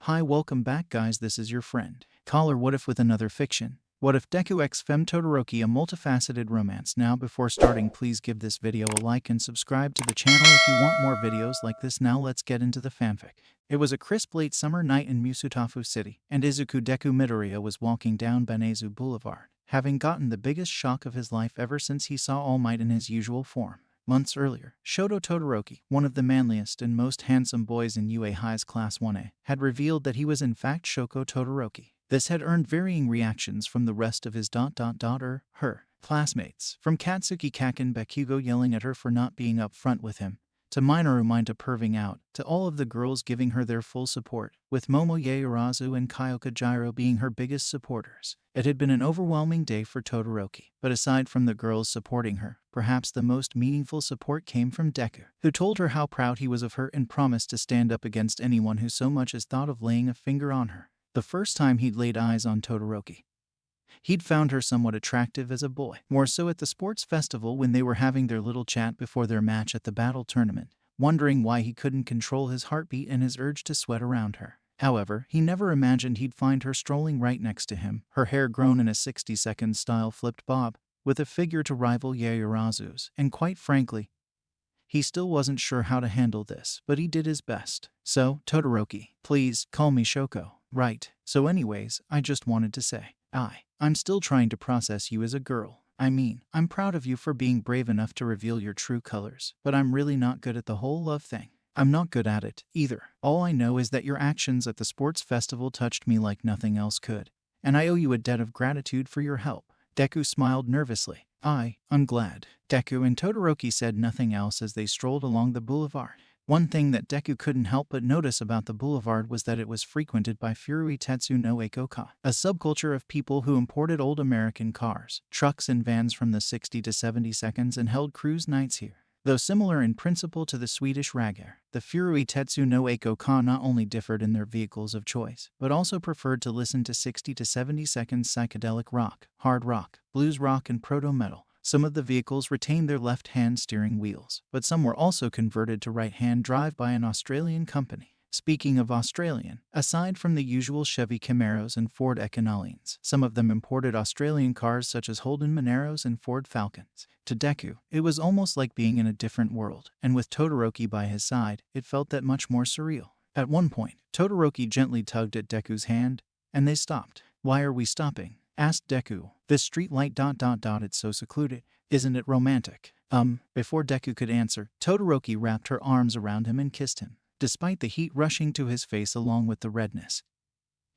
Hi, welcome back guys, this is your friend Caller. What if with another fiction? What if Deku xfem Todoroki, a multifaceted romance? Now before starting, please give this video a like and subscribe to the channel if you want more videos like this. Now let's get into the fanfic. It was a crisp late summer night in Musutafu City, and Izuku Deku Midoriya was walking down Benezu Boulevard, having gotten the biggest shock of his life ever since he saw All Might in his usual form. Months earlier, Shoto Todoroki, one of the manliest and most handsome boys in UA High's Class 1A, had revealed that he was in fact Shoko Todoroki. This had earned varying reactions from the rest of his her classmates, from Katsuki Kaken Bakugo yelling at her for not being upfront with him, to Minoru Mineta perving out, to all of the girls giving her their full support, with Momo Yaoyorozu and Kyoka Jiro being her biggest supporters. It had been an overwhelming day for Todoroki, but aside from the girls supporting her, perhaps the most meaningful support came from Deku, who told her how proud he was of her and promised to stand up against anyone who so much as thought of laying a finger on her. The first time he'd laid eyes on Todoroki, he'd found her somewhat attractive as a boy, more so at the sports festival when they were having their little chat before their match at the battle tournament, wondering why he couldn't control his heartbeat and his urge to sweat around her. However, he never imagined he'd find her strolling right next to him, her hair grown in a 60-second style flipped bob, with a figure to rival Yaoyorozu's, and quite frankly, he still wasn't sure how to handle this, but he did his best. So, Todoroki, please, call me Shoko. Right. So anyways, I just wanted to say, I'm still trying to process you as a girl. I mean, I'm proud of you for being brave enough to reveal your true colors, but I'm really not good at the whole love thing. I'm not good at it, either. All I know is that your actions at the sports festival touched me like nothing else could, and I owe you a debt of gratitude for your help. Deku smiled nervously. I'm glad. Deku and Todoroki said nothing else as they strolled along the boulevard. One thing that Deku couldn't help but notice about the boulevard was that it was frequented by Furui Tetsu no Eikoka, a subculture of people who imported old American cars, trucks and vans from the 60 to 70 seconds and held cruise nights here. Though similar in principle to the Swedish Raggar, the Furui Tetsu no Eikoka not only differed in their vehicles of choice, but also preferred to listen to 60 to 70 seconds psychedelic rock, hard rock, blues rock and proto-metal. Some of the vehicles retained their left-hand steering wheels, but some were also converted to right-hand drive by an Australian company. Speaking of Australian, aside from the usual Chevy Camaros and Ford Econolines, some of them imported Australian cars such as Holden Moneros and Ford Falcons. To Deku, it was almost like being in a different world, and with Todoroki by his side, it felt that much more surreal. At one point, Todoroki gently tugged at Deku's hand, and they stopped. Why are we stopping? Asked Deku. This street light ... It's so secluded. Isn't it romantic? Before Deku could answer, Todoroki wrapped her arms around him and kissed him. Despite the heat rushing to his face along with the redness,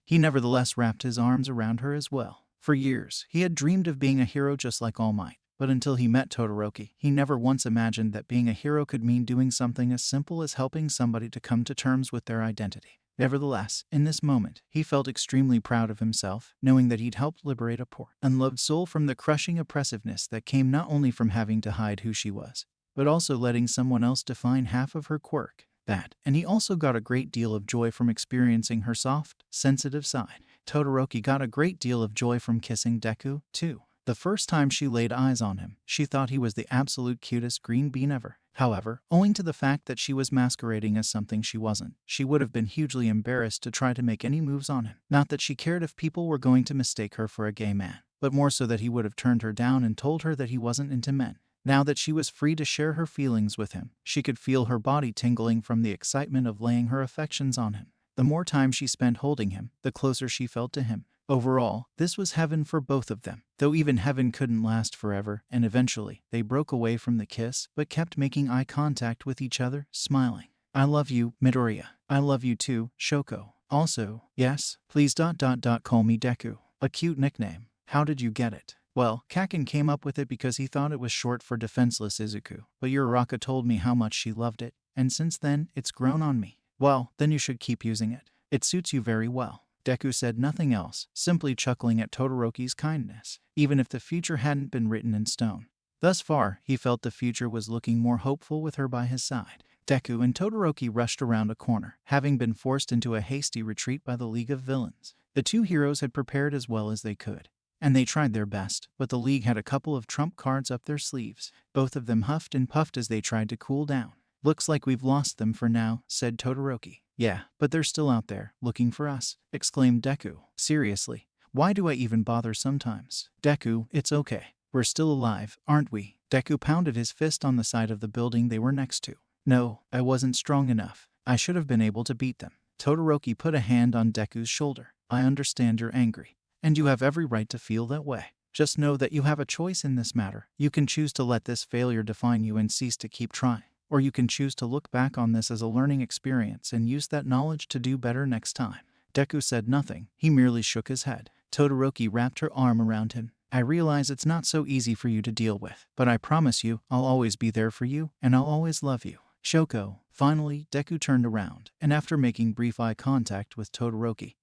he nevertheless wrapped his arms around her as well. For years, he had dreamed of being a hero just like All Might, but until he met Todoroki, he never once imagined that being a hero could mean doing something as simple as helping somebody to come to terms with their identity. Nevertheless, in this moment, he felt extremely proud of himself, knowing that he'd helped liberate a poor, unloved soul from the crushing oppressiveness that came not only from having to hide who she was, but also letting someone else define half of her quirk. And he also got a great deal of joy from experiencing her soft, sensitive side. Todoroki got a great deal of joy from kissing Deku, too. The first time she laid eyes on him, she thought he was the absolute cutest green bean ever. However, owing to the fact that she was masquerading as something she wasn't, she would have been hugely embarrassed to try to make any moves on him. Not that she cared if people were going to mistake her for a gay man, but more so that he would have turned her down and told her that he wasn't into men. Now that she was free to share her feelings with him, she could feel her body tingling from the excitement of laying her affections on him. The more time she spent holding him, the closer she felt to him. Overall, this was heaven for both of them, though even heaven couldn't last forever, and eventually, they broke away from the kiss, but kept making eye contact with each other, smiling. I love you, Midoriya. I love you too, Shoko. Also, yes, please ... call me Deku. A cute nickname. How did you get it? Well, Kaken came up with it because he thought it was short for defenseless Izuku, but Uraraka told me how much she loved it, and since then, it's grown on me. Well, then you should keep using it. It suits you very well. Deku said nothing else, simply chuckling at Todoroki's kindness, even if the future hadn't been written in stone. Thus far, he felt the future was looking more hopeful with her by his side. Deku and Todoroki rushed around a corner, having been forced into a hasty retreat by the League of Villains. The two heroes had prepared as well as they could, and they tried their best, but the League had a couple of trump cards up their sleeves. Both of them huffed and puffed as they tried to cool down. Looks like we've lost them for now, said Todoroki. Yeah, but they're still out there, looking for us, exclaimed Deku. Seriously, why do I even bother sometimes? Deku, it's okay. We're still alive, aren't we? Deku pounded his fist on the side of the building they were next to. No, I wasn't strong enough. I should have been able to beat them. Todoroki put a hand on Deku's shoulder. I understand you're angry, and you have every right to feel that way. Just know that you have a choice in this matter. You can choose to let this failure define you and cease to keep trying. Or you can choose to look back on this as a learning experience and use that knowledge to do better next time. Deku said nothing. He merely shook his head. Todoroki wrapped her arm around him. I realize it's not so easy for you to deal with, but I promise you, I'll always be there for you, and I'll always love you. Shoko. Finally, Deku turned around, and after making brief eye contact with Todoroki,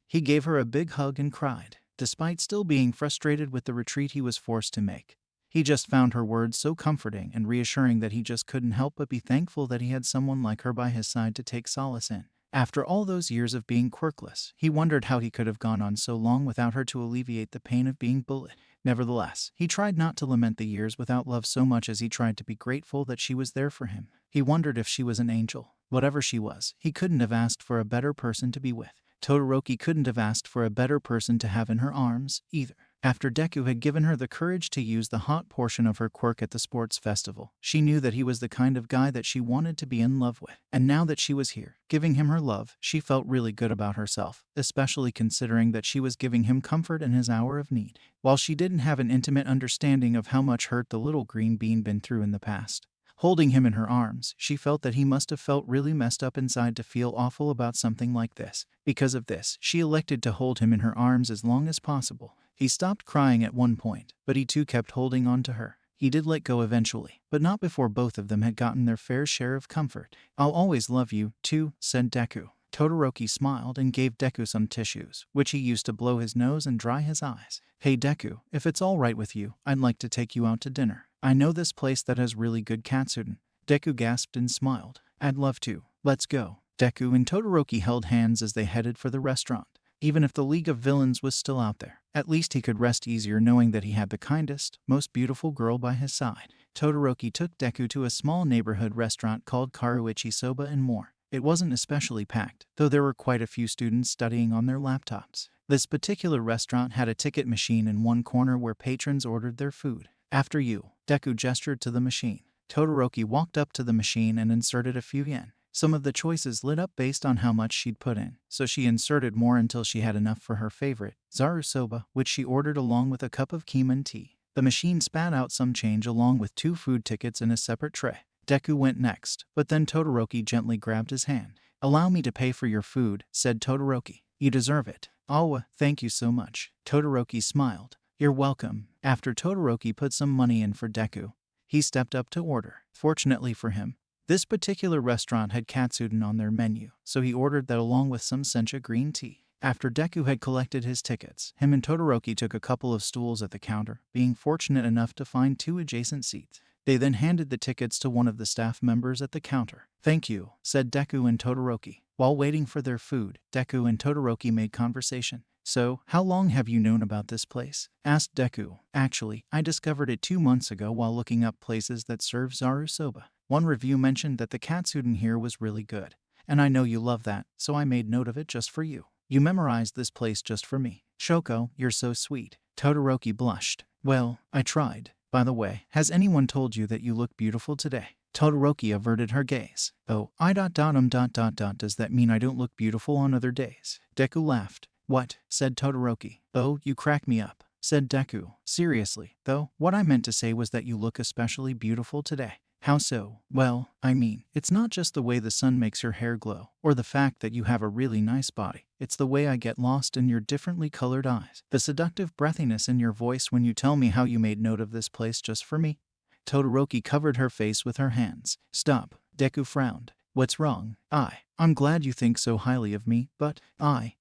he gave her a big hug and cried. Despite still being frustrated with the retreat he was forced to make, he just found her words so comforting and reassuring that he just couldn't help but be thankful that he had someone like her by his side to take solace in. After all those years of being quirkless, he wondered how he could have gone on so long without her to alleviate the pain of being bullied. Nevertheless, he tried not to lament the years without love so much as he tried to be grateful that she was there for him. He wondered if she was an angel. Whatever she was, he couldn't have asked for a better person to be with. Todoroki couldn't have asked for a better person to have in her arms, either. After Deku had given her the courage to use the hot portion of her quirk at the sports festival, she knew that he was the kind of guy that she wanted to be in love with. And now that she was here, giving him her love, she felt really good about herself, especially considering that she was giving him comfort in his hour of need. While she didn't have an intimate understanding of how much hurt the little green bean been through in the past, holding him in her arms, she felt that he must have felt really messed up inside to feel awful about something like this. Because of this, she elected to hold him in her arms as long as possible. He stopped crying at one point, but he too kept holding on to her. He did let go eventually, but not before both of them had gotten their fair share of comfort. I'll always love you, too, said Deku. Todoroki smiled and gave Deku some tissues, which he used to blow his nose and dry his eyes. Hey Deku, if it's all right with you, I'd like to take you out to dinner. I know this place that has really good katsudon. Deku gasped and smiled. I'd love to. Let's go. Deku and Todoroki held hands as they headed for the restaurant. Even if the League of Villains was still out there, at least he could rest easier knowing that he had the kindest, most beautiful girl by his side. Todoroki took Deku to a small neighborhood restaurant called Karuichi Soba and more. It wasn't especially packed, though there were quite a few students studying on their laptops. This particular restaurant had a ticket machine in one corner where patrons ordered their food. After you, Deku gestured to the machine. Todoroki walked up to the machine and inserted a few yen. Some of the choices lit up based on how much she'd put in, so she inserted more until she had enough for her favorite, zaru soba, which she ordered along with a cup of kemen tea. The machine spat out some change along with 2 food tickets in a separate tray. Deku went next, but then Todoroki gently grabbed his hand. Allow me to pay for your food, said Todoroki. You deserve it. Oh, thank you so much. Todoroki smiled. You're welcome. After Todoroki put some money in for Deku, he stepped up to order. Fortunately for him, this particular restaurant had katsudon on their menu, so he ordered that along with some sencha green tea. After Deku had collected his tickets, him and Todoroki took a couple of stools at the counter, being fortunate enough to find 2 adjacent seats. They then handed the tickets to one of the staff members at the counter. Thank you, said Deku and Todoroki. While waiting for their food, Deku and Todoroki made conversation. So, how long have you known about this place? Asked Deku. Actually, I discovered it 2 months ago while looking up places that serve zaru soba. One review mentioned that the katsudon here was really good, and I know you love that, so I made note of it just for you. You memorized this place just for me. Shoko, you're so sweet. Todoroki blushed. Well, I tried. By the way, has anyone told you that you look beautiful today? Todoroki averted her gaze. Oh, does that mean I don't look beautiful on other days? Deku laughed. What? Said Todoroki. Oh, you crack me up, said Deku. Seriously, though, what I meant to say was that you look especially beautiful today. How so? Well, I mean, it's not just the way the sun makes your hair glow, or the fact that you have a really nice body. It's the way I get lost in your differently colored eyes. The seductive breathiness in your voice when you tell me how you made note of this place just for me. Todoroki covered her face with her hands. Stop. Deku frowned. What's wrong? I'm glad you think so highly of me, but I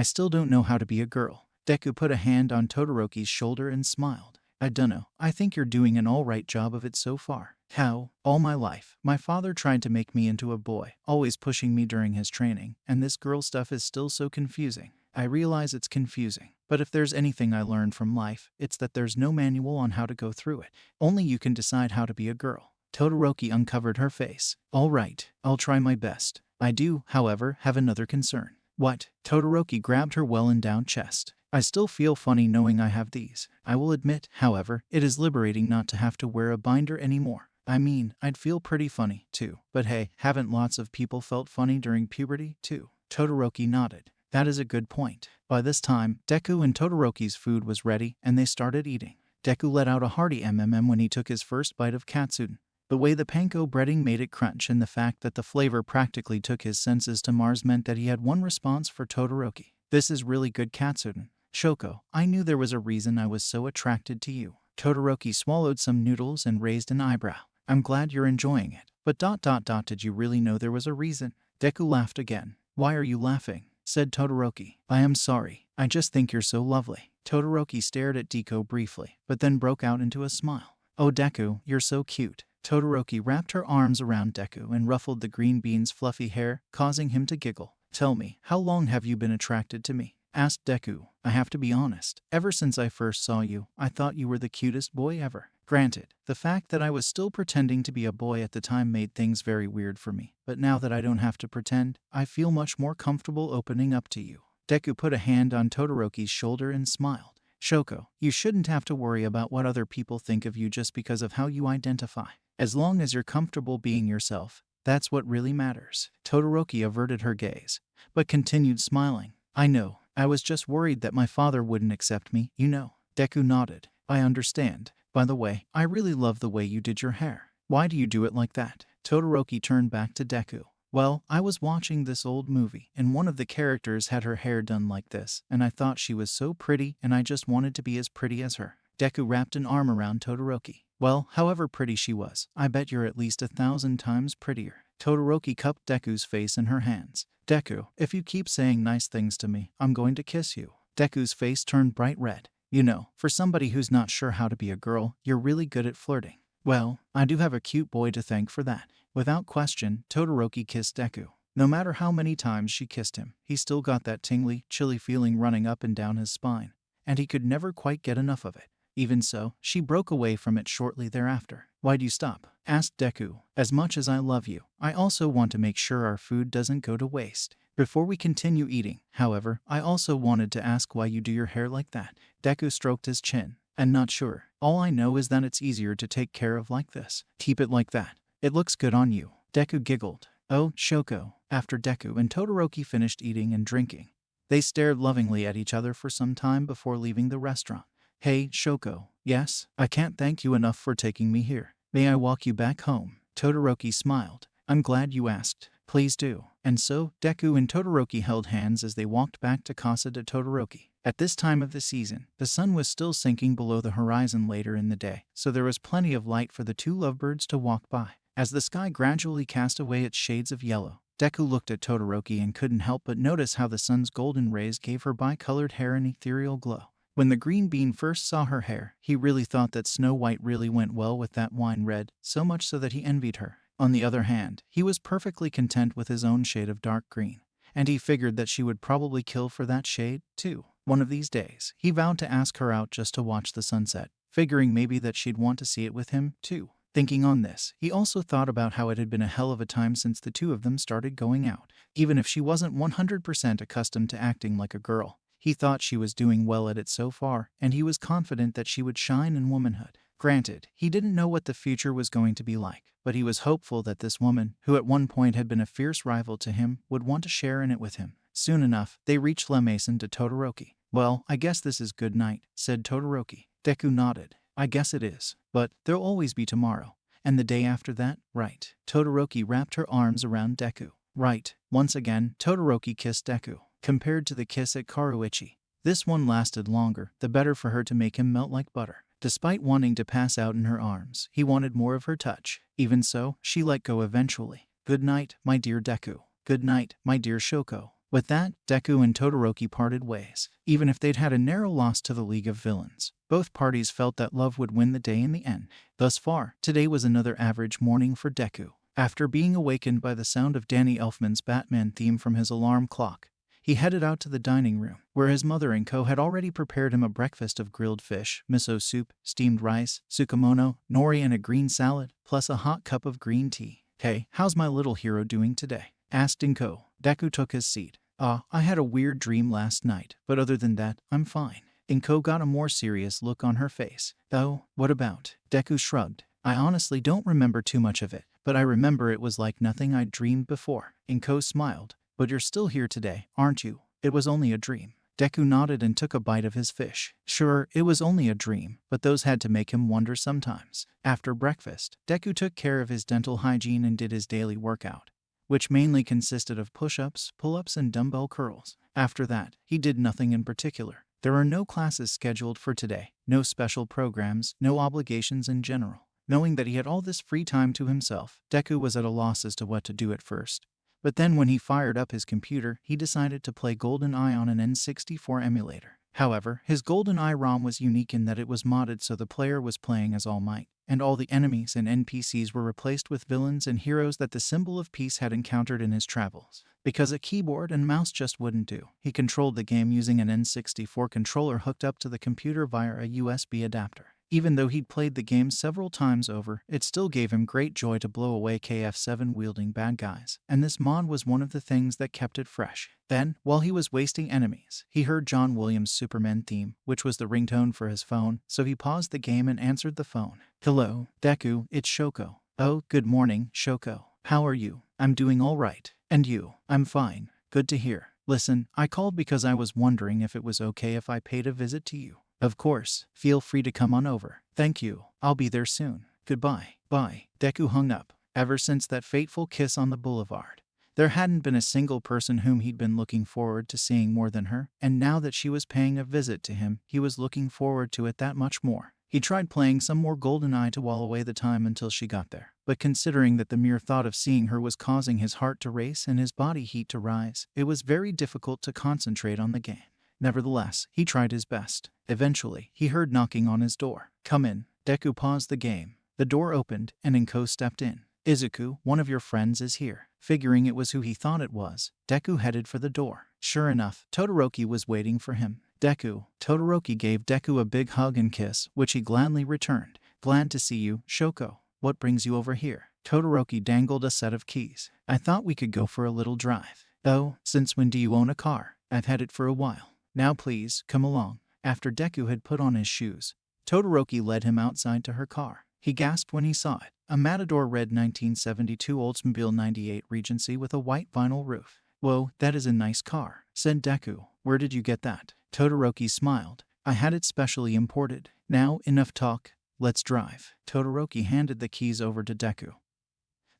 still don't know how to be a girl. Deku put a hand on Todoroki's shoulder and smiled. I dunno, I think you're doing an alright job of it so far. How? All my life, my father tried to make me into a boy, always pushing me during his training, and this girl stuff is still so confusing. I realize it's confusing, but if there's anything I learned from life, it's that there's no manual on how to go through it. Only you can decide how to be a girl. Todoroki uncovered her face. All right, I'll try my best. I do, however, have another concern. What? Todoroki grabbed her well-endowed chest. I still feel funny knowing I have these. I will admit, however, it is liberating not to have to wear a binder anymore. I mean, I'd feel pretty funny, too. But hey, haven't lots of people felt funny during puberty, too? Todoroki nodded. That is a good point. By this time, Deku and Todoroki's food was ready, and they started eating. Deku let out a hearty when he took his first bite of katsudon. The way the panko breading made it crunch and the fact that the flavor practically took his senses to Mars meant that he had one response for Todoroki. This is really good katsudon. Shoko, I knew there was a reason I was so attracted to you. Todoroki swallowed some noodles and raised an eyebrow. I'm glad you're enjoying it. But did you really know there was a reason? Deku laughed again. Why are you laughing? Said Todoroki. I am sorry. I just think you're so lovely. Todoroki stared at Deku briefly, but then broke out into a smile. Oh Deku, you're so cute. Todoroki wrapped her arms around Deku and ruffled the green bean's fluffy hair, causing him to giggle. Tell me, how long have you been attracted to me? Asked Deku. I have to be honest. Ever since I first saw you, I thought you were the cutest boy ever. Granted, the fact that I was still pretending to be a boy at the time made things very weird for me, but now that I don't have to pretend, I feel much more comfortable opening up to you. Deku put a hand on Todoroki's shoulder and smiled. Shoko, you shouldn't have to worry about what other people think of you just because of how you identify. As long as you're comfortable being yourself, that's what really matters. Todoroki averted her gaze, but continued smiling. I know. I was just worried that my father wouldn't accept me, you know. Deku nodded. I understand. By the way, I really love the way you did your hair. Why do you do it like that? Todoroki turned back to Deku. Well, I was watching this old movie, and one of the characters had her hair done like this, and I thought she was so pretty, and I just wanted to be as pretty as her. Deku wrapped an arm around Todoroki. Well, however pretty she was, I bet you're at least 1,000 times prettier. Todoroki cupped Deku's face in her hands. Deku, if you keep saying nice things to me, I'm going to kiss you. Deku's face turned bright red. You know, for somebody who's not sure how to be a girl, you're really good at flirting. Well, I do have a cute boy to thank for that. Without question, Todoroki kissed Deku. No matter how many times she kissed him, he still got that tingly, chilly feeling running up and down his spine, and he could never quite get enough of it. Even so, she broke away from it shortly thereafter. Why'd you stop? Asked Deku. As much as I love you, I also want to make sure our food doesn't go to waste. Before we continue eating, however, I also wanted to ask why you do your hair like that. Deku stroked his chin. I'm not sure. All I know is that it's easier to take care of like this. Keep it like that. It looks good on you. Deku giggled. Oh, Shoko. After Deku and Todoroki finished eating and drinking, they stared lovingly at each other for some time before leaving the restaurant. Hey, Shoko. Yes? I can't thank you enough for taking me here. May I walk you back home? Todoroki smiled. I'm glad you asked. Please do. And so, Deku and Todoroki held hands as they walked back to Casa de Todoroki. At this time of the season, the sun was still sinking below the horizon later in the day, so there was plenty of light for the two lovebirds to walk by. As the sky gradually cast away its shades of yellow, Deku looked at Todoroki and couldn't help but notice how the sun's golden rays gave her bi-colored hair an ethereal glow. When the green bean first saw her hair, he really thought that Snow White really went well with that wine red, so much so that he envied her. On the other hand, he was perfectly content with his own shade of dark green, and he figured that she would probably kill for that shade, too. One of these days, he vowed to ask her out just to watch the sunset, figuring maybe that she'd want to see it with him, too. Thinking on this, he also thought about how it had been a hell of a time since the two of them started going out. Even if she wasn't 100% accustomed to acting like a girl, he thought she was doing well at it so far, and he was confident that she would shine in womanhood. Granted, he didn't know what the future was going to be like, but he was hopeful that this woman, who at one point had been a fierce rival to him, would want to share in it with him. Soon enough, they reached La Maison de Todoroki. Well, I guess this is good night, said Todoroki. Deku nodded. I guess it is. But there'll always be tomorrow. And the day after that, right? Todoroki wrapped her arms around Deku. Right. Once again, Todoroki kissed Deku. Compared to the kiss at Karuichi, this one lasted longer, the better for her to make him melt like butter. Despite wanting to pass out in her arms, he wanted more of her touch. Even so, she let go eventually. Good night, my dear Deku. Good night, my dear Shoko. With that, Deku and Todoroki parted ways. Even if they'd had a narrow loss to the League of Villains, both parties felt that love would win the day in the end. Thus far, today was another average morning for Deku. After being awakened by the sound of Danny Elfman's Batman theme from his alarm clock, he headed out to the dining room, where his mother and co had already prepared him a breakfast of grilled fish, miso soup, steamed rice, tsukemono, nori and a green salad, plus a hot cup of green tea. Hey, how's my little hero doing today? asked Inko. Deku took his seat. I had a weird dream last night, but other than that, I'm fine. Inko got a more serious look on her face. Oh, what about? Deku shrugged. I honestly don't remember too much of it, but I remember it was like nothing I'd dreamed before. Inko smiled. But you're still here today, aren't you? It was only a dream. Deku nodded and took a bite of his fish. Sure, it was only a dream, but those had to make him wonder sometimes. After breakfast, Deku took care of his dental hygiene and did his daily workout, which mainly consisted of push-ups, pull-ups, and dumbbell curls. After that, he did nothing in particular. There are no classes scheduled for today, no special programs, no obligations in general. Knowing that he had all this free time to himself, Deku was at a loss as to what to do at first. But then when he fired up his computer, he decided to play GoldenEye on an N64 emulator. However, his GoldenEye ROM was unique in that it was modded so the player was playing as All Might, and all the enemies and NPCs were replaced with villains and heroes that the symbol of peace had encountered in his travels. Because a keyboard and mouse just wouldn't do, he controlled the game using an N64 controller hooked up to the computer via a USB adapter. Even though he'd played the game several times over, it still gave him great joy to blow away KF7-wielding bad guys, and this mod was one of the things that kept it fresh. Then, while he was wasting enemies, he heard John Williams' Superman theme, which was the ringtone for his phone, so he paused the game and answered the phone. Hello, Deku, it's Shoko. Oh, good morning, Shoko. How are you? I'm doing all right. And you? I'm fine. Good to hear. Listen, I called because I was wondering if it was okay if I paid a visit to you. Of course, feel free to come on over. Thank you. I'll be there soon. Goodbye. Bye. Deku hung up. Ever since that fateful kiss on the boulevard, there hadn't been a single person whom he'd been looking forward to seeing more than her, and now that she was paying a visit to him, he was looking forward to it that much more. He tried playing some more GoldenEye to while away the time until she got there, but considering that the mere thought of seeing her was causing his heart to race and his body heat to rise, it was very difficult to concentrate on the game. Nevertheless, he tried his best. Eventually, he heard knocking on his door. Come in. Deku paused the game. The door opened, and Inko stepped in. Izuku, one of your friends is here. Figuring it was who he thought it was, Deku headed for the door. Sure enough, Todoroki was waiting for him. Todoroki gave Deku a big hug and kiss, which he gladly returned. Glad to see you, Shoko. What brings you over here? Todoroki dangled a set of keys. I thought we could go for a little drive. Oh, since when do you own a car? I've had it for a while. Now please, come along. After Deku had put on his shoes, Todoroki led him outside to her car. He gasped when he saw it. A Matador red 1972 Oldsmobile 98 Regency with a white vinyl roof. Whoa, that is a nice car, said Deku. Where did you get that? Todoroki smiled. I had it specially imported. Now, enough talk. Let's drive. Todoroki handed the keys over to Deku,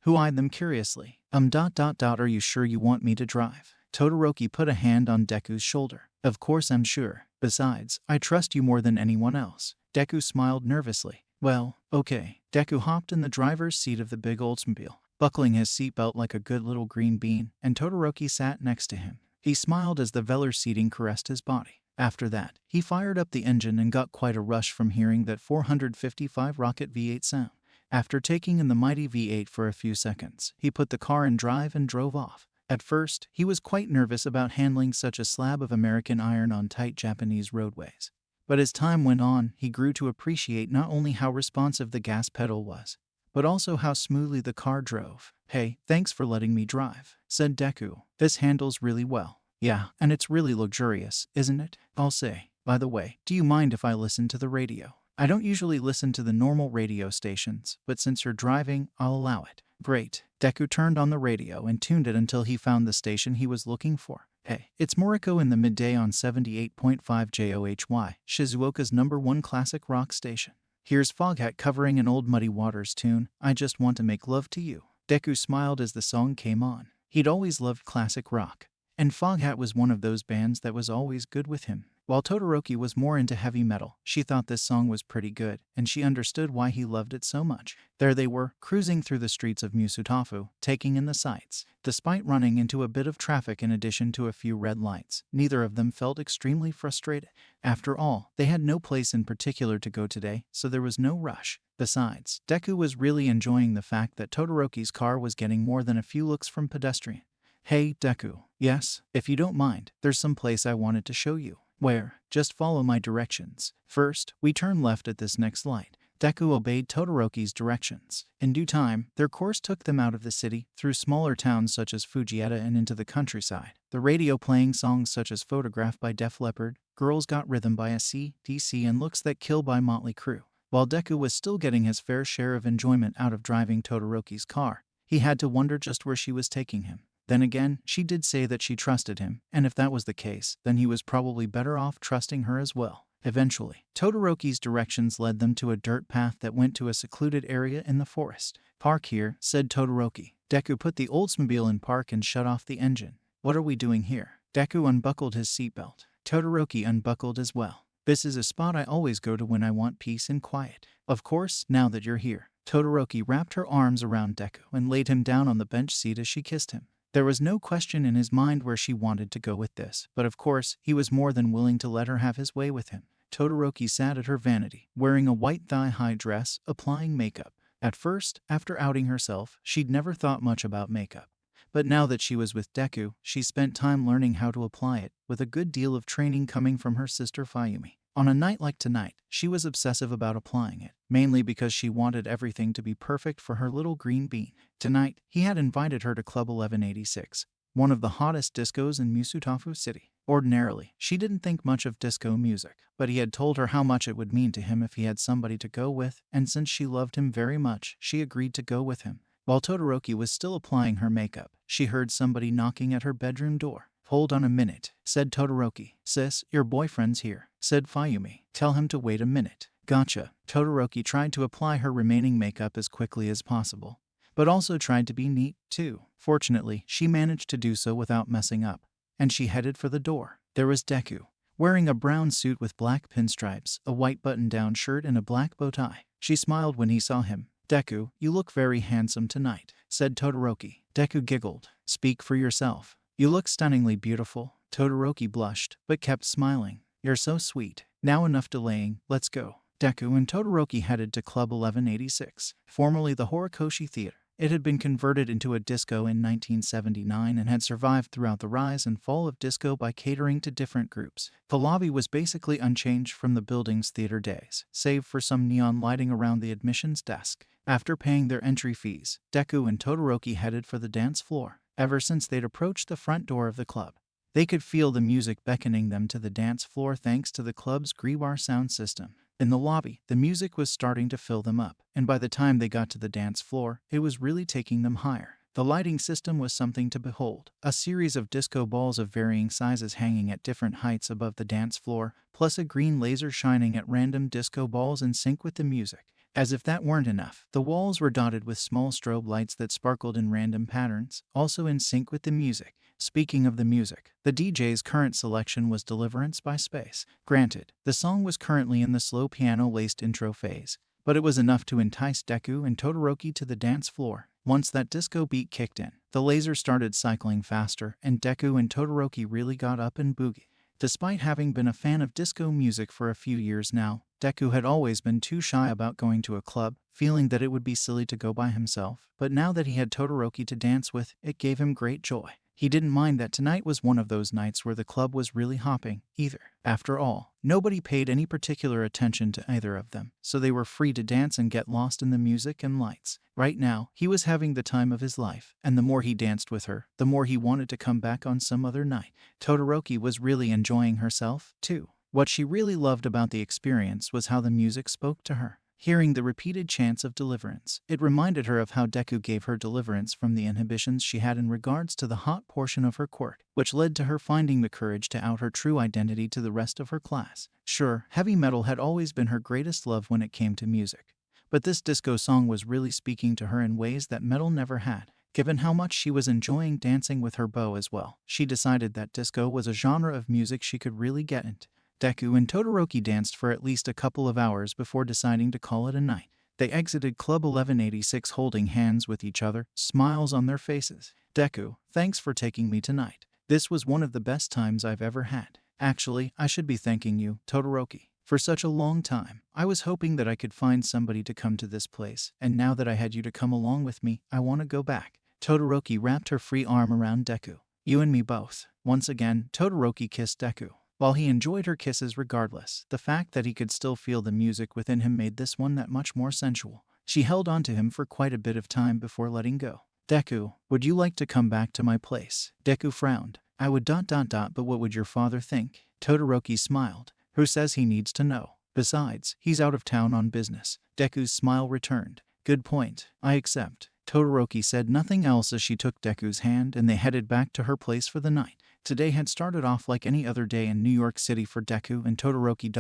who eyed them curiously. Are you sure you want me to drive? Todoroki put a hand on Deku's shoulder. Of course I'm sure. Besides, I trust you more than anyone else. Deku smiled nervously. Well, okay. Deku hopped in the driver's seat of the big Oldsmobile, buckling his seatbelt like a good little green bean, and Todoroki sat next to him. He smiled as the velour seating caressed his body. After that, he fired up the engine and got quite a rush from hearing that 455 rocket V8 sound. After taking in the mighty V8 for a few seconds, he put the car in drive and drove off. At first, he was quite nervous about handling such a slab of American iron on tight Japanese roadways. But as time went on, he grew to appreciate not only how responsive the gas pedal was, but also how smoothly the car drove. Hey, thanks for letting me drive, said Deku. This handles really well. Yeah, and it's really luxurious, isn't it? I'll say. By the way, do you mind if I listen to the radio? I don't usually listen to the normal radio stations, but since you're driving, I'll allow it. Great. Deku turned on the radio and tuned it until he found the station he was looking for. Hey, it's Moriko in the midday on 78.5 JOHY, Shizuoka's #1 classic rock station. Here's Foghat covering an old Muddy Waters tune, I Just Want to Make Love to You. Deku smiled as the song came on. He'd always loved classic rock, and Foghat was one of those bands that was always good with him. While Todoroki was more into heavy metal, she thought this song was pretty good, and she understood why he loved it so much. There they were, cruising through the streets of Musutafu, taking in the sights. Despite running into a bit of traffic in addition to a few red lights, neither of them felt extremely frustrated. After all, they had no place in particular to go today, so there was no rush. Besides, Deku was really enjoying the fact that Todoroki's car was getting more than a few looks from pedestrians. Hey, Deku. Yes, if you don't mind, there's some place I wanted to show you. Where? Just follow my directions. First, we turn left at this next light. Deku obeyed Todoroki's directions. In due time, their course took them out of the city, through smaller towns such as Fujieta and into the countryside. The radio playing songs such as Photograph by Def Leppard, Girls Got Rhythm by AC/DC, and Looks That Kill by Motley Crue. While Deku was still getting his fair share of enjoyment out of driving Todoroki's car, he had to wonder just where she was taking him. Then again, she did say that she trusted him, and if that was the case, then he was probably better off trusting her as well. Eventually, Todoroki's directions led them to a dirt path that went to a secluded area in the forest. "Park here," said Todoroki. Deku put the Oldsmobile in park and shut off the engine. "What are we doing here?" Deku unbuckled his seatbelt. Todoroki unbuckled as well. "This is a spot I always go to when I want peace and quiet." "Of course, now that you're here." Todoroki wrapped her arms around Deku and laid him down on the bench seat as she kissed him. There was no question in his mind where she wanted to go with this, but of course, he was more than willing to let her have his way with him. Todoroki sat at her vanity, wearing a white thigh-high dress, applying makeup. At first, after outing herself, she'd never thought much about makeup. But now that she was with Deku, she spent time learning how to apply it, with a good deal of training coming from her sister Fayumi. On a night like tonight, she was obsessive about applying it, mainly because she wanted everything to be perfect for her little green bean. Tonight, he had invited her to Club 1186, one of the hottest discos in Musutafu City. Ordinarily, she didn't think much of disco music, but he had told her how much it would mean to him if he had somebody to go with, and since she loved him very much, she agreed to go with him. While Todoroki was still applying her makeup, she heard somebody knocking at her bedroom door. "Hold on a minute," said Todoroki. "Sis, your boyfriend's here," said Fayumi. "Tell him to wait a minute." "Gotcha." Todoroki tried to apply her remaining makeup as quickly as possible, but also tried to be neat, too. Fortunately, she managed to do so without messing up, and she headed for the door. There was Deku, wearing a brown suit with black pinstripes, a white button-down shirt, and a black bow tie. She smiled when he saw him. "Deku, you look very handsome tonight," said Todoroki. Deku giggled. "Speak for yourself." "You look stunningly beautiful." Todoroki blushed, but kept smiling. "You're so sweet. Now enough delaying, let's go." Deku and Todoroki headed to Club 1186, formerly the Horikoshi Theater. It had been converted into a disco in 1979 and had survived throughout the rise and fall of disco by catering to different groups. The lobby was basically unchanged from the building's theater days, save for some neon lighting around the admissions desk. After paying their entry fees, Deku and Todoroki headed for the dance floor. Ever since they'd approached the front door of the club, they could feel the music beckoning them to the dance floor thanks to the club's Gribar sound system. In the lobby, the music was starting to fill them up, and by the time they got to the dance floor, it was really taking them higher. The lighting system was something to behold. A series of disco balls of varying sizes hanging at different heights above the dance floor, plus a green laser shining at random disco balls in sync with the music. As if that weren't enough, the walls were dotted with small strobe lights that sparkled in random patterns, also in sync with the music. Speaking of the music, the DJ's current selection was Deliverance by Space. Granted, the song was currently in the slow piano-laced intro phase, but it was enough to entice Deku and Todoroki to the dance floor. Once that disco beat kicked in, the laser started cycling faster, and Deku and Todoroki really got up and boogied. Despite having been a fan of disco music for a few years now, Deku had always been too shy about going to a club, feeling that it would be silly to go by himself, but now that he had Todoroki to dance with, it gave him great joy. He didn't mind that tonight was one of those nights where the club was really hopping, either. After all, nobody paid any particular attention to either of them, so they were free to dance and get lost in the music and lights. Right now, he was having the time of his life, and the more he danced with her, the more he wanted to come back on some other night. Todoroki was really enjoying herself, too. What she really loved about the experience was how the music spoke to her. Hearing the repeated chants of deliverance, it reminded her of how Deku gave her deliverance from the inhibitions she had in regards to the hot portion of her quirk, which led to her finding the courage to out her true identity to the rest of her class. Sure, heavy metal had always been her greatest love when it came to music, but this disco song was really speaking to her in ways that metal never had. Given how much she was enjoying dancing with her beau as well, she decided that disco was a genre of music she could really get into. Deku and Todoroki danced for at least a couple of hours before deciding to call it a night. They exited Club 1186 holding hands with each other, smiles on their faces. "Deku, thanks for taking me tonight. This was one of the best times I've ever had. Actually, I should be thanking you, Todoroki. For such a long time, I was hoping that I could find somebody to come to this place, and now that I had you to come along with me, I want to go back." Todoroki wrapped her free arm around Deku. "You and me both." Once again, Todoroki kissed Deku. While he enjoyed her kisses regardless, the fact that he could still feel the music within him made this one that much more sensual. She held onto him for quite a bit of time before letting go. Deku, would you like to come back to my place? Deku frowned. I would ... but what would your father think? Todoroki smiled. Who says he needs to know? Besides, he's out of town on business. Deku's smile returned. Good point. I accept. Todoroki said nothing else as she took Deku's hand and they headed back to her place for the night. Today had started off like any other day in New York City for Deku and Todoroki ...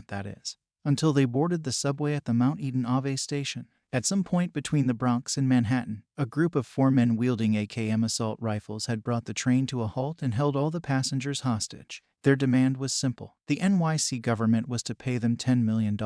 that is. Until they boarded the subway at the Mount Eden Ave station. At some point between the Bronx and Manhattan, a group of 4 men wielding AKM assault rifles had brought the train to a halt and held all the passengers hostage. Their demand was simple. The NYC government was to pay them $10 million,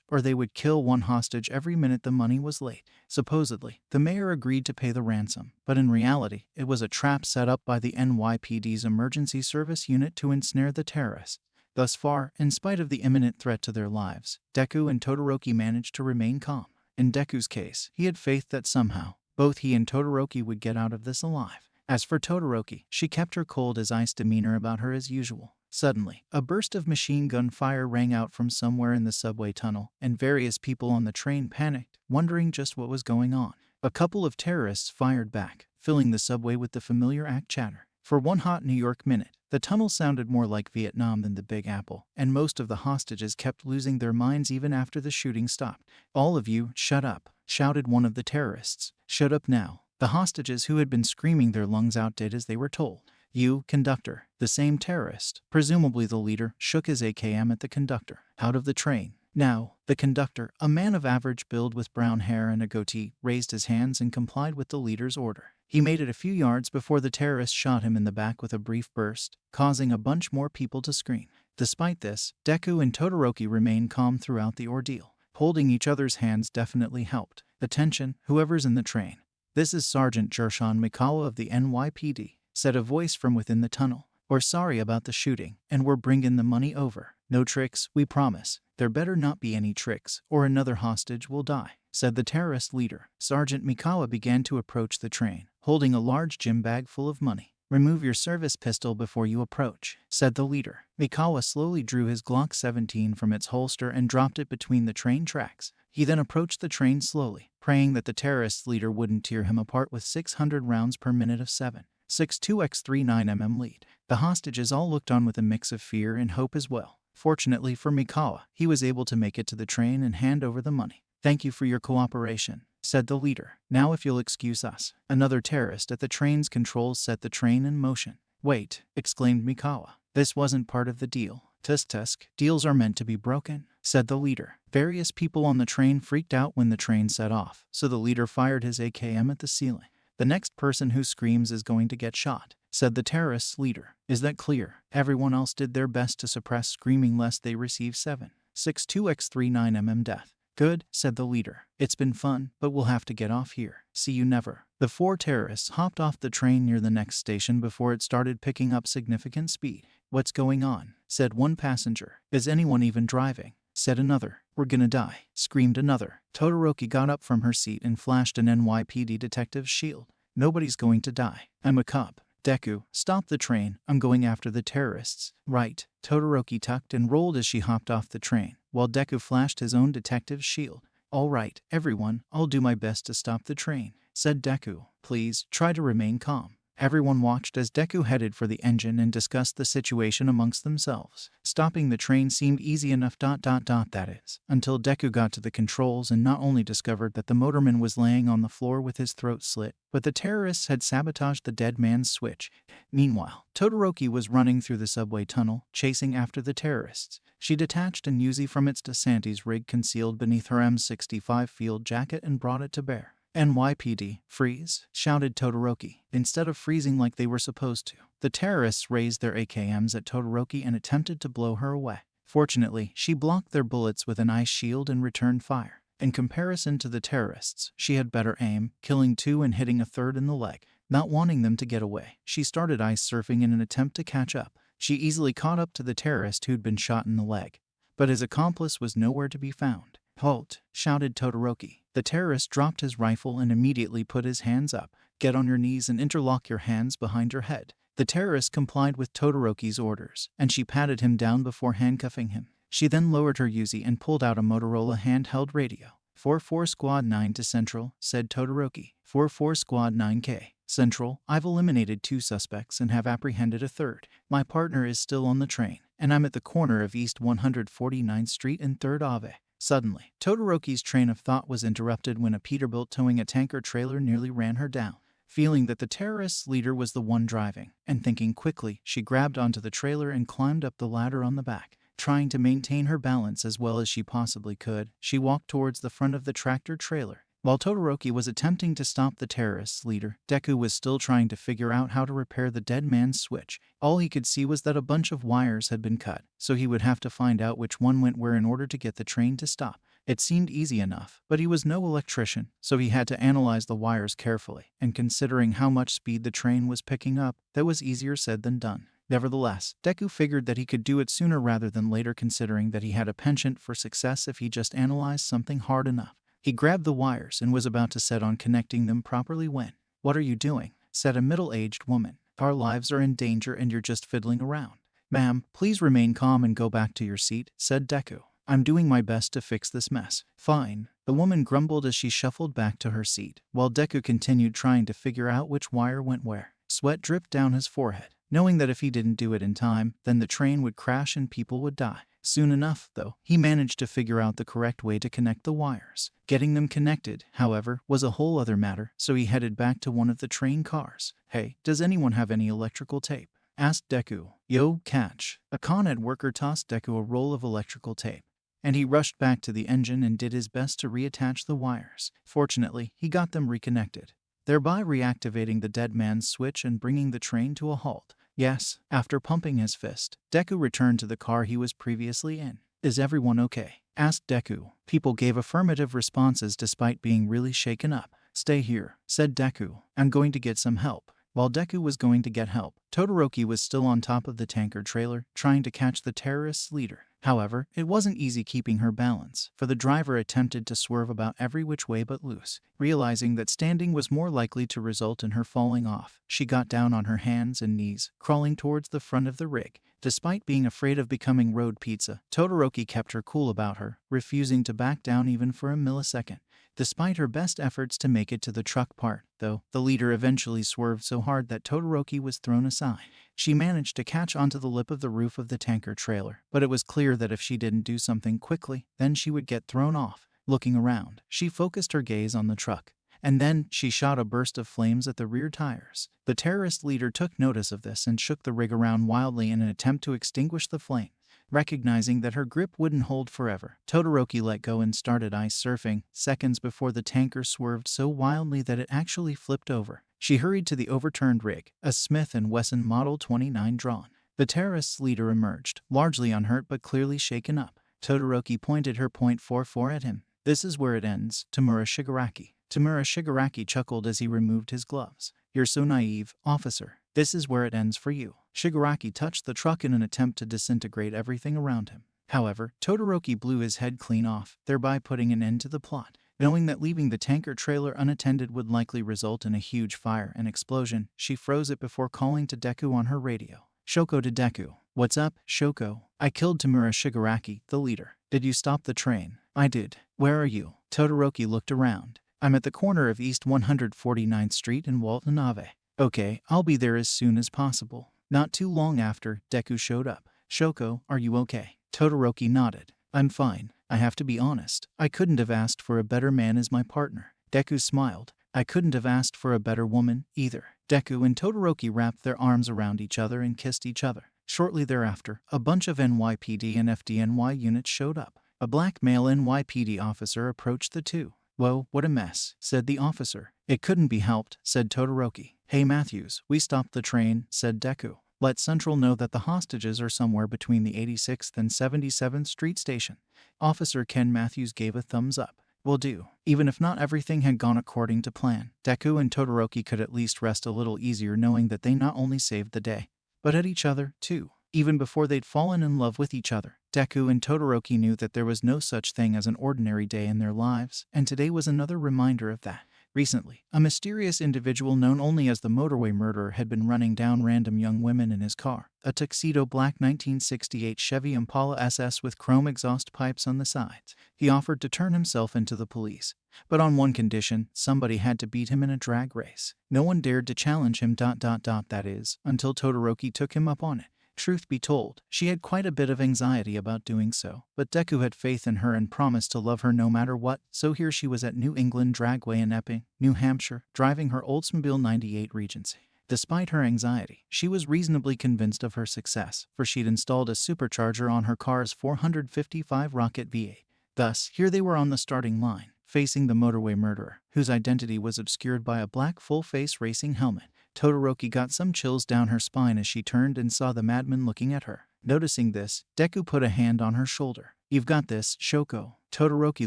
or they would kill one hostage every minute the money was late. Supposedly, the mayor agreed to pay the ransom, but in reality, it was a trap set up by the NYPD's emergency service unit to ensnare the terrorists. Thus far, in spite of the imminent threat to their lives, Deku and Todoroki managed to remain calm. In Deku's case, he had faith that somehow, both he and Todoroki would get out of this alive. As for Todoroki, she kept her cold as ice demeanor about her as usual. Suddenly, a burst of machine gun fire rang out from somewhere in the subway tunnel, and various people on the train panicked, wondering just what was going on. A couple of terrorists fired back, filling the subway with the familiar act chatter. For one hot New York minute, the tunnel sounded more like Vietnam than the Big Apple, and most of the hostages kept losing their minds even after the shooting stopped. All of you, shut up, shouted one of the terrorists. Shut up now. The hostages who had been screaming their lungs out did as they were told. You, conductor. The same terrorist, presumably the leader, shook his AKM at the conductor. Out of the train. Now, the conductor, a man of average build with brown hair and a goatee, raised his hands and complied with the leader's order. He made it a few yards before the terrorist shot him in the back with a brief burst, causing a bunch more people to scream. Despite this, Deku and Todoroki remained calm throughout the ordeal. Holding each other's hands definitely helped. Attention, whoever's in the train. This is Sergeant Jershon Mikawa of the NYPD, said a voice from within the tunnel. We're sorry about the shooting, and we're bringing the money over. No tricks, we promise. There better not be any tricks, or another hostage will die, said the terrorist leader. Sergeant Mikawa began to approach the train, holding a large gym bag full of money. Remove your service pistol before you approach, said the leader. Mikawa slowly drew his Glock 17 from its holster and dropped it between the train tracks. He then approached the train slowly, praying that the terrorist leader wouldn't tear him apart with 600 rounds per minute of 7.62 x 39 mm lead. The hostages all looked on with a mix of fear and hope as well. Fortunately for Mikawa, he was able to make it to the train and hand over the money. Thank you for your cooperation, said the leader. Now if you'll excuse us. Another terrorist at the train's controls set the train in motion. Wait, exclaimed Mikawa. This wasn't part of the deal. Tusk, deals are meant to be broken, said the leader. Various people on the train freaked out when the train set off, so the leader fired his AKM at the ceiling. The next person who screams is going to get shot, said the terrorist's leader. Is that clear? Everyone else did their best to suppress screaming lest they receive 7.62 x 39 mm death. Good, said the leader. It's been fun, but we'll have to get off here. See you never. The 4 terrorists hopped off the train near the next station before it started picking up significant speed. What's going on? Said one passenger. Is anyone even driving? Said another. We're gonna die, screamed another. Todoroki got up from her seat and flashed an NYPD detective's shield. Nobody's going to die. I'm a cop. Deku, stop the train. I'm going after the terrorists. Right. Todoroki tucked and rolled as she hopped off the train, while Deku flashed his own detective's shield. All right, everyone, I'll do my best to stop the train, said Deku. Please, try to remain calm. Everyone watched as Deku headed for the engine and discussed the situation amongst themselves. Stopping the train seemed easy enough ... that is, until Deku got to the controls and not only discovered that the motorman was laying on the floor with his throat slit, but the terrorists had sabotaged the dead man's switch. Meanwhile, Todoroki was running through the subway tunnel, chasing after the terrorists. She detached an Uzi from its DeSantis rig concealed beneath her M65 field jacket and brought it to bear. NYPD, freeze, shouted Todoroki. Instead of freezing like they were supposed to, the terrorists raised their AKMs at Todoroki and attempted to blow her away. Fortunately, she blocked their bullets with an ice shield and returned fire. In comparison to the terrorists, she had better aim, killing 2 and hitting a third in the leg. Not wanting them to get away, she started ice surfing in an attempt to catch up. She easily caught up to the terrorist who'd been shot in the leg, but his accomplice was nowhere to be found. Halt, shouted Todoroki. The terrorist dropped his rifle and immediately put his hands up. Get on your knees and interlock your hands behind your head. The terrorist complied with Todoroki's orders, and she patted him down before handcuffing him. She then lowered her Uzi and pulled out a Motorola handheld radio. 4-4 Squad 9 to Central, said Todoroki. 4-4 Squad 9K. Central, I've eliminated 2 suspects and have apprehended a third. My partner is still on the train, and I'm at the corner of East 149th Street and 3rd Ave. Suddenly, Todoroki's train of thought was interrupted when a Peterbilt towing a tanker trailer nearly ran her down. Feeling that the terrorist's leader was the one driving, and thinking quickly, she grabbed onto the trailer and climbed up the ladder on the back. Trying to maintain her balance as well as she possibly could, she walked towards the front of the tractor trailer. While Todoroki was attempting to stop the terrorist's leader, Deku was still trying to figure out how to repair the dead man's switch. All he could see was that a bunch of wires had been cut, so he would have to find out which one went where in order to get the train to stop. It seemed easy enough, but he was no electrician, so he had to analyze the wires carefully, and considering how much speed the train was picking up, that was easier said than done. Nevertheless, Deku figured that he could do it sooner rather than later, considering that he had a penchant for success if he just analyzed something hard enough. He grabbed the wires and was about to set on connecting them properly when, "What are you doing?" said a middle-aged woman. "Our lives are in danger and you're just fiddling around." "Ma'am, please remain calm and go back to your seat," said Deku. "I'm doing my best to fix this mess." "Fine," the woman grumbled as she shuffled back to her seat, while Deku continued trying to figure out which wire went where. Sweat dripped down his forehead, knowing that if he didn't do it in time, then the train would crash and people would die. Soon enough, though, he managed to figure out the correct way to connect the wires. Getting them connected, however, was a whole other matter, so he headed back to one of the train cars. "Hey, does anyone have any electrical tape?" asked Deku. "Yo, catch." A Con Ed worker tossed Deku a roll of electrical tape, and he rushed back to the engine and did his best to reattach the wires. Fortunately, he got them reconnected, thereby reactivating the dead man's switch and bringing the train to a halt. Yes, after pumping his fist, Deku returned to the car he was previously in. "Is everyone okay?" asked Deku. People gave affirmative responses despite being really shaken up. "Stay here," said Deku. "I'm going to get some help." While Deku was going to get help, Todoroki was still on top of the tanker trailer, trying to catch the terrorist's leader. However, it wasn't easy keeping her balance, for the driver attempted to swerve about every which way but loose. Realizing that standing was more likely to result in her falling off, she got down on her hands and knees, crawling towards the front of the rig. Despite being afraid of becoming road pizza, Todoroki kept her cool about her, refusing to back down even for a millisecond. Despite her best efforts to make it to the truck part, though, the leader eventually swerved so hard that Todoroki was thrown aside. She managed to catch onto the lip of the roof of the tanker trailer, but it was clear that if she didn't do something quickly, then she would get thrown off. Looking around, she focused her gaze on the truck, and then she shot a burst of flames at the rear tires. The terrorist leader took notice of this and shook the rig around wildly in an attempt to extinguish the flame. Recognizing that her grip wouldn't hold forever, Todoroki let go and started ice surfing, seconds before the tanker swerved so wildly that it actually flipped over. She hurried to the overturned rig, a Smith & Wesson Model 29 drawn. The terrorist's leader emerged, largely unhurt but clearly shaken up. Todoroki pointed her .44 at him. "This is where it ends, Tamura Shigaraki." Tamura Shigaraki chuckled as he removed his gloves. "You're so naive, officer. This is where it ends for you." Shigaraki touched the truck in an attempt to disintegrate everything around him. However, Todoroki blew his head clean off, thereby putting an end to the plot. Knowing that leaving the tanker trailer unattended would likely result in a huge fire and explosion, she froze it before calling to Deku on her radio. Shoko to Deku. "What's up, Shoko? I killed Tamura Shigaraki, the leader. Did you stop the train?" "I did. Where are you?" Todoroki looked around. "I'm at the corner of East 149th Street and Walton Ave." "Okay, I'll be there as soon as possible." Not too long after, Deku showed up. "Shoko, are you okay?" Todoroki nodded. "I'm fine. I have to be honest. I couldn't have asked for a better man as my partner." Deku smiled. "I couldn't have asked for a better woman, either." Deku and Todoroki wrapped their arms around each other and kissed each other. Shortly thereafter, a bunch of NYPD and FDNY units showed up. A black male NYPD officer approached the two. "Whoa, what a mess," said the officer. "It couldn't be helped," said Todoroki. "Hey Matthews, we stopped the train," said Deku. "Let Central know that the hostages are somewhere between the 86th and 77th Street station." Officer Ken Matthews gave a thumbs up. "Will do." Even if not everything had gone according to plan, Deku and Todoroki could at least rest a little easier knowing that they not only saved the day, but had each other, too. Even before they'd fallen in love with each other, Deku and Todoroki knew that there was no such thing as an ordinary day in their lives, and today was another reminder of that. Recently, a mysterious individual known only as the motorway murderer had been running down random young women in his car, a tuxedo black 1968 Chevy Impala SS with chrome exhaust pipes on the sides. He offered to turn himself into the police, but on one condition: somebody had to beat him in a drag race. No one dared to challenge him. That is, until Todoroki took him up on it. Truth be told, she had quite a bit of anxiety about doing so, but Deku had faith in her and promised to love her no matter what, so here she was at New England Dragway in Epping, New Hampshire, driving her Oldsmobile 98 Regency. Despite her anxiety, she was reasonably convinced of her success, for she'd installed a supercharger on her car's 455 Rocket V8. Thus, here they were on the starting line, facing the motorway murderer, whose identity was obscured by a black full-face racing helmet. Todoroki got some chills down her spine as she turned and saw the madman looking at her. Noticing this, Deku put a hand on her shoulder. "You've got this, Shoko." Todoroki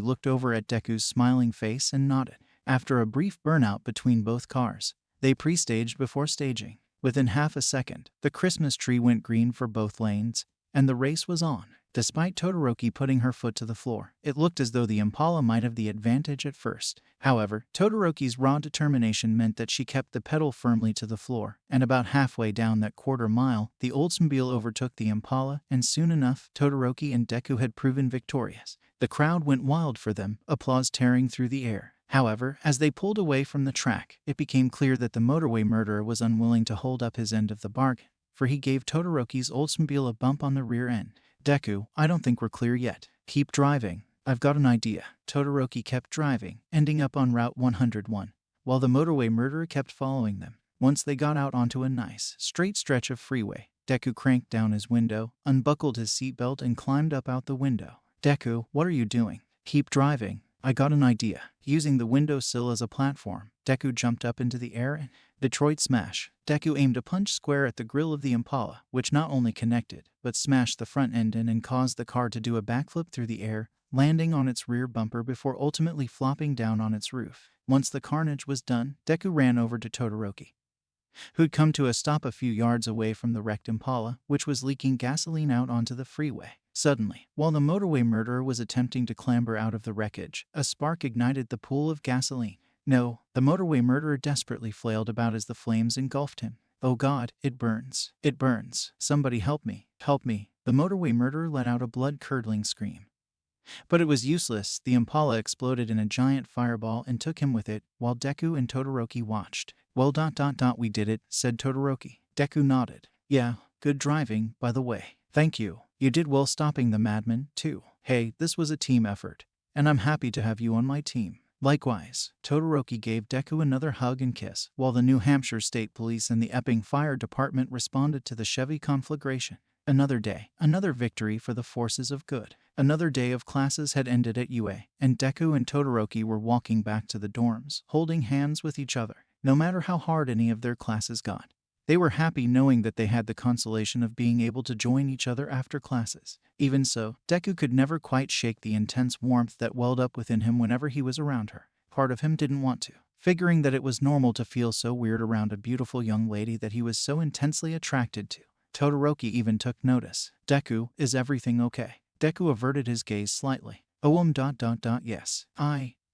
looked over at Deku's smiling face and nodded. After a brief burnout between both cars, they pre-staged before staging. Within half a second, the Christmas tree went green for both lanes, and the race was on. Despite Todoroki putting her foot to the floor, it looked as though the Impala might have the advantage at first. However, Todoroki's raw determination meant that she kept the pedal firmly to the floor, and about halfway down that quarter mile, the Oldsmobile overtook the Impala, and soon enough, Todoroki and Deku had proven victorious. The crowd went wild for them, applause tearing through the air. However, as they pulled away from the track, it became clear that the motorway murderer was unwilling to hold up his end of the bargain, for he gave Todoroki's Oldsmobile a bump on the rear end. "Deku, I don't think we're clear yet. Keep driving. I've got an idea." Todoroki kept driving, ending up on Route 101, while the motorway murderer kept following them. Once they got out onto a nice, straight stretch of freeway, Deku cranked down his window, unbuckled his seatbelt, and climbed up out the window. "Deku, what are you doing?" "Keep driving. I got an idea." Using the windowsill as a platform, Deku jumped up into the air and Detroit smash. Deku aimed a punch square at the grille of the Impala, which not only connected, but smashed the front end in and caused the car to do a backflip through the air, landing on its rear bumper before ultimately flopping down on its roof. Once the carnage was done, Deku ran over to Todoroki, who'd come to a stop a few yards away from the wrecked Impala, which was leaking gasoline out onto the freeway. Suddenly, while the motorway murderer was attempting to clamber out of the wreckage, a spark ignited the pool of gasoline. No, the motorway murderer desperately flailed about as the flames engulfed him. "Oh God, it burns. It burns. Somebody help me. Help me." The motorway murderer let out a blood-curdling scream. But it was useless. The Impala exploded in a giant fireball and took him with it, while Deku and Todoroki watched. "Well, we did it," said Todoroki. Deku nodded. "Yeah, good driving, by the way." "Thank you. You did well stopping the madman, too." "Hey, this was a team effort, and I'm happy to have you on my team." Likewise, Todoroki gave Deku another hug and kiss, while the New Hampshire State Police and the Epping Fire Department responded to the Chevy conflagration. Another day, another victory for the forces of good. Another day of classes had ended at UA, and Deku and Todoroki were walking back to the dorms, holding hands with each other. No matter how hard any of their classes got, they were happy knowing that they had the consolation of being able to join each other after classes. Even so, Deku could never quite shake the intense warmth that welled up within him whenever he was around her. Part of him didn't want to, figuring that it was normal to feel so weird around a beautiful young lady that he was so intensely attracted to. Todoroki even took notice. "Deku, is everything okay?" Deku averted his gaze slightly. "Oh, yes.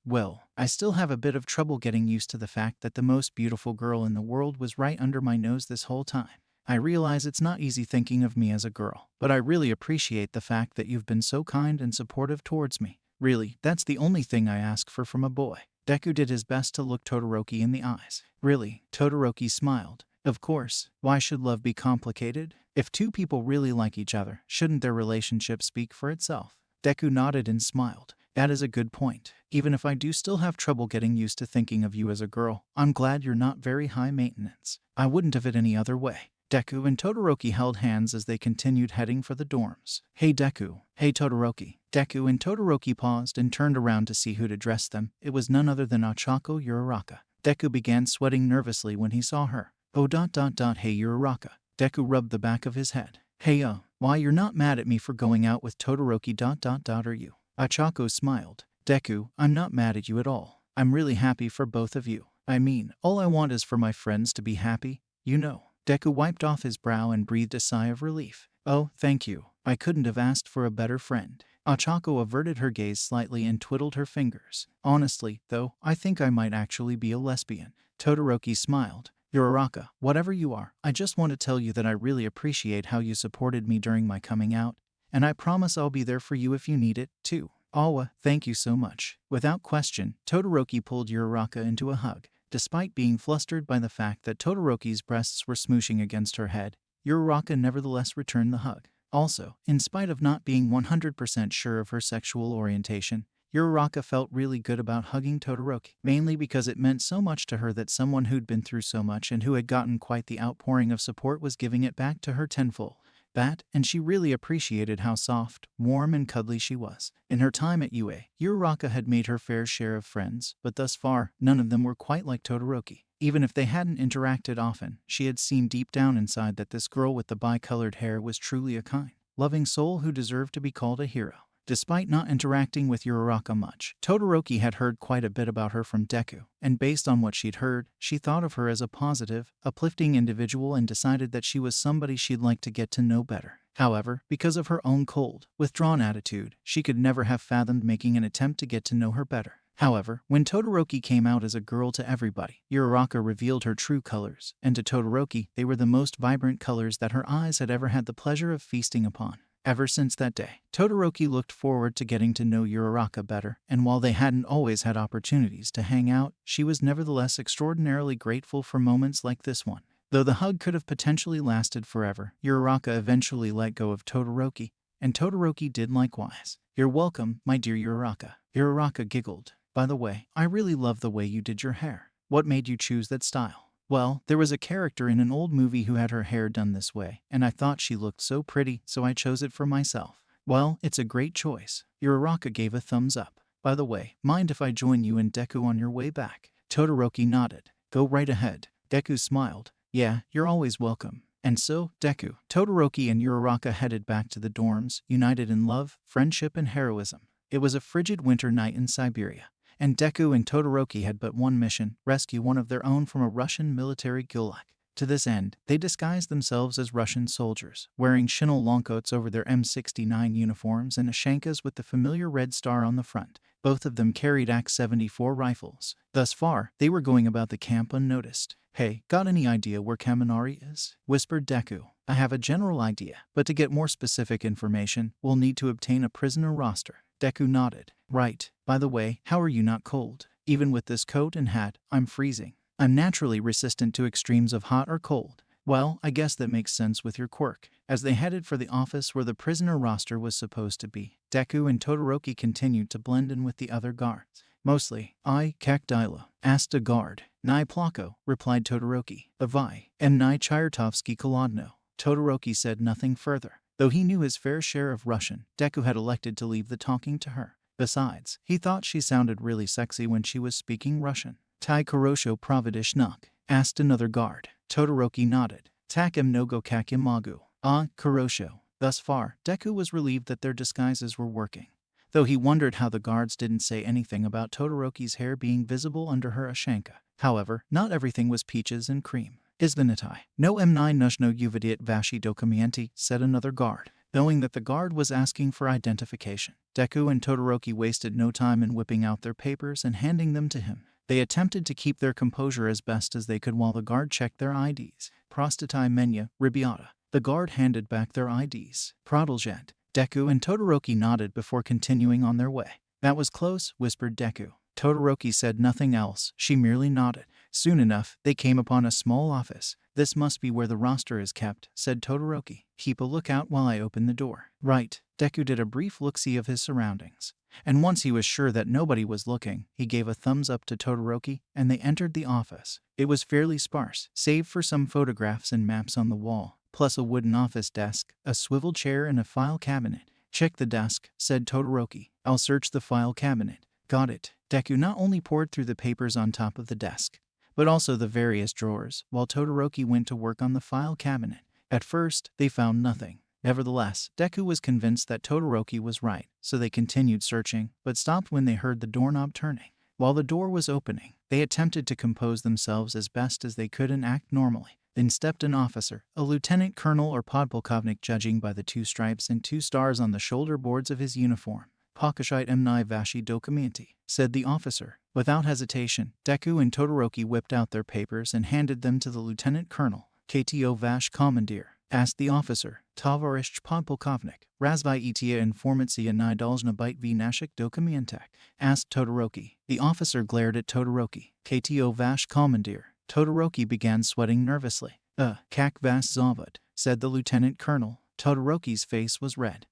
Well, I still have a bit of trouble getting used to the fact that the most beautiful girl in the world was right under my nose this whole time. I realize it's not easy thinking of me as a girl, but I really appreciate the fact that you've been so kind and supportive towards me. Really, that's the only thing I ask for from a boy." Deku did his best to look Todoroki in the eyes. "Really?" Todoroki smiled. "Of course. Why should love be complicated? If two people really like each other, shouldn't their relationship speak for itself?" Deku nodded and smiled. "That is a good point. Even if I do still have trouble getting used to thinking of you as a girl, I'm glad you're not very high maintenance. I wouldn't have it any other way." Deku and Todoroki held hands as they continued heading for the dorms. "Hey Deku." "Hey Todoroki." Deku and Todoroki paused and turned around to see who'd addressed them. It was none other than Ochako Uraraka. Deku began sweating nervously when he saw her. "Oh, hey Uraraka." Deku rubbed the back of his head. "Hey, why you're not mad at me for going out with Todoroki, are you?" Ochako smiled. "Deku, I'm not mad at you at all. I'm really happy for both of you. I mean, all I want is for my friends to be happy, you know." Deku wiped off his brow and breathed a sigh of relief. "Oh, thank you. I couldn't have asked for a better friend." Ochako averted her gaze slightly and twiddled her fingers. Honestly, though, I think I might actually be a lesbian. Todoroki smiled. Uraraka, whatever you are, I just want to tell you that I really appreciate how you supported me during my coming out, and I promise I'll be there for you if you need it, too. Awa, thank you so much. Without question, Todoroki pulled Uraraka into a hug. Despite being flustered by the fact that Todoroki's breasts were smooshing against her head, Uraraka nevertheless returned the hug. Also, in spite of not being 100% sure of her sexual orientation, Uraraka felt really good about hugging Todoroki, mainly because it meant so much to her that someone who'd been through so much and who had gotten quite the outpouring of support was giving it back to her tenfold. And she really appreciated how soft, warm, and cuddly she was. In her time at UA, Uraraka had made her fair share of friends, but thus far, none of them were quite like Todoroki. Even if they hadn't interacted often, she had seen deep down inside that this girl with the bi-colored hair was truly a kind, loving soul who deserved to be called a hero. Despite not interacting with Uraraka much, Todoroki had heard quite a bit about her from Deku, and based on what she'd heard, she thought of her as a positive, uplifting individual and decided that she was somebody she'd like to get to know better. However, because of her own cold, withdrawn attitude, she could never have fathomed making an attempt to get to know her better. However, when Todoroki came out as a girl to everybody, Uraraka revealed her true colors, and to Todoroki, they were the most vibrant colors that her eyes had ever had the pleasure of feasting upon. Ever since that day, Todoroki looked forward to getting to know Uraraka better, and while they hadn't always had opportunities to hang out, she was nevertheless extraordinarily grateful for moments like this one. Though the hug could have potentially lasted forever, Uraraka eventually let go of Todoroki, and Todoroki did likewise. "You're welcome, my dear Uraraka." Uraraka giggled. "By the way, I really love the way you did your hair. What made you choose that style?" "Well, there was a character in an old movie who had her hair done this way, and I thought she looked so pretty, so I chose it for myself." "Well, it's a great choice." Uraraka gave a thumbs up. "By the way, mind if I join you and Deku on your way back?" Todoroki nodded. "Go right ahead." Deku smiled. "Yeah, you're always welcome." And so, Deku, Todoroki, and Uraraka headed back to the dorms, united in love, friendship, and heroism. It was a frigid winter night in Siberia, and Deku and Todoroki had but one mission: rescue one of their own from a Russian military gulag. To this end, they disguised themselves as Russian soldiers, wearing Shinel longcoats over their M69 uniforms and Ashankas with the familiar red star on the front. Both of them carried AK-74 rifles. Thus far, they were going about the camp unnoticed. "Hey, got any idea where Kaminari is?" whispered Deku. "I have a general idea, but to get more specific information, we'll need to obtain a prisoner roster." Deku nodded. "Right. By the way, how are you not cold? Even with this coat and hat, I'm freezing. I'm naturally resistant to extremes of hot or cold." "Well, I guess that makes sense with your quirk." As they headed for the office where the prisoner roster was supposed to be, Deku and Todoroki continued to blend in with the other guards. "Mostly, I, Kakdila," asked a guard. "Nai Plako," replied Todoroki. "Avai, and Nai Chirtovsky Kolodno." Todoroki said nothing further. Though he knew his fair share of Russian, Deku had elected to leave the talking to her. Besides, he thought she sounded really sexy when she was speaking Russian. "Tai Korosho Pravidishnak?" asked another guard. Todoroki nodded. "Takim nogo kakim magu." "Ah, Korosho." Thus far, Deku was relieved that their disguises were working, though he wondered how the guards didn't say anything about Todoroki's hair being visible under her Ashanka. However, not everything was peaches and cream. "Izvinitai, no M9 nushno uvidiat vashi dokumienti," said another guard. Knowing that the guard was asking for identification, Deku and Todoroki wasted no time in whipping out their papers and handing them to him. They attempted to keep their composure as best as they could while the guard checked their IDs. "Prostatai menya, ribiata." The guard handed back their IDs. "Prodoljet." Deku and Todoroki nodded before continuing on their way. "That was close," whispered Deku. Todoroki said nothing else, she merely nodded. Soon enough, they came upon a small office. "This must be where the roster is kept," said Todoroki. "Keep a lookout while I open the door." "Right." Deku did a brief look-see of his surroundings, and once he was sure that nobody was looking, he gave a thumbs up to Todoroki, and they entered the office. It was fairly sparse, save for some photographs and maps on the wall, plus a wooden office desk, a swivel chair, and a file cabinet. "Check the desk," said Todoroki. "I'll search the file cabinet." "Got it." Deku not only poured through the papers on top of the desk, but also the various drawers, while Todoroki went to work on the file cabinet. At first, they found nothing. Nevertheless, Deku was convinced that Todoroki was right, so they continued searching, but stopped when they heard the doorknob turning. While the door was opening, they attempted to compose themselves as best as they could and act normally. Then stepped an officer, a lieutenant colonel or podpolkovnik, judging by the 2 stripes and 2 stars on the shoulder boards of his uniform. Покажите мне ваши документы, said the officer. Without hesitation, Deku and Todoroki whipped out their papers and handed them to the lieutenant colonel. Kto vash commandeer, asked the officer. Tavarish podpolkovnik, razvai etia informacija nidolzna bite v nashik dokumentek, asked Todoroki. The officer glared at Todoroki. Kto vash commandeer. Todoroki began sweating nervously. Kak vas zavod, said the lieutenant colonel. Todoroki's face was red.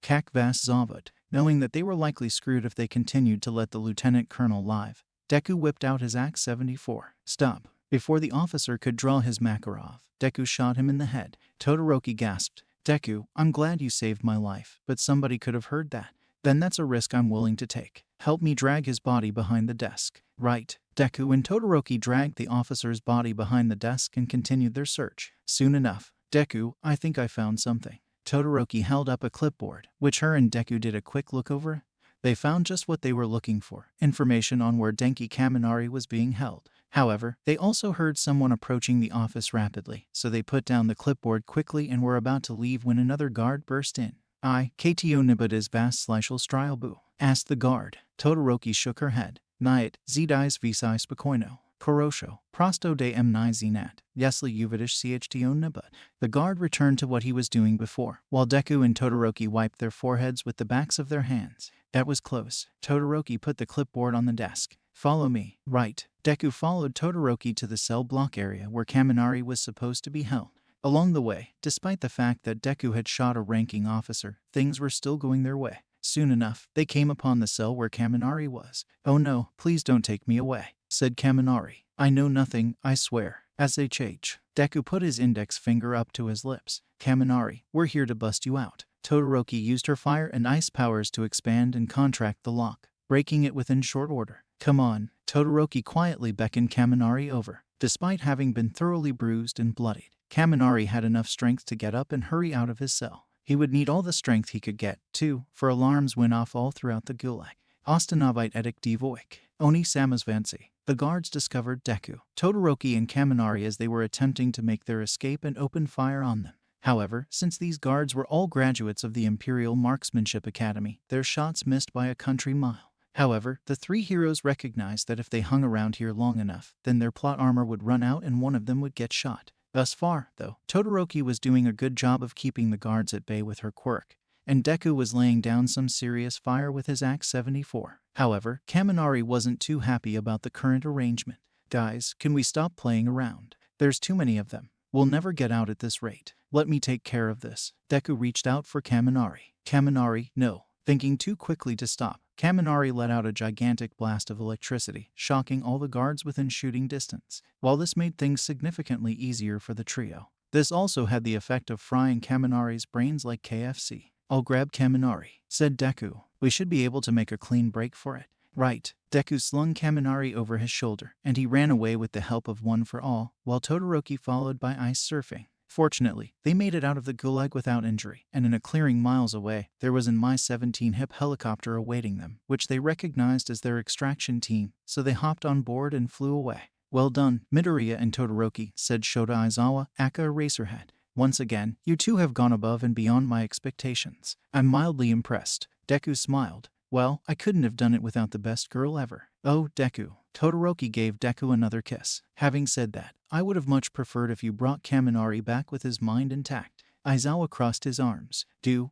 Kak vas zavod. Knowing that they were likely screwed if they continued to let the lieutenant colonel live, Deku whipped out his Axe-74. Stop. Before the officer could draw his Makarov, Deku shot him in the head. Todoroki gasped. Deku, I'm glad you saved my life, but somebody could have heard that. Then that's a risk I'm willing to take. Help me drag his body behind the desk. Right. Deku and Todoroki dragged the officer's body behind the desk and continued their search. Soon enough, Deku, I think I found something. Todoroki held up a clipboard, which her and Deku did a quick look over. They found just what they were looking for, information on where Denki Kaminari was being held. However, they also heard someone approaching the office rapidly, so they put down the clipboard quickly and were about to leave when another guard burst in. Kto nibudes vas slyšel strelbu, asked the guard. Todoroki shook her head. Niet, zdies visai spokojno. Korosho, prosto de mni zenat, jesli uvidish chto nibud. The guard returned to what he was doing before, while Deku and Todoroki wiped their foreheads with the backs of their hands. That was close. Todoroki put the clipboard on the desk. Follow me. Right. Deku followed Todoroki to the cell block area where Kaminari was supposed to be held. Along the way, despite the fact that Deku had shot a ranking officer, things were still going their way. Soon enough, they came upon the cell where Kaminari was. Oh no, please don't take me away, said Kaminari. I know nothing, I swear. SHH. Deku put his index finger up to his lips. Kaminari, we're here to bust you out. Todoroki used her fire and ice powers to expand and contract the lock, breaking it within short order. Come on. Todoroki quietly beckoned Kaminari over. Despite having been thoroughly bruised and bloodied, Kaminari had enough strength to get up and hurry out of his cell. He would need all the strength he could get, too, for alarms went off all throughout the gulag. Ostanovite edik divoik. Oni samosvansi. The guards discovered Deku, Todoroki, and Kaminari as they were attempting to make their escape and opened fire on them. However, since these guards were all graduates of the Imperial Marksmanship Academy, their shots missed by a country mile. However, the 3 heroes recognized that if they hung around here long enough, then their plot armor would run out and one of them would get shot. Thus far, though, Todoroki was doing a good job of keeping the guards at bay with her quirk, and Deku was laying down some serious fire with his Axe-74. However, Kaminari wasn't too happy about the current arrangement. Guys, can we stop playing around? There's too many of them. We'll never get out at this rate. Let me take care of this. Deku reached out for Kaminari. Kaminari, no. Thinking too quickly to stop, Kaminari let out a gigantic blast of electricity, shocking all the guards within shooting distance. While this made things significantly easier for the trio, this also had the effect of frying Kaminari's brains like KFC. I'll grab Kaminari, said Deku. We should be able to make a clean break for it. Right. Deku slung Kaminari over his shoulder, and he ran away with the help of One for All, while Todoroki followed by ice surfing. Fortunately, they made it out of the gulag without injury, and in a clearing miles away, there was an Mi-17 HIP helicopter awaiting them, which they recognized as their extraction team, so they hopped on board and flew away. Well done, Midoriya and Todoroki, said Shota Aizawa, aka Eraserhead. Once again, you two have gone above and beyond my expectations. I'm mildly impressed. Deku smiled. Well, I couldn't have done it without the best girl ever. Oh, Deku. Todoroki gave Deku another kiss. Having said that, I would have much preferred if you brought Kaminari back with his mind intact. Aizawa crossed his arms.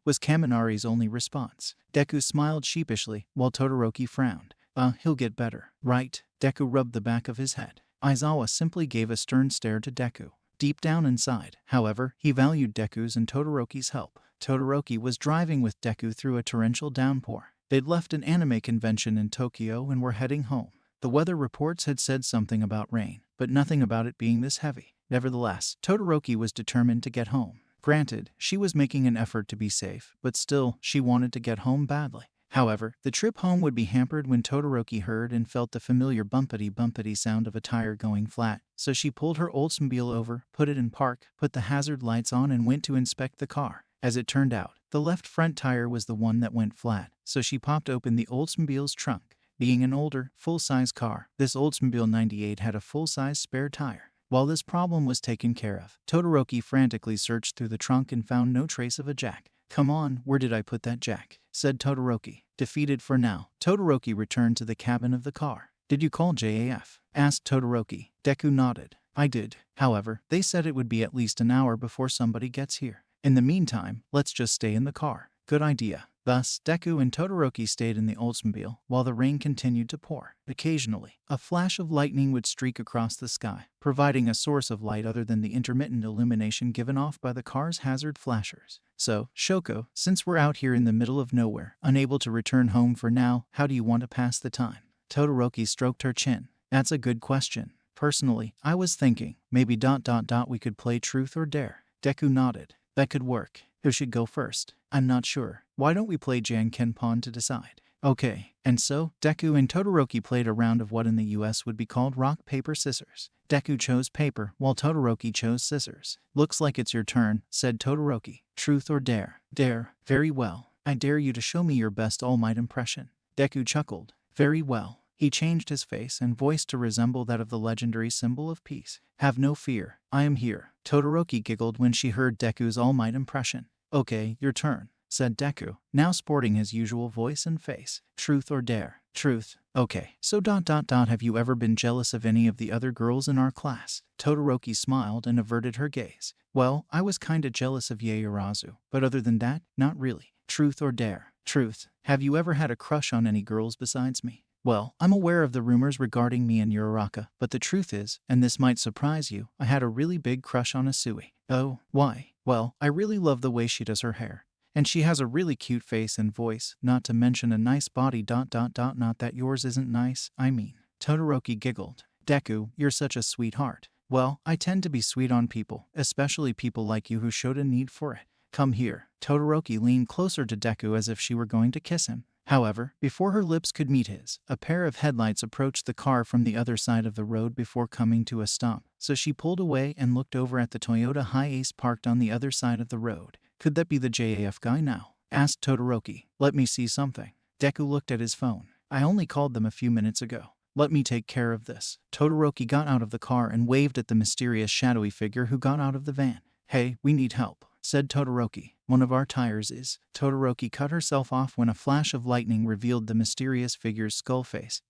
Was Kaminari's only response. Deku smiled sheepishly, while Todoroki frowned. He'll get better. Right? Deku rubbed the back of his head. Aizawa simply gave a stern stare to Deku. Deep down inside, however, he valued Deku's and Todoroki's help. Todoroki was driving with Deku through a torrential downpour. They'd left an anime convention in Tokyo and were heading home. The weather reports had said something about rain, but nothing about it being this heavy. Nevertheless, Todoroki was determined to get home. Granted, she was making an effort to be safe, but still, she wanted to get home badly. However, the trip home would be hampered when Todoroki heard and felt the familiar bumpity-bumpity sound of a tire going flat, so she pulled her Oldsmobile over, put it in park, put the hazard lights on, and went to inspect the car. As it turned out, the left front tire was the one that went flat, so she popped open the Oldsmobile's trunk. Being an older, full-size car, this Oldsmobile 98 had a full-size spare tire. While this problem was taken care of, Todoroki frantically searched through the trunk and found no trace of a jack. "Come on, where did I put that jack?" said Todoroki. Defeated for now, Todoroki returned to the cabin of the car. "Did you call JAF?" asked Todoroki. Deku nodded. "I did. However, they said it would be at least an hour before somebody gets here. In the meantime, let's just stay in the car." "Good idea." Thus, Deku and Todoroki stayed in the Oldsmobile while the rain continued to pour. Occasionally, a flash of lightning would streak across the sky, providing a source of light other than the intermittent illumination given off by the car's hazard flashers. "So, Shoko, since we're out here in the middle of nowhere, unable to return home for now, how do you want to pass the time?" Todoroki stroked her chin. "That's a good question. Personally, I was thinking, maybe ... we could play truth or dare." Deku nodded. "That could work. Who should go first?" "I'm not sure. Why don't we play Jankenpon to decide?" "Okay." And so, Deku and Todoroki played a round of what in the US would be called rock, paper, scissors. Deku chose paper, while Todoroki chose scissors. "Looks like it's your turn," said Todoroki. "Truth or dare?" "Dare." "Very well. I dare you to show me your best All Might impression." Deku chuckled. "Very well." He changed his face and voice to resemble that of the legendary symbol of peace. "Have no fear. I am here." Todoroki giggled when she heard Deku's All Might impression. "Okay, your turn," said Deku, now sporting his usual voice and face. "Truth or dare?" "Truth." "Okay. So ... have you ever been jealous of any of the other girls in our class?" Todoroki smiled and averted her gaze. "Well, I was kinda jealous of Yaoyorozu, but other than that, not really." "Truth or dare?" "Truth." "Have you ever had a crush on any girls besides me?" "Well, I'm aware of the rumors regarding me and Uraraka, but the truth is, and this might surprise you, I had a really big crush on Asui." "Oh, why?" "Well, I really love the way she does her hair. And she has a really cute face and voice, not to mention a nice body ... Not that yours isn't nice, I mean." Todoroki giggled. "Deku, you're such a sweetheart." "Well, I tend to be sweet on people, especially people like you who showed a need for it." "Come here." Todoroki leaned closer to Deku as if she were going to kiss him. However, before her lips could meet his, a pair of headlights approached the car from the other side of the road before coming to a stop, so she pulled away and looked over at the Toyota Hiace parked on the other side of the road. "Could that be the JAF guy now?" asked Todoroki. "Let me see something." Deku looked at his phone. "I only called them a few minutes ago. Let me take care of this." Todoroki got out of the car and waved at the mysterious shadowy figure who got out of the van. "Hey, we need help," said Todoroki. "One of our tires is..." Todoroki cut herself off when a flash of lightning revealed the mysterious figure's skull face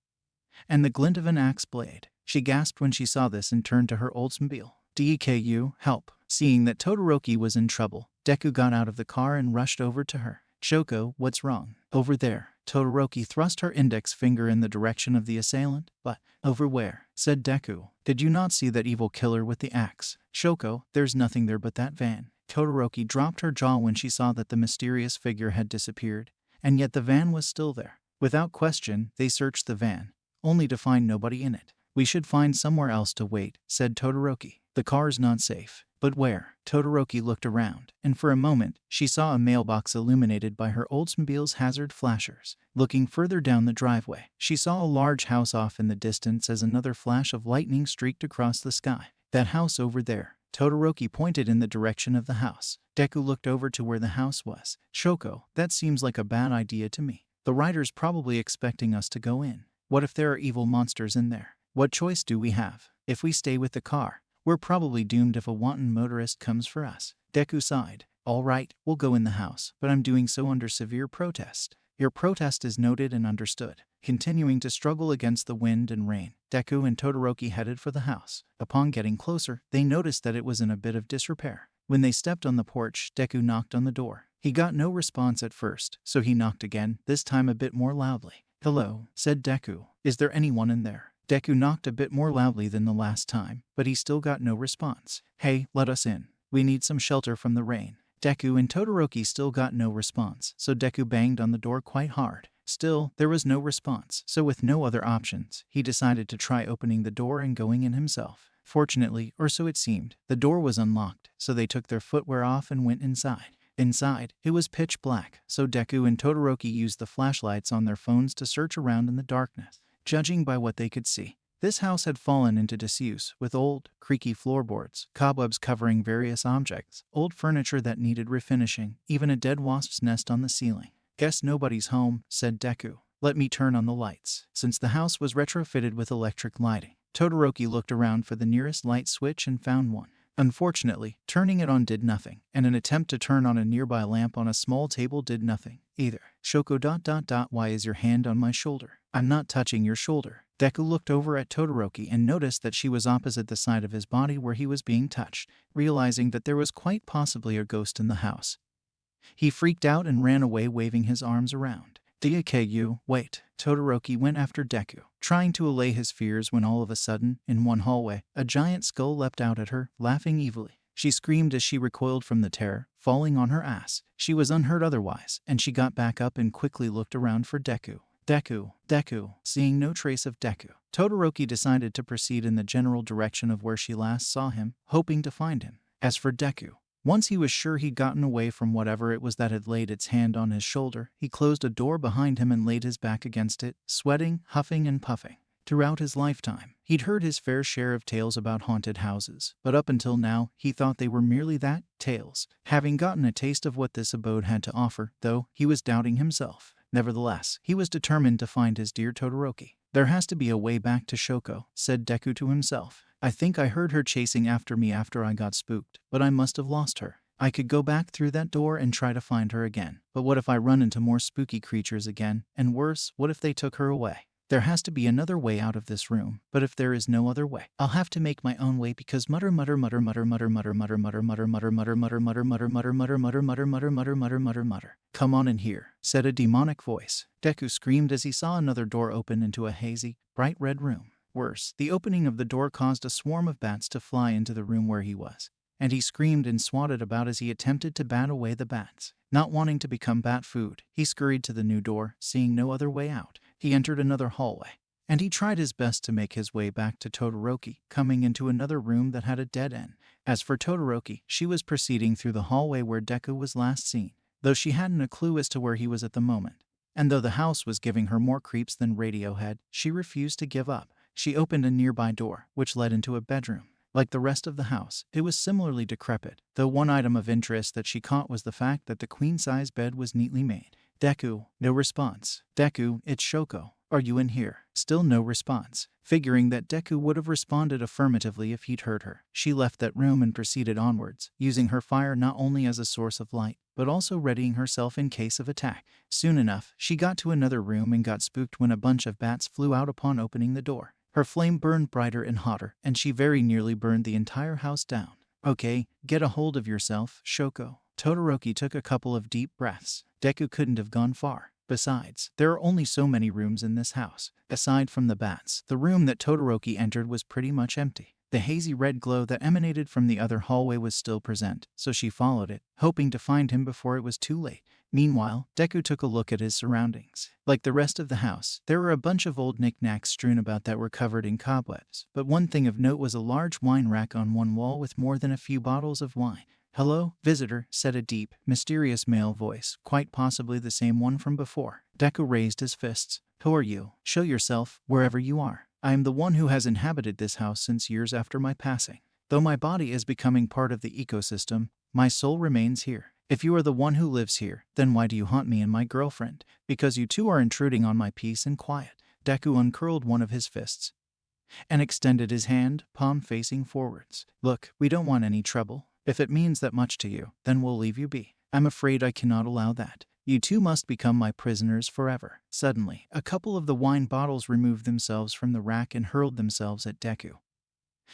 and the glint of an axe blade. She gasped when she saw this and turned to her Oldsmobile. "Deku, help." Seeing that Todoroki was in trouble, Deku got out of the car and rushed over to her. "Shoko, what's wrong?" "Over there." Todoroki thrust her index finger in the direction of the assailant. "But, over where?" said Deku. "Did you not see that evil killer with the axe?" "Shoko, there's nothing there but that van." Todoroki dropped her jaw when she saw that the mysterious figure had disappeared, and yet the van was still there. Without question, they searched the van, only to find nobody in it. "We should find somewhere else to wait," said Todoroki. "The car's not safe." "But where?" Todoroki looked around, and for a moment, she saw a mailbox illuminated by her Oldsmobile's hazard flashers. Looking further down the driveway, she saw a large house off in the distance as another flash of lightning streaked across the sky. "That house over there." Todoroki pointed in the direction of the house. Deku looked over to where the house was. "Shoko, that seems like a bad idea to me. The writer's probably expecting us to go in. What if there are evil monsters in there? What choice do we have? If we stay with the car, we're probably doomed if a wanton motorist comes for us." Deku sighed. "All right, we'll go in the house, but I'm doing so under severe protest." "Your protest is noted and understood." Continuing to struggle against the wind and rain, Deku and Todoroki headed for the house. Upon getting closer, they noticed that it was in a bit of disrepair. When they stepped on the porch, Deku knocked on the door. He got no response at first, so he knocked again, this time a bit more loudly. "Hello," said Deku. "Is there anyone in there?" Deku knocked a bit more loudly than the last time, but he still got no response. "Hey, let us in. We need some shelter from the rain." Deku and Todoroki still got no response, so Deku banged on the door quite hard. Still, there was no response, so with no other options, he decided to try opening the door and going in himself. Fortunately, or so it seemed, the door was unlocked, so they took their footwear off and went inside. Inside, it was pitch black, so Deku and Todoroki used the flashlights on their phones to search around in the darkness. Judging by what they could see, this house had fallen into disuse, with old, creaky floorboards, cobwebs covering various objects, old furniture that needed refinishing, even a dead wasp's nest on the ceiling. "Guess nobody's home," said Deku. "Let me turn on the lights." Since the house was retrofitted with electric lighting, Todoroki looked around for the nearest light switch and found one. Unfortunately, turning it on did nothing, and an attempt to turn on a nearby lamp on a small table did nothing either. Shoko ... Why is your hand on my shoulder? I'm not touching your shoulder. Deku looked over at Todoroki and noticed that she was opposite the side of his body where he was being touched, realizing that there was quite possibly a ghost in the house. He freaked out and ran away waving his arms around. Deku, wait. Todoroki went after Deku, trying to allay his fears when all of a sudden, in one hallway, a giant skull leapt out at her, laughing evilly. She screamed as she recoiled from the terror, falling on her ass. She was unhurt otherwise, and she got back up and quickly looked around for Deku. Deku. Seeing no trace of Deku, Todoroki decided to proceed in the general direction of where she last saw him, hoping to find him. As for Deku, once he was sure he'd gotten away from whatever it was that had laid its hand on his shoulder, he closed a door behind him and laid his back against it, sweating, huffing, and puffing. Throughout his lifetime, he'd heard his fair share of tales about haunted houses, but up until now, he thought they were merely that, tales. Having gotten a taste of what this abode had to offer, though, he was doubting himself. Nevertheless, he was determined to find his dear Todoroki. There has to be a way back to Shoko, said Deku to himself. I think I heard her chasing after me after I got spooked, but I must have lost her. I could go back through that door and try to find her again. But what if I run into more spooky creatures again? And worse, what if they took her away? There has to be another way out of this room, but if there is no other way, I'll have to make my own way because mutter. Come on in here, said a demonic voice. Deku screamed as he saw another door open into a hazy, bright red room. Worse, the opening of the door caused a swarm of bats to fly into the room where he was, and he screamed and swatted about as he attempted to bat away the bats. Not wanting to become bat food, he scurried to the new door, seeing no other way out. He entered another hallway, and he tried his best to make his way back to Todoroki, coming into another room that had a dead end. As for Todoroki, she was proceeding through the hallway where Deku was last seen, though she hadn't a clue as to where he was at the moment. And though the house was giving her more creeps than Radiohead, she refused to give up. She opened a nearby door, which led into a bedroom. Like the rest of the house, it was similarly decrepit, though one item of interest that she caught was the fact that the queen-size bed was neatly made. Deku, no response. Deku, it's Shoko. Are you in here? Still no response. Figuring that Deku would have responded affirmatively if he'd heard her, she left that room and proceeded onwards, using her fire not only as a source of light, but also readying herself in case of attack. Soon enough, she got to another room and got spooked when a bunch of bats flew out upon opening the door. Her flame burned brighter and hotter, and she very nearly burned the entire house down. Okay, get a hold of yourself, Shoko. Todoroki took a couple of deep breaths. Deku couldn't have gone far. Besides, there are only so many rooms in this house. Aside from the bats, the room that Todoroki entered was pretty much empty. The hazy red glow that emanated from the other hallway was still present, so she followed it, hoping to find him before it was too late. Meanwhile, Deku took a look at his surroundings. Like the rest of the house, there were a bunch of old knickknacks strewn about that were covered in cobwebs, but one thing of note was a large wine rack on one wall with more than a few bottles of wine. Hello, visitor, said a deep, mysterious male voice, quite possibly the same one from before. Deku raised his fists. Who are you? Show yourself, wherever you are. I am the one who has inhabited this house since years after my passing. Though my body is becoming part of the ecosystem, my soul remains here. If you are the one who lives here, then why do you haunt me and my girlfriend? Because you two are intruding on my peace and quiet. Deku uncurled one of his fists and extended his hand, palm facing forwards. Look, we don't want any trouble. If it means that much to you, then we'll leave you be. I'm afraid I cannot allow that. You two must become my prisoners forever. Suddenly, a couple of the wine bottles removed themselves from the rack and hurled themselves at Deku,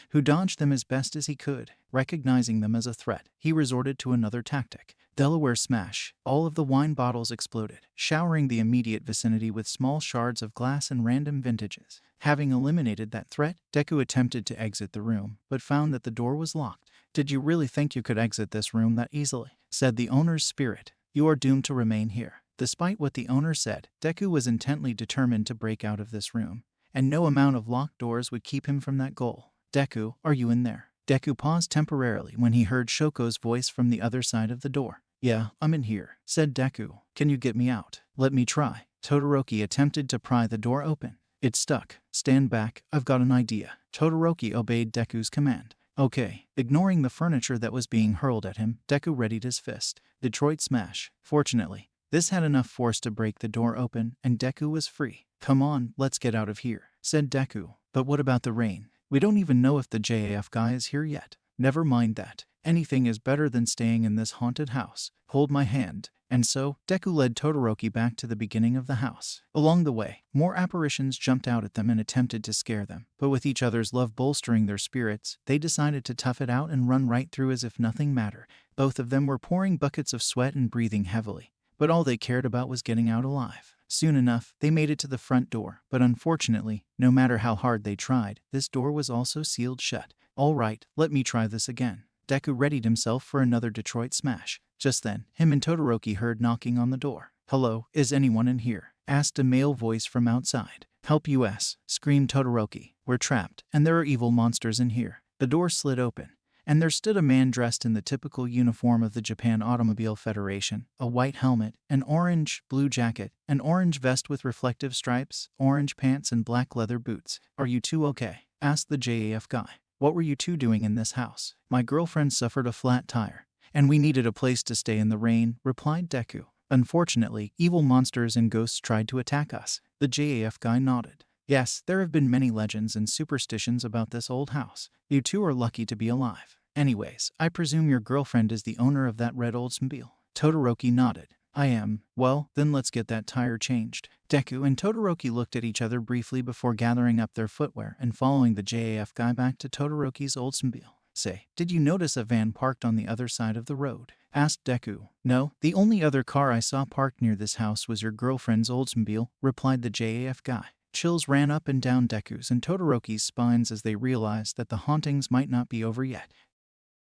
who dodged them as best as he could. Recognizing them as a threat, he resorted to another tactic. Delaware Smash. All of the wine bottles exploded, showering the immediate vicinity with small shards of glass and random vintages. Having eliminated that threat, Deku attempted to exit the room, but found that the door was locked. Did you really think you could exit this room that easily? Said the owner's spirit. You are doomed to remain here. Despite what the owner said, Deku was intently determined to break out of this room, and no amount of locked doors would keep him from that goal. Deku, are you in there? Deku paused temporarily when he heard Shoko's voice from the other side of the door. Yeah, I'm in here, said Deku. Can you get me out? Let me try. Todoroki attempted to pry the door open. It's stuck. Stand back, I've got an idea. Todoroki obeyed Deku's command. Okay. Ignoring the furniture that was being hurled at him, Deku readied his fist. Detroit Smash. Fortunately, this had enough force to break the door open, and Deku was free. Come on, let's get out of here, said Deku. But what about the rain? We don't even know if the JAF guy is here yet. Never mind that. Anything is better than staying in this haunted house. Hold my hand. And so, Deku led Todoroki back to the beginning of the house. Along the way, more apparitions jumped out at them and attempted to scare them. But with each other's love bolstering their spirits, they decided to tough it out and run right through as if nothing mattered. Both of them were pouring buckets of sweat and breathing heavily. But all they cared about was getting out alive. Soon enough, they made it to the front door. But unfortunately, no matter how hard they tried, this door was also sealed shut. All right, let me try this again. Deku readied himself for another Detroit smash. Just then, him and Todoroki heard knocking on the door. "Hello, is anyone in here?" asked a male voice from outside. "Help us," screamed Todoroki. "We're trapped, and there are evil monsters in here." The door slid open, and there stood a man dressed in the typical uniform of the Japan Automobile Federation, a white helmet, an orange-blue jacket, an orange vest with reflective stripes, orange pants, and black leather boots. "Are you two okay?" asked the JAF guy. "What were you two doing in this house?" "My girlfriend suffered a flat tire, and we needed a place to stay in the rain," replied Deku. "Unfortunately, evil monsters and ghosts tried to attack us." The JAF guy nodded. "Yes, there have been many legends and superstitions about this old house. You two are lucky to be alive. Anyways, I presume your girlfriend is the owner of that red Oldsmobile." Todoroki nodded. "I am." "Well, then let's get that tire changed." Deku and Todoroki looked at each other briefly before gathering up their footwear and following the JAF guy back to Todoroki's Oldsmobile. "Say, did you notice a van parked on the other side of the road?" asked Deku. "No, the only other car I saw parked near this house was your girlfriend's Oldsmobile," replied the JAF guy. Chills ran up and down Deku's and Todoroki's spines as they realized that the hauntings might not be over yet.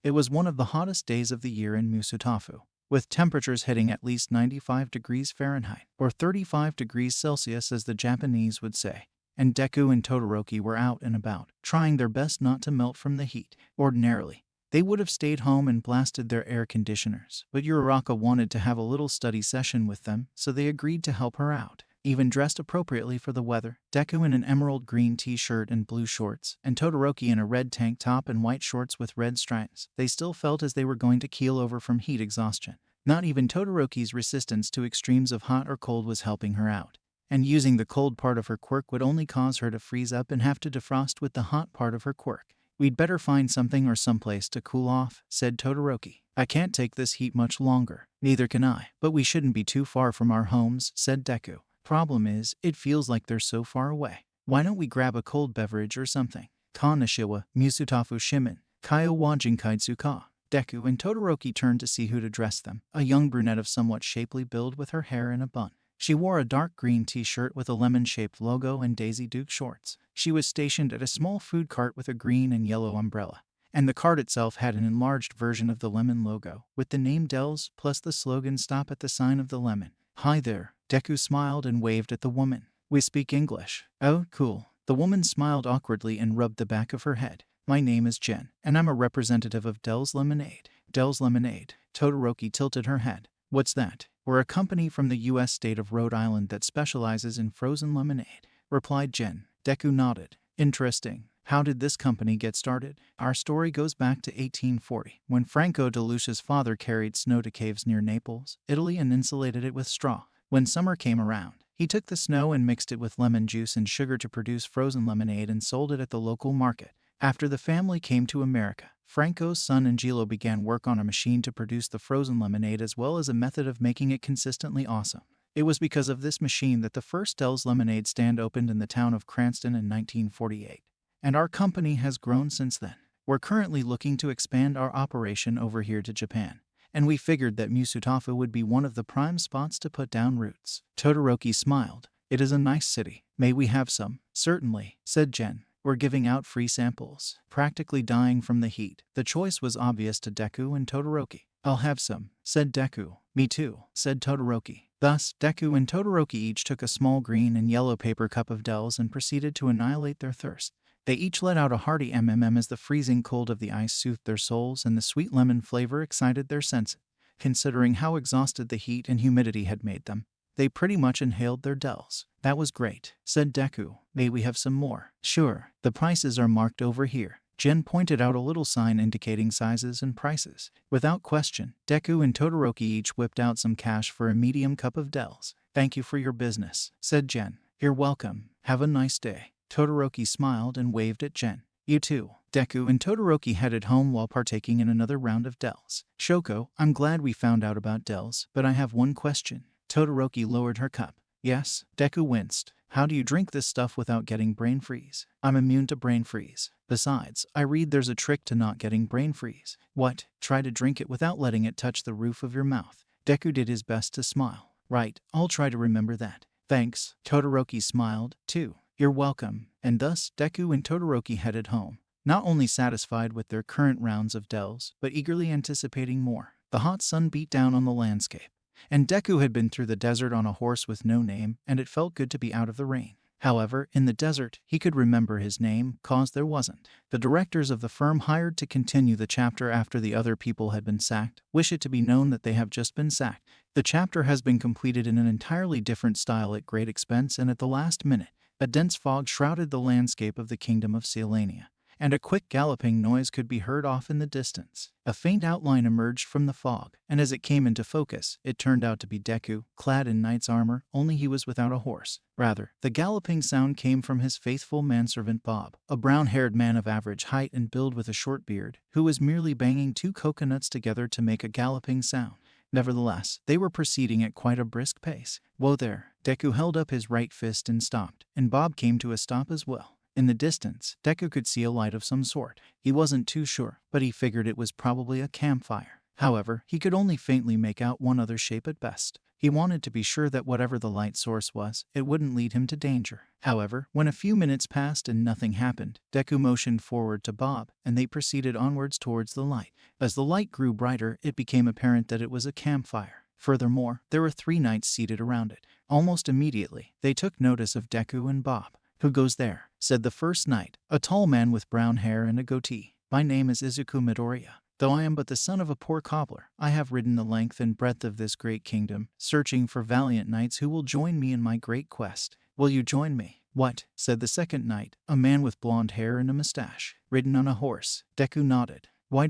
It was one of the hottest days of the year in Musutafu, with temperatures hitting at least 95 degrees Fahrenheit, or 35 degrees Celsius as the Japanese would say, and Deku and Todoroki were out and about, trying their best not to melt from the heat. Ordinarily, they would have stayed home and blasted their air conditioners, but Uraraka wanted to have a little study session with them, so they agreed to help her out. Even dressed appropriately for the weather, Deku in an emerald green t-shirt and blue shorts, and Todoroki in a red tank top and white shorts with red stripes, they still felt as they were going to keel over from heat exhaustion. Not even Todoroki's resistance to extremes of hot or cold was helping her out, and using the cold part of her quirk would only cause her to freeze up and have to defrost with the hot part of her quirk. "We'd better find something or someplace to cool off," said Todoroki. "I can't take this heat much longer." "Neither can I, but we shouldn't be too far from our homes," said Deku. "Problem is, it feels like they're so far away. Why don't we grab a cold beverage or something?" "Konnichiwa, Musutafu Shimin, Kyo wa Jinkaitsu ka." Deku and Todoroki turned to see who'd address them, a young brunette of somewhat shapely build with her hair in a bun. She wore a dark green t-shirt with a lemon-shaped logo and Daisy Duke shorts. She was stationed at a small food cart with a green and yellow umbrella, and the cart itself had an enlarged version of the lemon logo, with the name Dells plus the slogan "Stop at the sign of the lemon." "Hi there." Deku smiled and waved at the woman. "We speak English." "Oh, cool." The woman smiled awkwardly and rubbed the back of her head. "My name is Jen, and I'm a representative of Dell's Lemonade." "Dell's Lemonade?" Todoroki tilted her head. "What's that?" "We're a company from the U.S. state of Rhode Island that specializes in frozen lemonade," replied Jen. Deku nodded. "Interesting. How did this company get started?" "Our story goes back to 1840, when Franco de Lucia's father carried snow to caves near Naples, Italy, and insulated it with straw. When summer came around, he took the snow and mixed it with lemon juice and sugar to produce frozen lemonade and sold it at the local market. After the family came to America, Franco's son Angelo began work on a machine to produce the frozen lemonade as well as a method of making it consistently awesome. It was because of this machine that the first Dell's Lemonade stand opened in the town of Cranston in 1948, and our company has grown since then. We're currently looking to expand our operation over here to Japan, and we figured that Musutafu would be one of the prime spots to put down roots." Todoroki smiled. "It is a nice city. May we have some?" "Certainly," said Jen. "We're giving out free samples." Practically dying from the heat, the choice was obvious to Deku and Todoroki. "I'll have some," said Deku. "Me too," said Todoroki. Thus, Deku and Todoroki each took a small green and yellow paper cup of Dells and proceeded to annihilate their thirst. They each let out a hearty mmm as the freezing cold of the ice soothed their souls and the sweet lemon flavor excited their senses. Considering how exhausted the heat and humidity had made them, they pretty much inhaled their Dells. "That was great," said Deku. "May we have some more?" "Sure. The prices are marked over here." Jen pointed out a little sign indicating sizes and prices. Without question, Deku and Todoroki each whipped out some cash for a medium cup of Dells. "Thank you for your business," said Jen. "You're welcome. Have a nice day." Todoroki smiled and waved at Jen. You too. Deku and Todoroki headed home while partaking in another round of Dells. Shoko, I'm glad we found out about Dells, but I have one question. Todoroki lowered her cup. Yes, Deku winced. How do you drink this stuff without getting brain freeze? I'm immune to brain freeze. Besides, I read there's a trick to not getting brain freeze. What? Try to drink it without letting it touch the roof of your mouth. Deku did his best to smile. Right, I'll try to remember that. Thanks. Todoroki smiled, too. You're welcome. And thus, Deku and Todoroki headed home, not only satisfied with their current rounds of Dells, but eagerly anticipating more. The hot sun beat down on the landscape, and Deku had been through the desert on a horse with no name, and it felt good to be out of the rain. However, in the desert, he could remember his name, cause there wasn't. The directors of the firm hired to continue the chapter after the other people had been sacked wish it to be known that they have just been sacked. The chapter has been completed in an entirely different style at great expense, and at the last minute, a dense fog shrouded the landscape of the kingdom of Sealania, and a quick galloping noise could be heard off in the distance. A faint outline emerged from the fog, and as it came into focus, it turned out to be Deku, clad in knight's armor, only he was without a horse. Rather, the galloping sound came from his faithful manservant Bob, a brown-haired man of average height and build with a short beard, who was merely banging two coconuts together to make a galloping sound. Nevertheless, they were proceeding at quite a brisk pace. Whoa there! Deku held up his right fist and stopped, and Bob came to a stop as well. In the distance, Deku could see a light of some sort. He wasn't too sure, but he figured it was probably a campfire. However, he could only faintly make out one other shape at best. He wanted to be sure that whatever the light source was, it wouldn't lead him to danger. However, when a few minutes passed and nothing happened, Deku motioned forward to Bob, and they proceeded onwards towards the light. As the light grew brighter, it became apparent that it was a campfire. Furthermore, there were 3 knights seated around it. Almost immediately, they took notice of Deku and Bob. Who goes there? Said the first knight, a tall man with brown hair and a goatee. My name is Izuku Midoriya. Though I am but the son of a poor cobbler, I have ridden the length and breadth of this great kingdom, searching for valiant knights who will join me in my great quest. Will you join me? What? Said the second knight, a man with blonde hair and a mustache, ridden on a horse. Deku nodded. Why?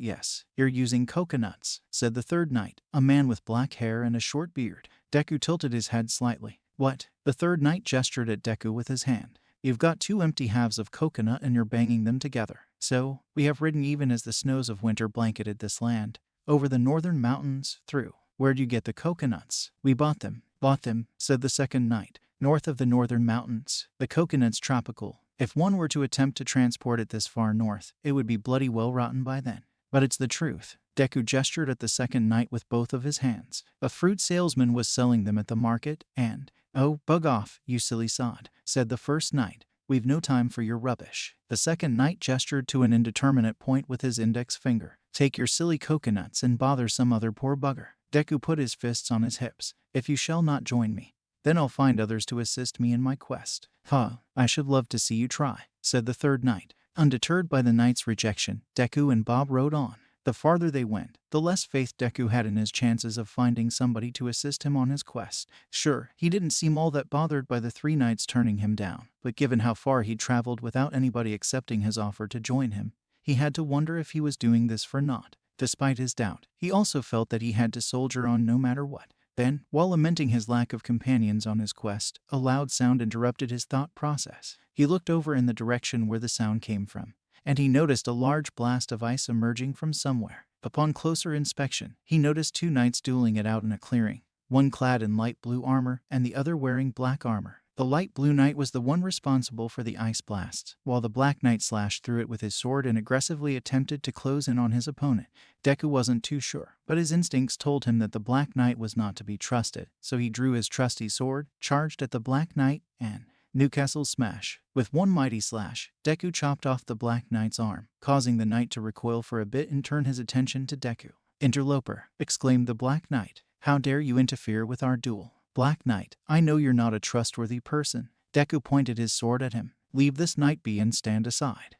Yes, you're using coconuts, said the third knight, a man with black hair and a short beard. Deku tilted his head slightly. What? The third knight gestured at Deku with his hand. You've got 2 empty halves of coconut and you're banging them together. So, we have ridden even as the snows of winter blanketed this land, over the northern mountains, through. Where'd you get the coconuts? We bought them. Bought them, said the second knight. North of the northern mountains. The coconut's tropical. If one were to attempt to transport it this far north, it would be bloody well rotten by then. But it's the truth. Deku gestured at the second knight with both of his hands. A fruit salesman was selling them at the market, and, oh, bug off, you silly sod, said the first knight. We've no time for your rubbish. The second knight gestured to an indeterminate point with his index finger. Take your silly coconuts and bother some other poor bugger. Deku put his fists on his hips. If you shall not join me, then I'll find others to assist me in my quest. I should love to see you try, said the third knight. Undeterred by the knight's rejection, Deku and Bob rode on. The farther they went, the less faith Deku had in his chances of finding somebody to assist him on his quest. Sure, he didn't seem all that bothered by the 3 knights turning him down, but given how far he'd traveled without anybody accepting his offer to join him, he had to wonder if he was doing this for naught. Despite his doubt, he also felt that he had to soldier on no matter what. Then, while lamenting his lack of companions on his quest, a loud sound interrupted his thought process. He looked over in the direction where the sound came from, and he noticed a large blast of ice emerging from somewhere. Upon closer inspection, he noticed 2 knights dueling it out in a clearing, one clad in light blue armor and the other wearing black armor. The light blue knight was the one responsible for the ice blasts, while the black knight slashed through it with his sword and aggressively attempted to close in on his opponent. Deku wasn't too sure, but his instincts told him that the black knight was not to be trusted, so he drew his trusty sword, charged at the black knight, and Newcastle smash. With one mighty slash, Deku chopped off the black knight's arm, causing the knight to recoil for a bit and turn his attention to Deku. Interloper, exclaimed the black knight. How dare you interfere with our duel? Black Knight, I know you're not a trustworthy person. Deku pointed his sword at him. Leave this knight be and stand aside.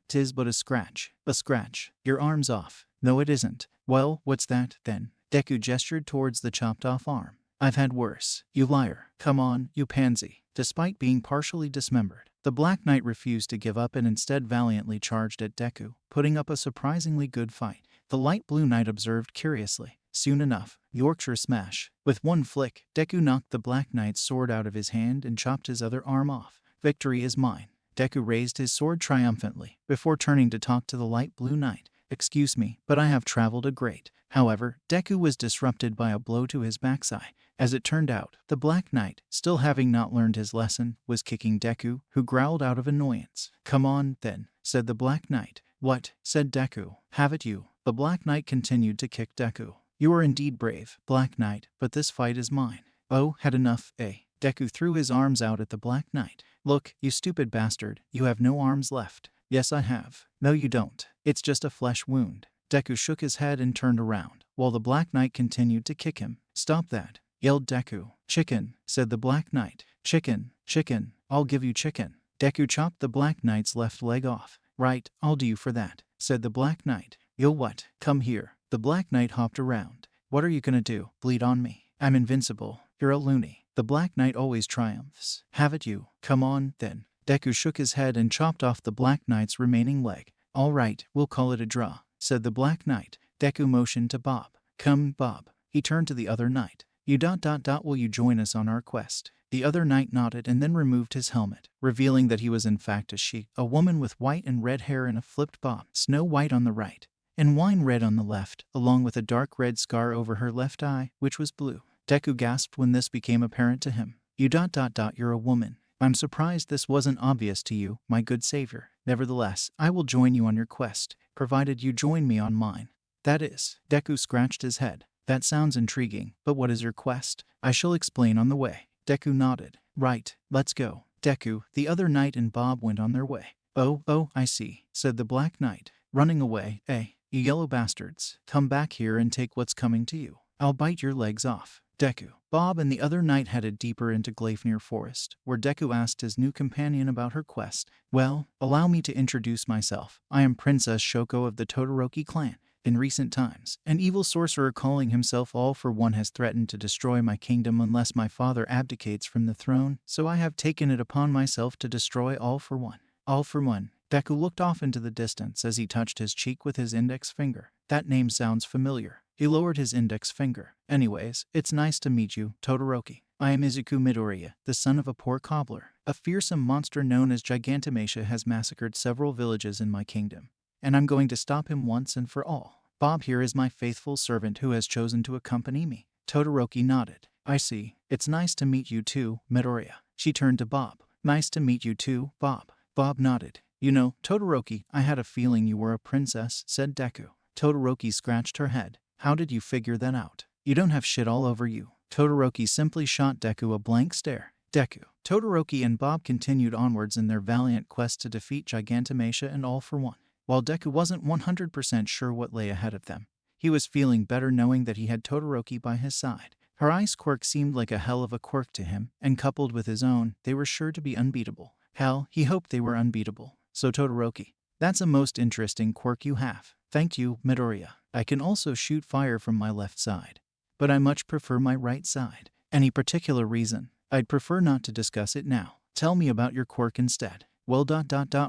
'Tis but a scratch. A scratch. Your arm's off. No, it isn't. Well, what's that, then? Deku gestured towards the chopped-off arm. I've had worse. You liar. Come on, you pansy. Despite being partially dismembered, the Black Knight refused to give up and instead valiantly charged at Deku, putting up a surprisingly good fight. The light blue knight observed curiously. Soon enough, Yorkshire smash. With one flick, Deku knocked the Black Knight's sword out of his hand and chopped his other arm off. Victory is mine. Deku raised his sword triumphantly, before turning to talk to the light blue knight. Excuse me, but I have traveled a great. However, Deku was disrupted by a blow to his backside. As it turned out, the Black Knight, still having not learned his lesson, was kicking Deku, who growled out of annoyance. Come on, then, said the Black Knight. What? Said Deku. Have it you. The Black Knight continued to kick Deku. You are indeed brave, Black Knight, but this fight is mine. Oh, had enough, eh? Deku threw his arms out at the Black Knight. Look, you stupid bastard, you have no arms left. Yes, I have. No, you don't. It's just a flesh wound. Deku shook his head and turned around, while the Black Knight continued to kick him. Stop that, yelled Deku. Chicken, said the Black Knight. Chicken, chicken, I'll give you chicken. Deku chopped the Black Knight's left leg off. Right, I'll do you for that, said the Black Knight. You'll what? Come here. The Black Knight hopped around. What are you gonna do? Bleed on me? I'm invincible. You're a loony. The Black Knight always triumphs. Have it you. Come on, then. Deku shook his head and chopped off the Black Knight's remaining leg. All right, we'll call it a draw, said the Black Knight. Deku motioned to Bob. Come, Bob. He turned to the other knight. Will you join us on our quest? The other knight nodded and then removed his helmet, revealing that he was in fact a she, a woman with white and red hair and a flipped bob, snow white on the right, and wine red on the left, along with a dark red scar over her left eye, which was blue. Deku gasped when this became apparent to him. You're a woman. I'm surprised this wasn't obvious to you, my good savior. Nevertheless, I will join you on your quest, provided you join me on mine. That is, Deku scratched his head. That sounds intriguing, but what is your quest? I shall explain on the way. Deku nodded. Right, let's go. Deku, the other knight and Bob went on their way. Oh, I see, said the Black Knight. Running away, eh? You yellow bastards. Come back here and take what's coming to you. I'll bite your legs off. Deku, Bob and the other knight headed deeper into Gleipnir Forest, where Deku asked his new companion about her quest. Well, allow me to introduce myself. I am Princess Shoko of the Todoroki clan. In recent times, an evil sorcerer calling himself All for One has threatened to destroy my kingdom unless my father abdicates from the throne, so I have taken it upon myself to destroy All for One. All for One. Deku looked off into the distance as he touched his cheek with his index finger. That name sounds familiar. He lowered his index finger. Anyways, it's nice to meet you, Todoroki. I am Izuku Midoriya, the son of a poor cobbler. A fearsome monster known as Gigantomachia has massacred several villages in my kingdom, and I'm going to stop him once and for all. Bob here is my faithful servant who has chosen to accompany me. Todoroki nodded. I see. It's nice to meet you too, Midoriya. She turned to Bob. Nice to meet you too, Bob. Bob nodded. You know, Todoroki, I had a feeling you were a princess, said Deku. Todoroki scratched her head. How did you figure that out? You don't have shit all over you. Todoroki simply shot Deku a blank stare. Deku, Todoroki and Bob continued onwards in their valiant quest to defeat Gigantomachia and All for One. While Deku wasn't 100% sure what lay ahead of them, he was feeling better knowing that he had Todoroki by his side. Her ice quirk seemed like a hell of a quirk to him, and coupled with his own, they were sure to be unbeatable. Hell, he hoped they were unbeatable. So Todoroki, that's a most interesting quirk you have. Thank you, Midoriya. I can also shoot fire from my left side, but I much prefer my right side. Any particular reason? I'd prefer not to discuss it now. Tell me about your quirk instead. Well,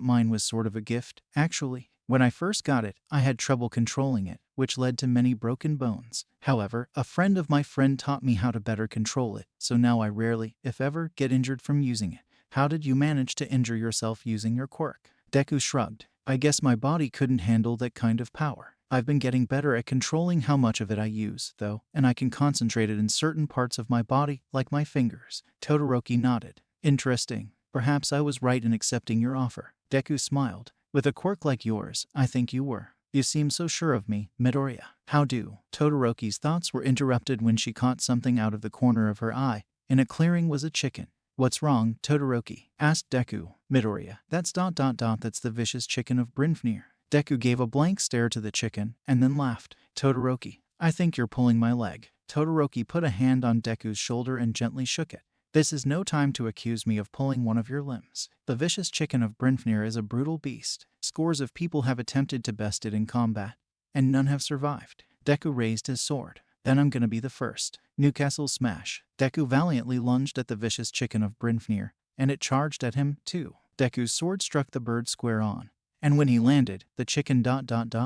mine was sort of a gift, actually. When I first got it, I had trouble controlling it, which led to many broken bones. However, a friend of my friend taught me how to better control it, so now I rarely, if ever, get injured from using it. How did you manage to injure yourself using your quirk? Deku shrugged. I guess my body couldn't handle that kind of power. I've been getting better at controlling how much of it I use, though, and I can concentrate it in certain parts of my body, like my fingers. Todoroki nodded. Interesting. Perhaps I was right in accepting your offer. Deku smiled. With a quirk like yours, I think you were. You seem so sure of me, Midoriya. How do? Todoroki's thoughts were interrupted when she caught something out of the corner of her eye. In a clearing was a chicken. What's wrong, Todoroki? Asked Deku. Midoriya. That's the vicious chicken of Brinfnir. Deku gave a blank stare to the chicken, and then laughed. Todoroki, I think you're pulling my leg. Todoroki put a hand on Deku's shoulder and gently shook it. This is no time to accuse me of pulling one of your limbs. The vicious chicken of Brinfnir is a brutal beast. Scores of people have attempted to best it in combat, and none have survived. Deku raised his sword. Then I'm gonna be the first. Newcastle smash. Deku valiantly lunged at the vicious chicken of Brinfnir, and it charged at him, too. Deku's sword struck the bird square on, and when he landed, the chicken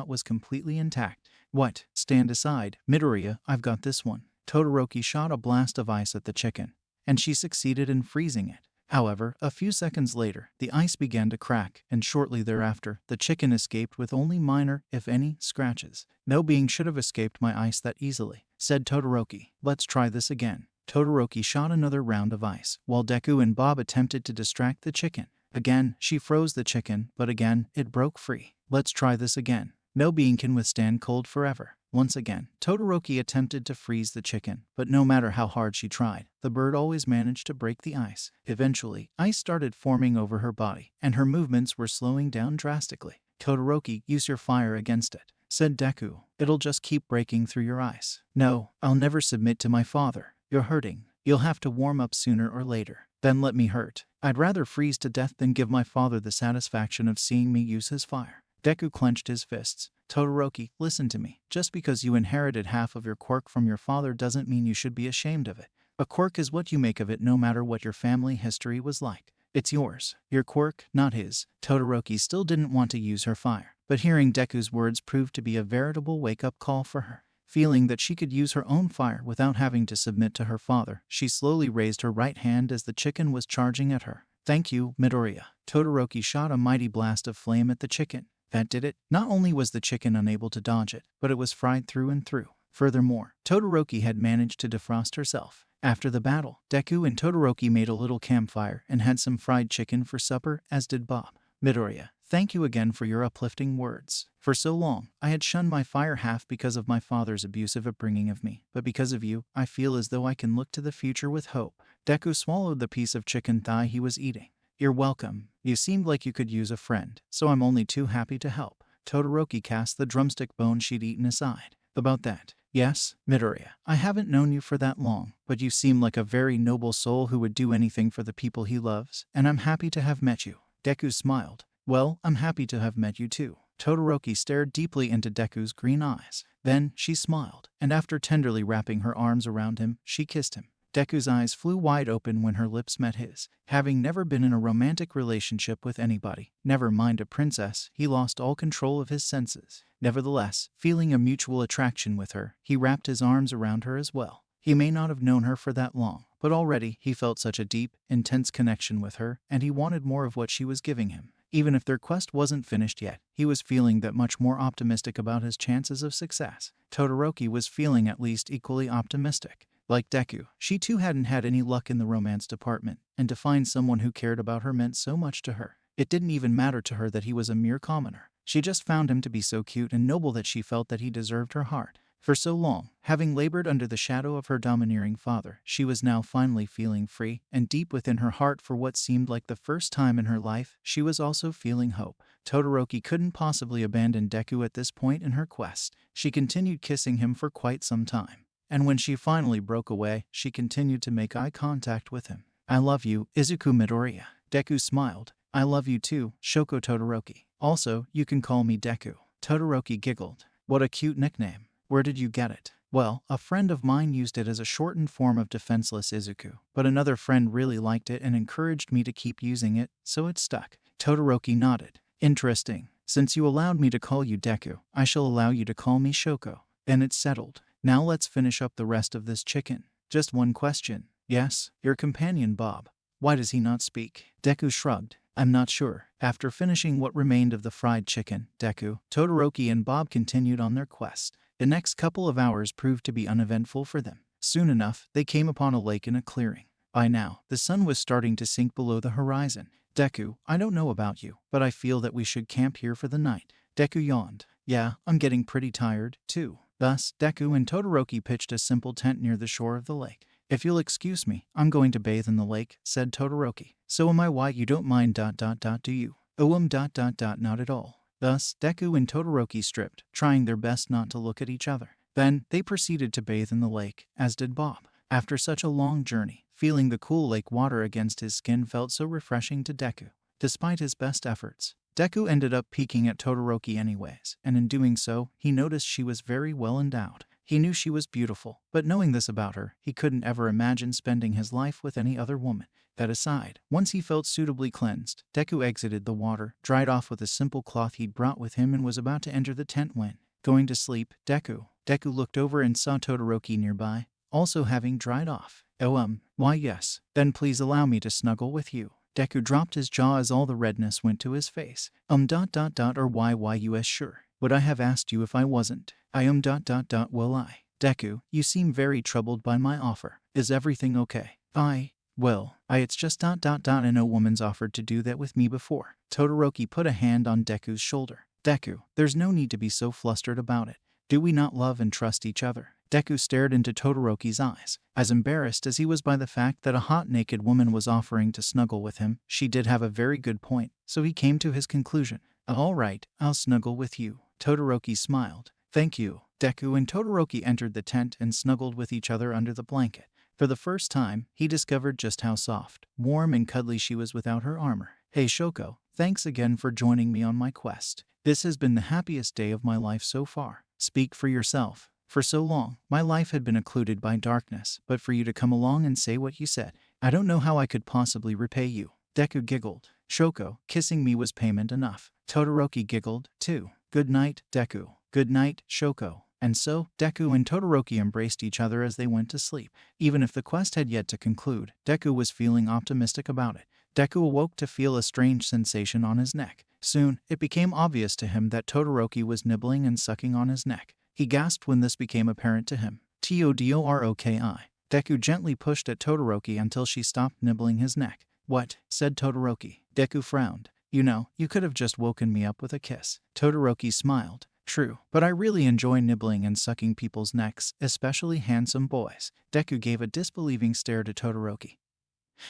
was completely intact. What? Stand aside, Midoriya, I've got this one. Todoroki shot a blast of ice at the chicken, and she succeeded in freezing it. However, a few seconds later, the ice began to crack, and shortly thereafter, the chicken escaped with only minor, if any, scratches. No being should have escaped my ice that easily, said Todoroki. Let's try this again. Todoroki shot another round of ice, while Deku and Bob attempted to distract the chicken. Again, she froze the chicken, but again, it broke free. Let's try this again. No being can withstand cold forever. Once again, Todoroki attempted to freeze the chicken, but no matter how hard she tried, the bird always managed to break the ice. Eventually, ice started forming over her body, and her movements were slowing down drastically. Todoroki, use your fire against it, said Deku. It'll just keep breaking through your ice. No, I'll never submit to my father. You're hurting. You'll have to warm up sooner or later. Then let me hurt. I'd rather freeze to death than give my father the satisfaction of seeing me use his fire. Deku clenched his fists. Todoroki, listen to me. Just because you inherited half of your quirk from your father doesn't mean you should be ashamed of it. A quirk is what you make of it no matter what your family history was like. It's yours. Your quirk, not his. Todoroki still didn't want to use her fire, but hearing Deku's words proved to be a veritable wake-up call for her. Feeling that she could use her own fire without having to submit to her father, she slowly raised her right hand as the chicken was charging at her. Thank you, Midoriya. Todoroki shot a mighty blast of flame at the chicken. That did it. Not only was the chicken unable to dodge it, but it was fried through and through. Furthermore, Todoroki had managed to defrost herself. After the battle, Deku and Todoroki made a little campfire and had some fried chicken for supper, as did Bob. Midoriya, thank you again for your uplifting words. For so long, I had shunned my fire half because of my father's abusive upbringing of me, but because of you, I feel as though I can look to the future with hope. Deku swallowed the piece of chicken thigh he was eating. You're welcome. You seemed like you could use a friend, so I'm only too happy to help. Todoroki cast the drumstick bone she'd eaten aside. About that. Yes, Midoriya, I haven't known you for that long, but you seem like a very noble soul who would do anything for the people he loves, and I'm happy to have met you. Deku smiled. Well, I'm happy to have met you too. Todoroki stared deeply into Deku's green eyes. Then she smiled, and after tenderly wrapping her arms around him, she kissed him. Deku's eyes flew wide open when her lips met his. Having never been in a romantic relationship with anybody, never mind a princess, he lost all control of his senses. Nevertheless, feeling a mutual attraction with her, he wrapped his arms around her as well. He may not have known her for that long, but already he felt such a deep, intense connection with her, and he wanted more of what she was giving him. Even if their quest wasn't finished yet, he was feeling that much more optimistic about his chances of success. Todoroki was feeling at least equally optimistic. Like Deku, she too hadn't had any luck in the romance department, and to find someone who cared about her meant so much to her. It didn't even matter to her that he was a mere commoner. She just found him to be so cute and noble that she felt that he deserved her heart. For so long, having labored under the shadow of her domineering father, she was now finally feeling free, and deep within her heart for what seemed like the first time in her life, she was also feeling hope. Todoroki couldn't possibly abandon Deku at this point in her quest. She continued kissing him for quite some time. And when she finally broke away, she continued to make eye contact with him. I love you, Izuku Midoriya. Deku smiled. I love you too, Shoko Todoroki. Also, you can call me Deku. Todoroki giggled. What a cute nickname. Where did you get it? Well, a friend of mine used it as a shortened form of defenseless Izuku, but another friend really liked it and encouraged me to keep using it, so it stuck. Todoroki nodded. Interesting. Since you allowed me to call you Deku, I shall allow you to call me Shoko. Then it's settled. Now let's finish up the rest of this chicken. Just one question. Yes, your companion Bob. Why does he not speak? Deku shrugged. I'm not sure. After finishing what remained of the fried chicken, Deku, Todoroki, and Bob continued on their quest. The next couple of hours proved to be uneventful for them. Soon enough, they came upon a lake in a clearing. By now, the sun was starting to sink below the horizon. Deku, I don't know about you, but I feel that we should camp here for the night. Deku yawned. Yeah, I'm getting pretty tired, too. Thus, Deku and Todoroki pitched a simple tent near the shore of the lake. If you'll excuse me, I'm going to bathe in the lake, said Todoroki. So am I. Why you don't mind ... do you? Not at all. Thus, Deku and Todoroki stripped, trying their best not to look at each other. Then, they proceeded to bathe in the lake, as did Bob. After such a long journey, feeling the cool lake water against his skin felt so refreshing to Deku. Despite his best efforts, Deku ended up peeking at Todoroki anyways, and in doing so, he noticed she was very well endowed. He knew she was beautiful, but knowing this about her, he couldn't ever imagine spending his life with any other woman. That aside, once he felt suitably cleansed, Deku exited the water, dried off with a simple cloth he'd brought with him, and was about to enter the tent when, going to sleep, Deku looked over and saw Todoroki nearby, also having dried off. Oh, why yes. Then please allow me to snuggle with you. Deku dropped his jaw as all the redness went to his face. Or why, sure. Would I have asked you if I wasn't? Well, Deku, you seem very troubled by my offer. Is everything okay? It's just and no woman's offered to do that with me before. Todoroki put a hand on Deku's shoulder. Deku, there's no need to be so flustered about it. Do we not love and trust each other? Deku stared into Todoroki's eyes. As embarrassed as he was by the fact that a hot naked woman was offering to snuggle with him, she did have a very good point, so he came to his conclusion. All right, I'll snuggle with you. Todoroki smiled. Thank you. Deku and Todoroki entered the tent and snuggled with each other under the blanket. For the first time, he discovered just how soft, warm, and cuddly she was without her armor. Hey Shoko, thanks again for joining me on my quest. This has been the happiest day of my life so far. Speak for yourself. For so long, my life had been occluded by darkness, but for you to come along and say what you said, I don't know how I could possibly repay you. Deku giggled. Shoko, kissing me was payment enough. Todoroki giggled, too. Good night, Deku. Good night, Shoko. And so, Deku and Todoroki embraced each other as they went to sleep. Even if the quest had yet to conclude, Deku was feeling optimistic about it. Deku awoke to feel a strange sensation on his neck. Soon, it became obvious to him that Todoroki was nibbling and sucking on his neck. He gasped when this became apparent to him. Todoroki. Deku gently pushed at Todoroki until she stopped nibbling his neck. What? Said Todoroki. Deku frowned. You could have just woken me up with a kiss. Todoroki smiled. True, but I really enjoy nibbling and sucking people's necks, especially handsome boys. Deku gave a disbelieving stare to Todoroki,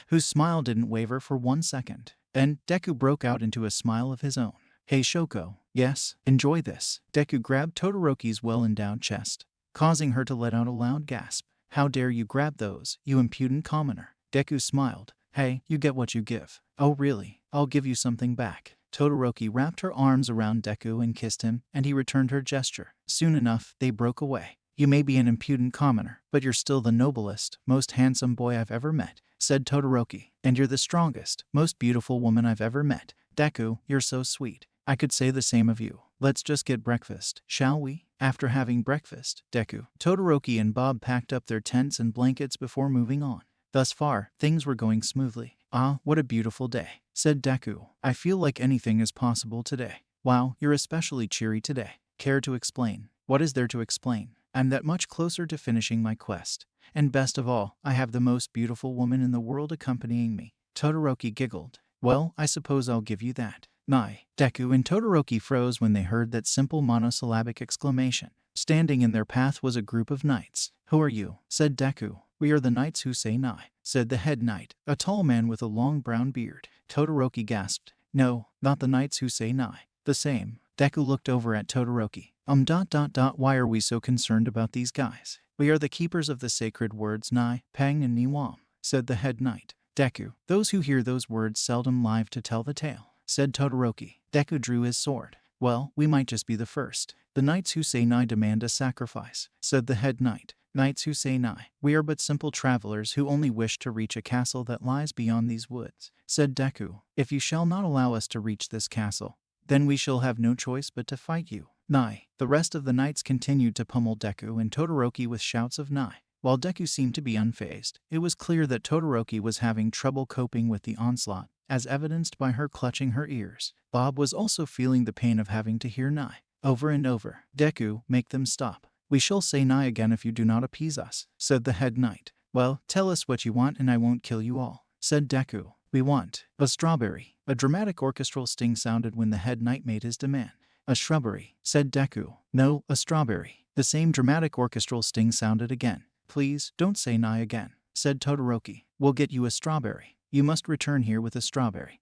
whose smile didn't waver for 1 second. Then, Deku broke out into a smile of his own. Hey Shoko, yes, enjoy this. Deku grabbed Todoroki's well-endowed chest, causing her to let out a loud gasp. How dare you grab those, you impudent commoner. Deku smiled. Hey, you get what you give. Oh really? I'll give you something back. Todoroki wrapped her arms around Deku and kissed him, and he returned her gesture. Soon enough, they broke away. You may be an impudent commoner, but you're still the noblest, most handsome boy I've ever met, said Todoroki. And you're the strongest, most beautiful woman I've ever met. Deku, you're so sweet. I could say the same of you. Let's just get breakfast, shall we? After having breakfast, Deku, Todoroki, and Bob packed up their tents and blankets before moving on. Thus far, things were going smoothly. Ah, what a beautiful day, said Deku. I feel like anything is possible today. Wow, you're especially cheery today. Care to explain? What is there to explain? I'm that much closer to finishing my quest. And best of all, I have the most beautiful woman in the world accompanying me. Todoroki giggled. Well, I suppose I'll give you that. Nai. Deku and Todoroki froze when they heard that simple monosyllabic exclamation. Standing in their path was a group of knights. Who are you? Said Deku. We are the knights who say nai, said the head knight, a tall man with a long brown beard. Todoroki gasped. No, not the knights who say nai. The same. Deku looked over at Todoroki. Why are we so concerned about these guys? We are the keepers of the sacred words nai, pang, and niwam, said the head knight. Deku, those who hear those words seldom live to tell the tale, said Todoroki. Deku drew his sword. Well, we might just be the first. The knights who say nai demand a sacrifice, said the head knight. Knights who say nai, we are but simple travelers who only wish to reach a castle that lies beyond these woods, said Deku. If you shall not allow us to reach this castle, then we shall have no choice but to fight you. Nai. The rest of the knights continued to pummel Deku and Todoroki with shouts of nai. While Deku seemed to be unfazed, it was clear that Todoroki was having trouble coping with the onslaught, as evidenced by her clutching her ears. Bob was also feeling the pain of having to hear nai over and over. Deku, make them stop. We shall say nai again if you do not appease us, said the head knight. Well, tell us what you want and I won't kill you all, said Deku. We want a strawberry. A dramatic orchestral sting sounded when the head knight made his demand. A shrubbery, said Deku. No, a strawberry. The same dramatic orchestral sting sounded again. Please, don't say nai again, said Todoroki. We'll get you a strawberry. You must return here with a strawberry,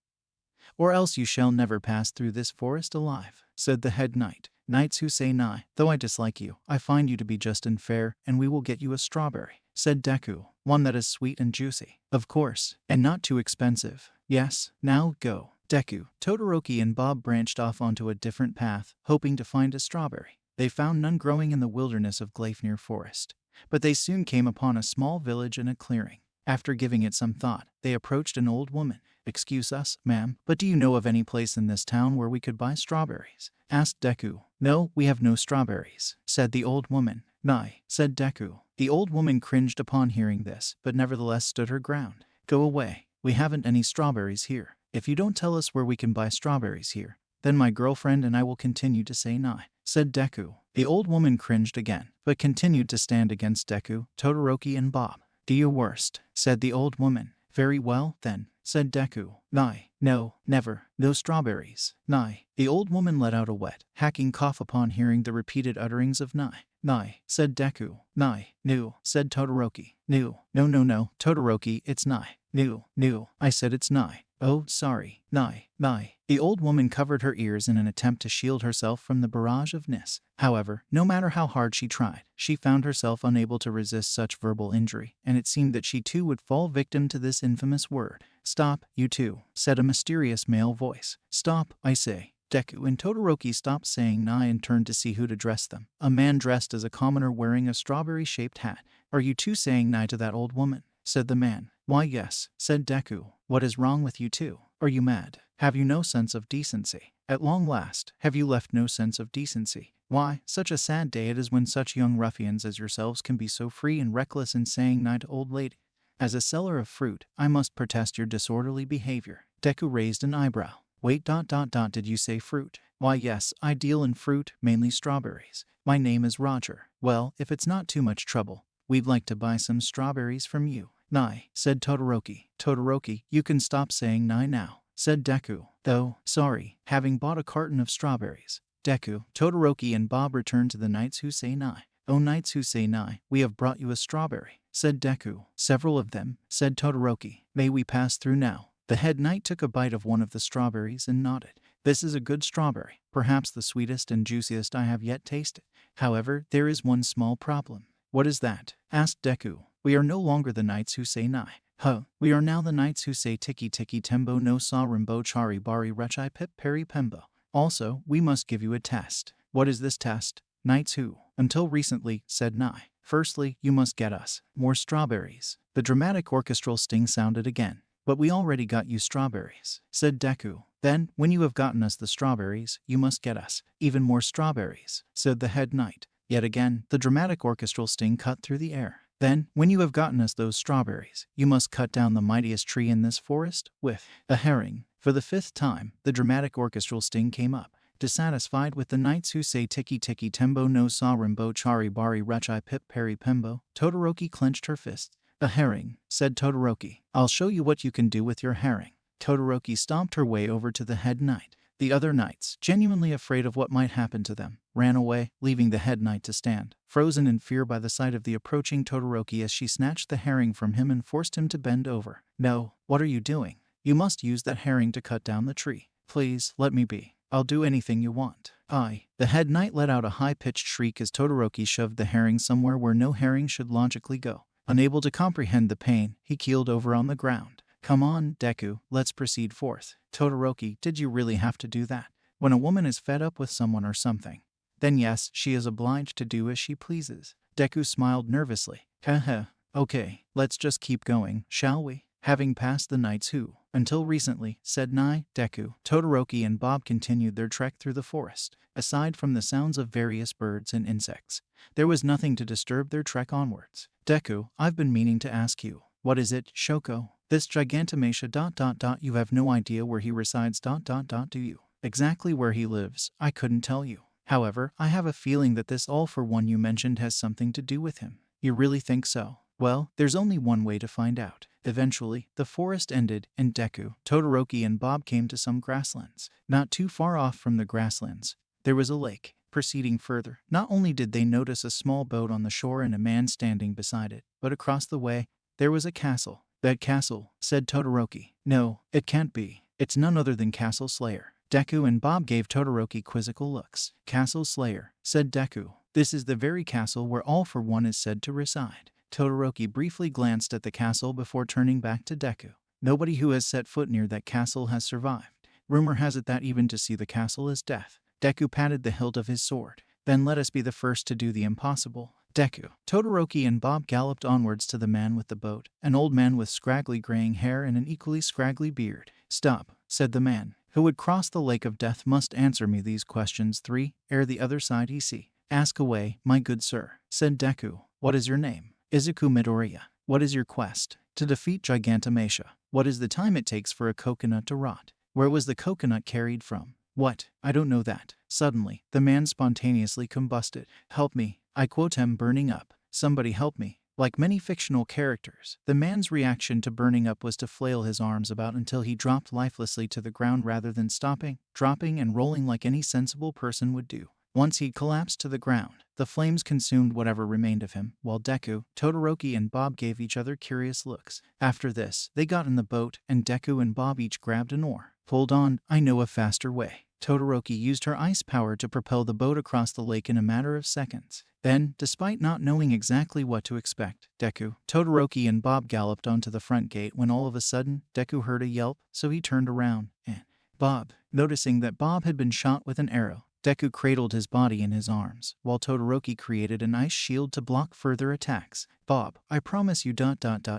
or else you shall never pass through this forest alive, said the head knight. Knights who say nai, though I dislike you, I find you to be just and fair, and we will get you a strawberry, said Deku. One that is sweet and juicy. Of course, and not too expensive. Yes, now go. Deku, Todoroki, and Bob branched off onto a different path, hoping to find a strawberry. They found none growing in the wilderness of Gleipnir Forest, but they soon came upon a small village and a clearing. After giving it some thought, they approached an old woman. Excuse us, ma'am, but do you know of any place in this town where we could buy strawberries? Asked Deku. No, we have no strawberries, said the old woman. Nai, said Deku. The old woman cringed upon hearing this, but nevertheless stood her ground. Go away. We haven't any strawberries here. If you don't tell us where we can buy strawberries here, then my girlfriend and I will continue to say nai, said Deku. The old woman cringed again, but continued to stand against Deku, Todoroki, and Bob. Do your worst, said the old woman. Very well, then, said Deku. Nai. No, never. No strawberries. Nai. The old woman let out a wet, hacking cough upon hearing the repeated utterings of nai. Nai, said Deku. Nai. No, said Todoroki. No, no, no, no, Todoroki, it's nai. No, no, I said it's nai. Oh, sorry. Nai, nai. The old woman covered her ears in an attempt to shield herself from the barrage of ness. However, no matter how hard she tried, she found herself unable to resist such verbal injury, and it seemed that she too would fall victim to this infamous word. Stop, you two, said a mysterious male voice. Stop, I say. Deku and Todoroki stopped saying nai and turned to see who'd address them. A man dressed as a commoner wearing a strawberry-shaped hat. Are you two saying nai to that old woman? Said the man. Why yes, said Deku. What is wrong with you two? Are you mad? Have you no sense of decency? At long last, have you left no sense of decency? Why, such a sad day it is when such young ruffians as yourselves can be so free and reckless in saying nai to old lady. As a seller of fruit, I must protest your disorderly behavior. Deku raised an eyebrow. Wait, did you say fruit? Why yes, I deal in fruit, mainly strawberries. My name is Roger. Well, if it's not too much trouble, we'd like to buy some strawberries from you. Nai, said Todoroki. Todoroki, you can stop saying nai now, said Deku. Though, sorry, having bought a carton of strawberries. Deku, Todoroki, and Bob returned to the knights who say nai. Oh, knights who say nai, we have brought you a strawberry, said Deku. Several of them, said Todoroki. May we pass through now? The head knight took a bite of one of the strawberries and nodded. This is a good strawberry, perhaps the sweetest and juiciest I have yet tasted. However, there is one small problem. What is that? Asked Deku. We are no longer the knights who say nai. Huh, we are now the knights who say tiki tiki tembo no sa rimbo chari bari rechai pip peri pembo. Also, we must give you a test. What is this test? Knights who, until recently, said nai. Firstly, you must get us more strawberries. The dramatic orchestral sting sounded again. But we already got you strawberries, said Deku. Then, when you have gotten us the strawberries, you must get us even more strawberries, said the head knight. Yet again, the dramatic orchestral sting cut through the air. Then, when you have gotten us those strawberries, you must cut down the mightiest tree in this forest with a herring. For the 5th time, the dramatic orchestral sting came up. Dissatisfied with the knights who say tiki tiki tembo no sa rimbo chari bari rechai pip peri pembo, Todoroki clenched her fists. A herring, said Todoroki. I'll show you what you can do with your herring. Todoroki stomped her way over to the head knight. The other knights, genuinely afraid of what might happen to them, ran away, leaving the head knight to stand, frozen in fear by the sight of the approaching Todoroki as she snatched the herring from him and forced him to bend over. No, what are you doing? You must use that herring to cut down the tree. Please, let me be. I'll do anything you want. The head knight let out a high-pitched shriek as Todoroki shoved the herring somewhere where no herring should logically go. Unable to comprehend the pain, he keeled over on the ground. Come on, Deku, let's proceed forth. Todoroki, did you really have to do that? When a woman is fed up with someone or something, then yes, she is obliged to do as she pleases. Deku smiled nervously. Haha, okay, let's just keep going, shall we? Having passed the knights who, until recently, said nai, Deku, Todoroki, and Bob continued their trek through the forest. Aside from the sounds of various birds and insects, there was nothing to disturb their trek onwards. Deku, I've been meaning to ask you. What is it, Shoko? This gigantomachia ... You have no idea where he resides ... Do you? Exactly where he lives, I couldn't tell you. However, I have a feeling that this all for one you mentioned has something to do with him. You really think so? Well, there's only one way to find out. Eventually, the forest ended, and Deku, Todoroki, and Bob came to some grasslands. Not too far off from the grasslands, there was a lake. Proceeding further, not only did they notice a small boat on the shore and a man standing beside it, but across the way, there was a castle. That castle, said Todoroki. No, it can't be. It's none other than Castle Slayer. Deku and Bob gave Todoroki quizzical looks. Castle Slayer, said Deku. This is the very castle where All for One is said to reside. Todoroki briefly glanced at the castle before turning back to Deku. Nobody who has set foot near that castle has survived. Rumor has it that even to see the castle is death. Deku patted the hilt of his sword. Then let us be the first to do the impossible. Deku, Todoroki, and Bob galloped onwards to the man with the boat, an old man with scraggly graying hair and an equally scraggly beard. Stop, said the man. Who would cross the lake of death must answer me these questions 3, ere the other side he see. Ask away, my good sir, said Deku. What is your name? Izuku Midoriya. What is your quest? To defeat Gigantomachia. What is the time it takes for a coconut to rot? Where was the coconut carried from? What? I don't know that. Suddenly, the man spontaneously combusted. Help me. I quote him burning up. Somebody help me. Like many fictional characters, the man's reaction to burning up was to flail his arms about until he dropped lifelessly to the ground rather than stopping, dropping, and rolling like any sensible person would do. Once he collapsed to the ground, the flames consumed whatever remained of him, while Deku, Todoroki, and Bob gave each other curious looks. After this, they got in the boat, and Deku and Bob each grabbed an oar. Hold on, I know a faster way. Todoroki used her ice power to propel the boat across the lake in a matter of seconds. Then, despite not knowing exactly what to expect, Deku, Todoroki, and Bob galloped onto the front gate when all of a sudden, Deku heard a yelp, so he turned around, and Bob, noticing that Bob had been shot with an arrow, Deku cradled his body in his arms, while Todoroki created an ice shield to block further attacks. Bob, I promise you ...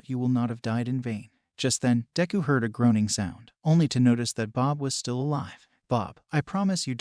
you will not have died in vain. Just then, Deku heard a groaning sound, only to notice that Bob was still alive. Bob, I promise you ...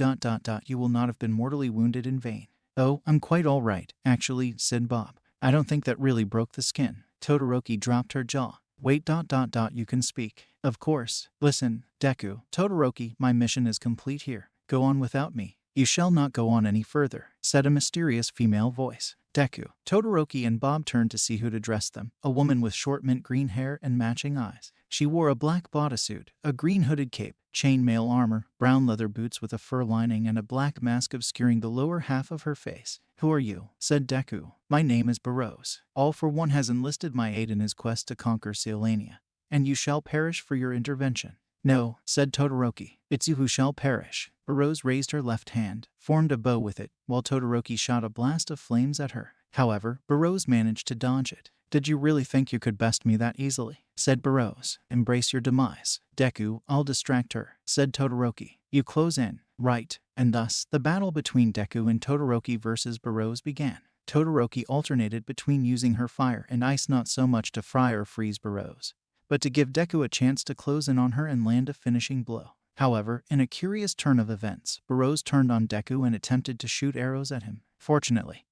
you will not have been mortally wounded in vain. Oh, I'm quite all right, actually, said Bob. I don't think that really broke the skin. Todoroki dropped her jaw. Wait ... you can speak. Of course. Listen, Deku, Todoroki, my mission is complete here. Go on without me. You shall not go on any further, said a mysterious female voice. Deku, Todoroki, and Bob turned to see who'd addressed them, a woman with short mint green hair and matching eyes. She wore a black bodysuit, a green hooded cape, chainmail armor, brown leather boots with a fur lining, and a black mask obscuring the lower half of her face. Who are you? Said Deku. My name is Burroughs. All for One has enlisted my aid in his quest to conquer Sealania, and you shall perish for your intervention. No, said Todoroki. It's you who shall perish. Burroughs raised her left hand, formed a bow with it, while Todoroki shot a blast of flames at her. However, Burroughs managed to dodge it. Did you really think you could best me that easily? Said Burroughs. Embrace your demise. Deku, I'll distract her, said Todoroki. You close in. Right. And thus, the battle between Deku and Todoroki versus Burroughs began. Todoroki alternated between using her fire and ice not so much to fry or freeze Burroughs, but to give Deku a chance to close in on her and land a finishing blow. However, in a curious turn of events, Burroughs turned on Deku and attempted to shoot arrows at him. Fortunately,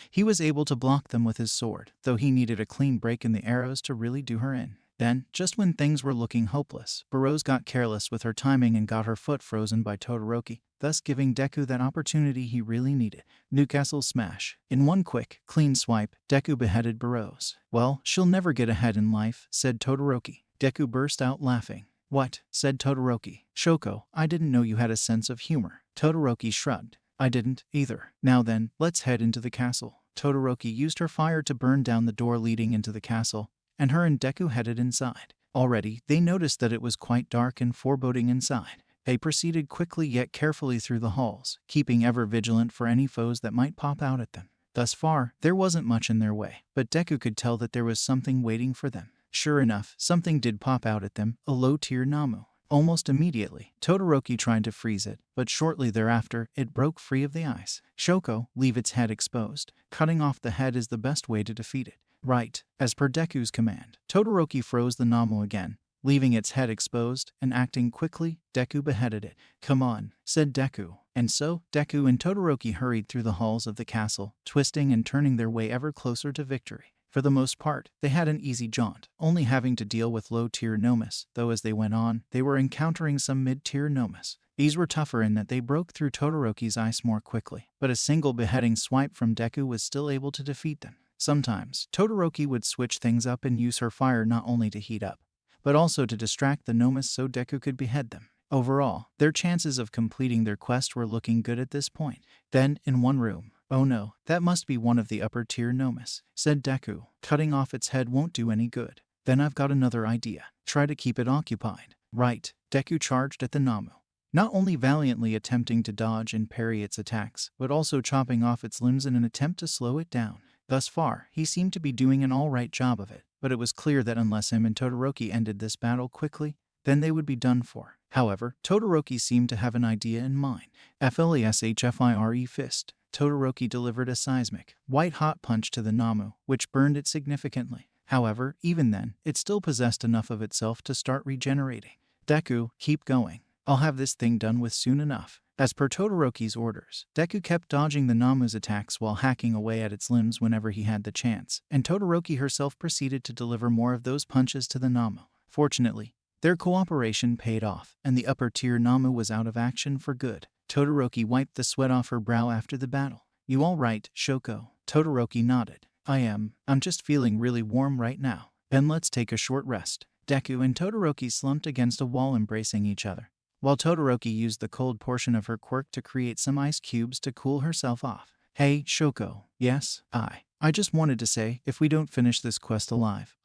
he was able to block them with his sword, though he needed a clean break in the arrows to really do her in. Then, just when things were looking hopeless, Burroughs got careless with her timing and got her foot frozen by Todoroki, thus giving Deku that opportunity he really needed. Newcastle smash. In one quick, clean swipe, Deku beheaded Burroughs. Well, she'll never get ahead in life, said Todoroki. Deku burst out laughing. What? Said Todoroki. Shoko, I didn't know you had a sense of humor. Todoroki shrugged. I didn't, either. Now then, let's head into the castle. Todoroki used her fire to burn down the door leading into the castle, and her and Deku headed inside. Already, they noticed that it was quite dark and foreboding inside. They proceeded quickly yet carefully through the halls, keeping ever vigilant for any foes that might pop out at them. Thus far, there wasn't much in their way, but Deku could tell that there was something waiting for them. Sure enough, something did pop out at them, a low-tier Namu. Almost immediately, Todoroki tried to freeze it, but shortly thereafter, it broke free of the ice. Shoko, leave its head exposed. Cutting off the head is the best way to defeat it. Right. As per Deku's command, Todoroki froze the Namu again, leaving its head exposed, and acting quickly, Deku beheaded it. Come on, said Deku. And so, Deku and Todoroki hurried through the halls of the castle, twisting and turning their way ever closer to victory. For the most part, they had an easy jaunt, only having to deal with low-tier Nomus, though as they went on, they were encountering some mid-tier Nomus. These were tougher in that they broke through Todoroki's ice more quickly, but a single beheading swipe from Deku was still able to defeat them. Sometimes, Todoroki would switch things up and use her fire not only to heat up, but also to distract the Nomus so Deku could behead them. Overall, their chances of completing their quest were looking good at this point. Then, in one room, oh no, that must be one of the upper-tier Nomus, said Deku. Cutting off its head won't do any good. Then I've got another idea. Try to keep it occupied. Right. Deku charged at the Namu, not only valiantly attempting to dodge and parry its attacks, but also chopping off its limbs in an attempt to slow it down. Thus far, he seemed to be doing an alright job of it, but it was clear that unless him and Todoroki ended this battle quickly, then they would be done for. However, Todoroki seemed to have an idea in mind. FLASHFIRE fist. Todoroki delivered a seismic, white-hot punch to the Namu, which burned it significantly. However, even then, it still possessed enough of itself to start regenerating. Deku, keep going. I'll have this thing done with soon enough. As per Todoroki's orders, Deku kept dodging the Namu's attacks while hacking away at its limbs whenever he had the chance, and Todoroki herself proceeded to deliver more of those punches to the Namu. Fortunately, their cooperation paid off, and the upper-tier Namu was out of action for good. Todoroki wiped the sweat off her brow after the battle. "You all right, Shoko?" Todoroki nodded. I'm just feeling really warm right now. Then let's take a short rest." Deku and Todoroki slumped against a wall embracing each other, while Todoroki used the cold portion of her quirk to create some ice cubes to cool herself off. "Hey, Shoko." "Yes, I just wanted to say, if we don't finish this quest alive,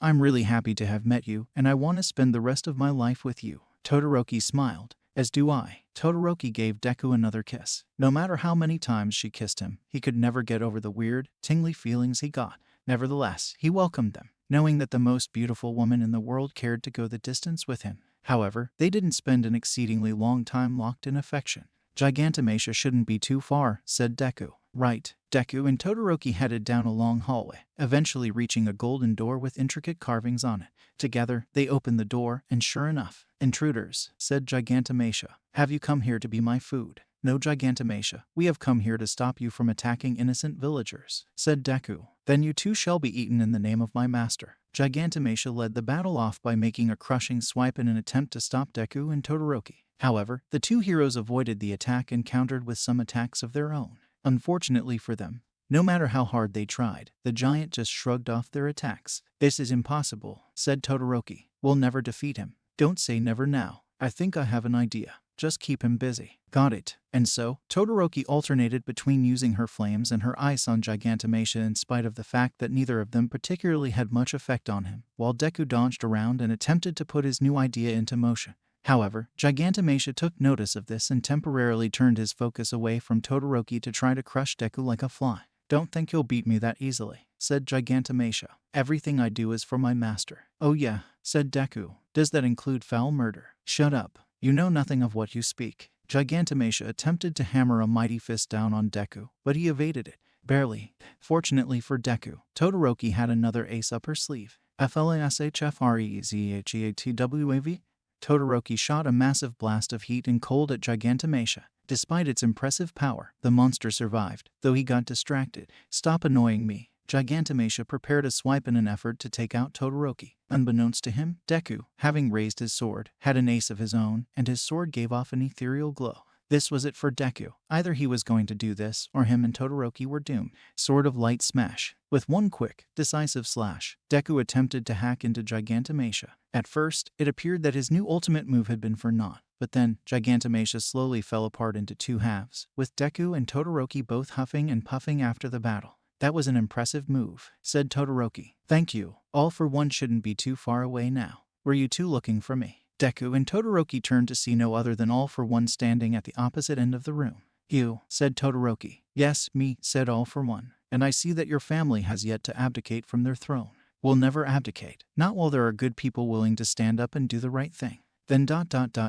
I'm really happy to have met you, and I want to spend the rest of my life with you." Todoroki smiled. "As do I." Todoroki gave Deku another kiss. No matter how many times she kissed him, he could never get over the weird, tingly feelings he got. Nevertheless, he welcomed them, knowing that the most beautiful woman in the world cared to go the distance with him. However, they didn't spend an exceedingly long time locked in affection. "Gigantomachia shouldn't be too far," said Deku. "Right." Deku and Todoroki headed down a long hallway, eventually reaching a golden door with intricate carvings on it. Together, they opened the door, and sure enough, "Intruders," said Gigantomachia. "Have you come here to be my food?" "No, Gigantomachia, we have come here to stop you from attacking innocent villagers," said Deku. "Then you too shall be eaten in the name of my master." Gigantomachia led the battle off by making a crushing swipe in an attempt to stop Deku and Todoroki. However, the two heroes avoided the attack and countered with some attacks of their own. Unfortunately for them, no matter how hard they tried, the giant just shrugged off their attacks. "This is impossible," said Todoroki. "We'll never defeat him." "Don't say never now. I think I have an idea. Just keep him busy." "Got it." And so, Todoroki alternated between using her flames and her ice on Gigantomachia in spite of the fact that neither of them particularly had much effect on him, while Deku dodged around and attempted to put his new idea into motion. However, Gigantomachia took notice of this and temporarily turned his focus away from Todoroki to try to crush Deku like a fly. "Don't think you'll beat me that easily," said Gigantomachia. "Everything I do is for my master." "Oh yeah," said Deku. "Does that include foul murder?" "Shut up. You know nothing of what you speak." Gigantomachia attempted to hammer a mighty fist down on Deku, but he evaded it. Barely. Fortunately for Deku, Todoroki had another ace up her sleeve. "FLASHFREZHEATWAV?" Todoroki shot a massive blast of heat and cold at Gigantomachia. Despite its impressive power, the monster survived, though he got distracted. "Stop annoying me." Gigantomachia prepared a swipe in an effort to take out Todoroki. Unbeknownst to him, Deku, having raised his sword, had an ace of his own, and his sword gave off an ethereal glow. This was it for Deku. Either he was going to do this, or him and Todoroki were doomed. Sword of Light Smash. With one quick, decisive slash, Deku attempted to hack into Gigantomachia. At first, it appeared that his new ultimate move had been for naught, but then, Gigantomachia slowly fell apart into two halves, with Deku and Todoroki both huffing and puffing after the battle. "That was an impressive move," said Todoroki. "Thank you. All for One shouldn't be too far away now. Were you two looking for me?" Deku and Todoroki turned to see no other than All for One standing at the opposite end of the room. "You," said Todoroki. "Yes, me," said All for One. "And I see that your family has yet to abdicate from their throne." "We'll never abdicate. Not while there are good people willing to stand up and do the right thing." "Then ...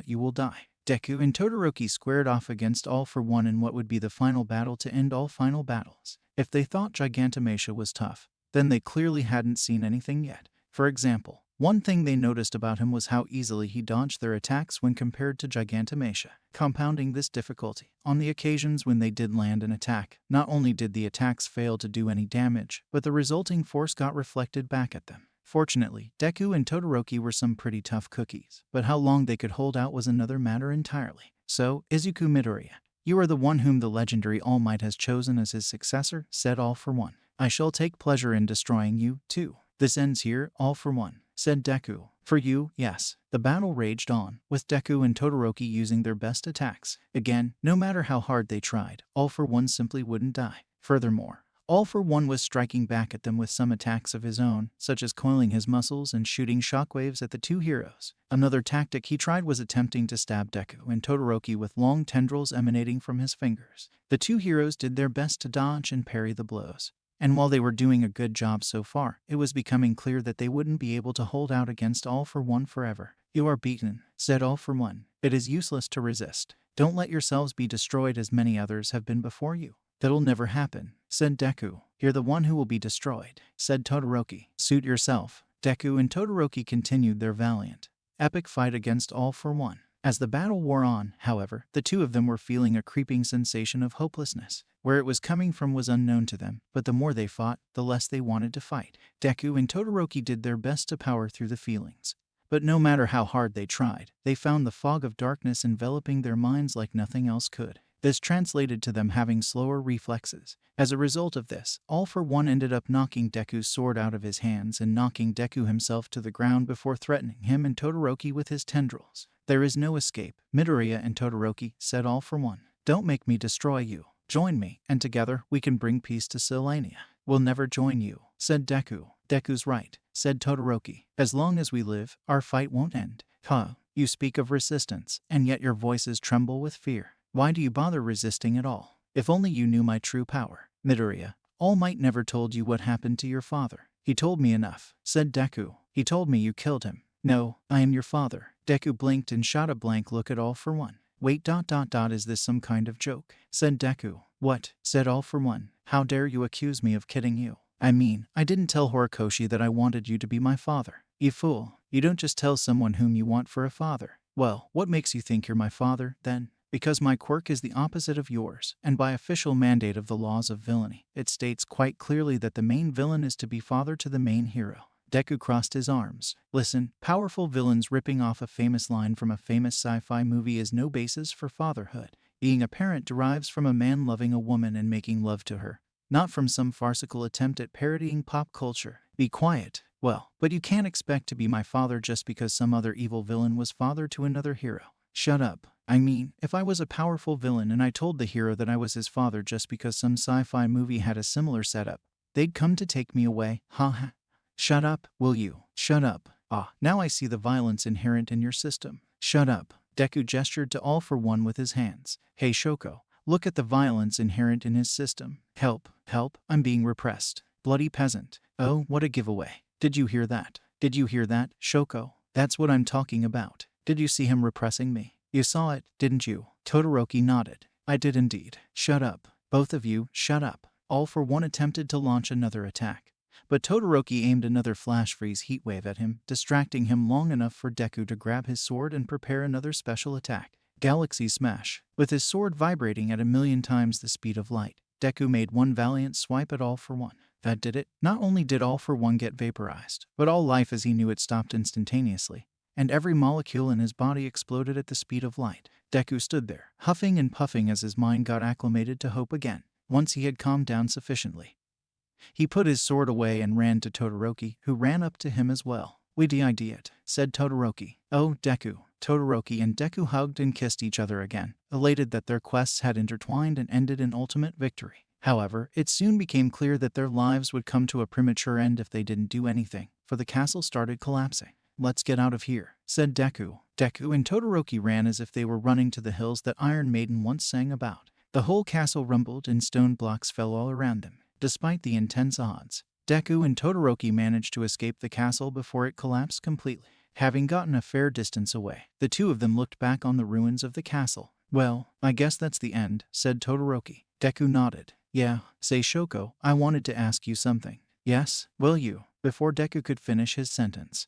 you will die." Deku and Todoroki squared off against All for One in what would be the final battle to end all final battles. If they thought Gigantomachia was tough, then they clearly hadn't seen anything yet. For example, one thing they noticed about him was how easily he dodged their attacks when compared to Gigantomachia. Compounding this difficulty, on the occasions when they did land an attack, not only did the attacks fail to do any damage, but the resulting force got reflected back at them. Fortunately, Deku and Todoroki were some pretty tough cookies, but how long they could hold out was another matter entirely. "So, Izuku Midoriya, you are the one whom the legendary All Might has chosen as his successor," said All for One. "I shall take pleasure in destroying you, too." "This ends here, All for One," said Deku. "For you, yes." The battle raged on, with Deku and Todoroki using their best attacks. Again, no matter how hard they tried, All for One simply wouldn't die. Furthermore, All for One was striking back at them with some attacks of his own, such as coiling his muscles and shooting shockwaves at the two heroes. Another tactic he tried was attempting to stab Deku and Todoroki with long tendrils emanating from his fingers. The two heroes did their best to dodge and parry the blows. And while they were doing a good job so far, it was becoming clear that they wouldn't be able to hold out against All for One forever. "You are beaten," said All for One. "It is useless to resist. Don't let yourselves be destroyed as many others have been before you." "That'll never happen," said Deku. "You're the one who will be destroyed," said Todoroki. "Suit yourself." Deku and Todoroki continued their valiant, epic fight against All for One. As the battle wore on, however, the two of them were feeling a creeping sensation of hopelessness. Where it was coming from was unknown to them, but the more they fought, the less they wanted to fight. Deku and Todoroki did their best to power through the feelings. But no matter how hard they tried, they found the fog of darkness enveloping their minds like nothing else could. This translated to them having slower reflexes. As a result of this, All For One ended up knocking Deku's sword out of his hands and knocking Deku himself to the ground before threatening him and Todoroki with his tendrils. "There is no escape, Midoriya and Todoroki," said All For One. "Don't make me destroy you. Join me, and together we can bring peace to Selenia." "We'll never join you," said Deku. "Deku's right," said Todoroki. "As long as we live, our fight won't end." "Huh, you speak of resistance, and yet your voices tremble with fear. Why do you bother resisting at all? If only you knew my true power." "Midoriya, All Might never told you what happened to your father." "He told me enough," said Deku. "He told me you killed him." "No, I am your father." Deku blinked and shot a blank look at All For One. "Wait, is this some kind of joke?" said Deku. "What?" said All For One. "How dare you accuse me of kidding you? I mean, I didn't tell Horikoshi that I wanted you to be my father." "You fool. You don't just tell someone whom you want for a father." "Well, what makes you think you're my father, then?" "Because my quirk is the opposite of yours, and by official mandate of the laws of villainy, it states quite clearly that the main villain is to be father to the main hero." Deku crossed his arms. "Listen, powerful villains ripping off a famous line from a famous sci-fi movie is no basis for fatherhood. Being a parent derives from a man loving a woman and making love to her, not from some farcical attempt at parodying pop culture." "Be quiet." "Well, but you can't expect to be my father just because some other evil villain was father to another hero." "Shut up. I mean, if I was a powerful villain and I told the hero that I was his father just because some sci-fi movie had a similar setup, they'd come to take me away. Ha ha." "Shut up, will you? Shut up." "Ah, now I see the violence inherent in your system." "Shut up." Deku gestured to All For One with his hands. "Hey Shoko, look at the violence inherent in his system. Help, help, I'm being repressed. Bloody peasant." "Oh, what a giveaway. Did you hear that? Did you hear that, Shoko? That's what I'm talking about. Did you see him repressing me? You saw it, didn't you?" Todoroki nodded. "I did indeed." "Shut up. Both of you, shut up." All For One attempted to launch another attack, but Todoroki aimed another flash freeze heatwave at him, distracting him long enough for Deku to grab his sword and prepare another special attack. Galaxy Smash. With his sword vibrating at 1,000,000 times the speed of light, Deku made one valiant swipe at All For One. That did it. Not only did All For One get vaporized, but all life as he knew it stopped instantaneously, and every molecule in his body exploded at the speed of light. Deku stood there, huffing and puffing as his mind got acclimated to hope again. Once he had calmed down sufficiently, he put his sword away and ran to Todoroki, who ran up to him as well. "We did it," said Todoroki. "Oh, Deku." Todoroki and Deku hugged and kissed each other again, elated that their quests had intertwined and ended in ultimate victory. However, it soon became clear that their lives would come to a premature end if they didn't do anything, for the castle started collapsing. "Let's get out of here," said Deku. Deku and Todoroki ran as if they were running to the hills that Iron Maiden once sang about. The whole castle rumbled and stone blocks fell all around them. Despite the intense odds, Deku and Todoroki managed to escape the castle before it collapsed completely. Having gotten a fair distance away, the two of them looked back on the ruins of the castle. "Well, I guess that's the end," said Todoroki. Deku nodded. "Yeah, say Shoko, I wanted to ask you something." "Yes, will you?" Before Deku could finish his sentence,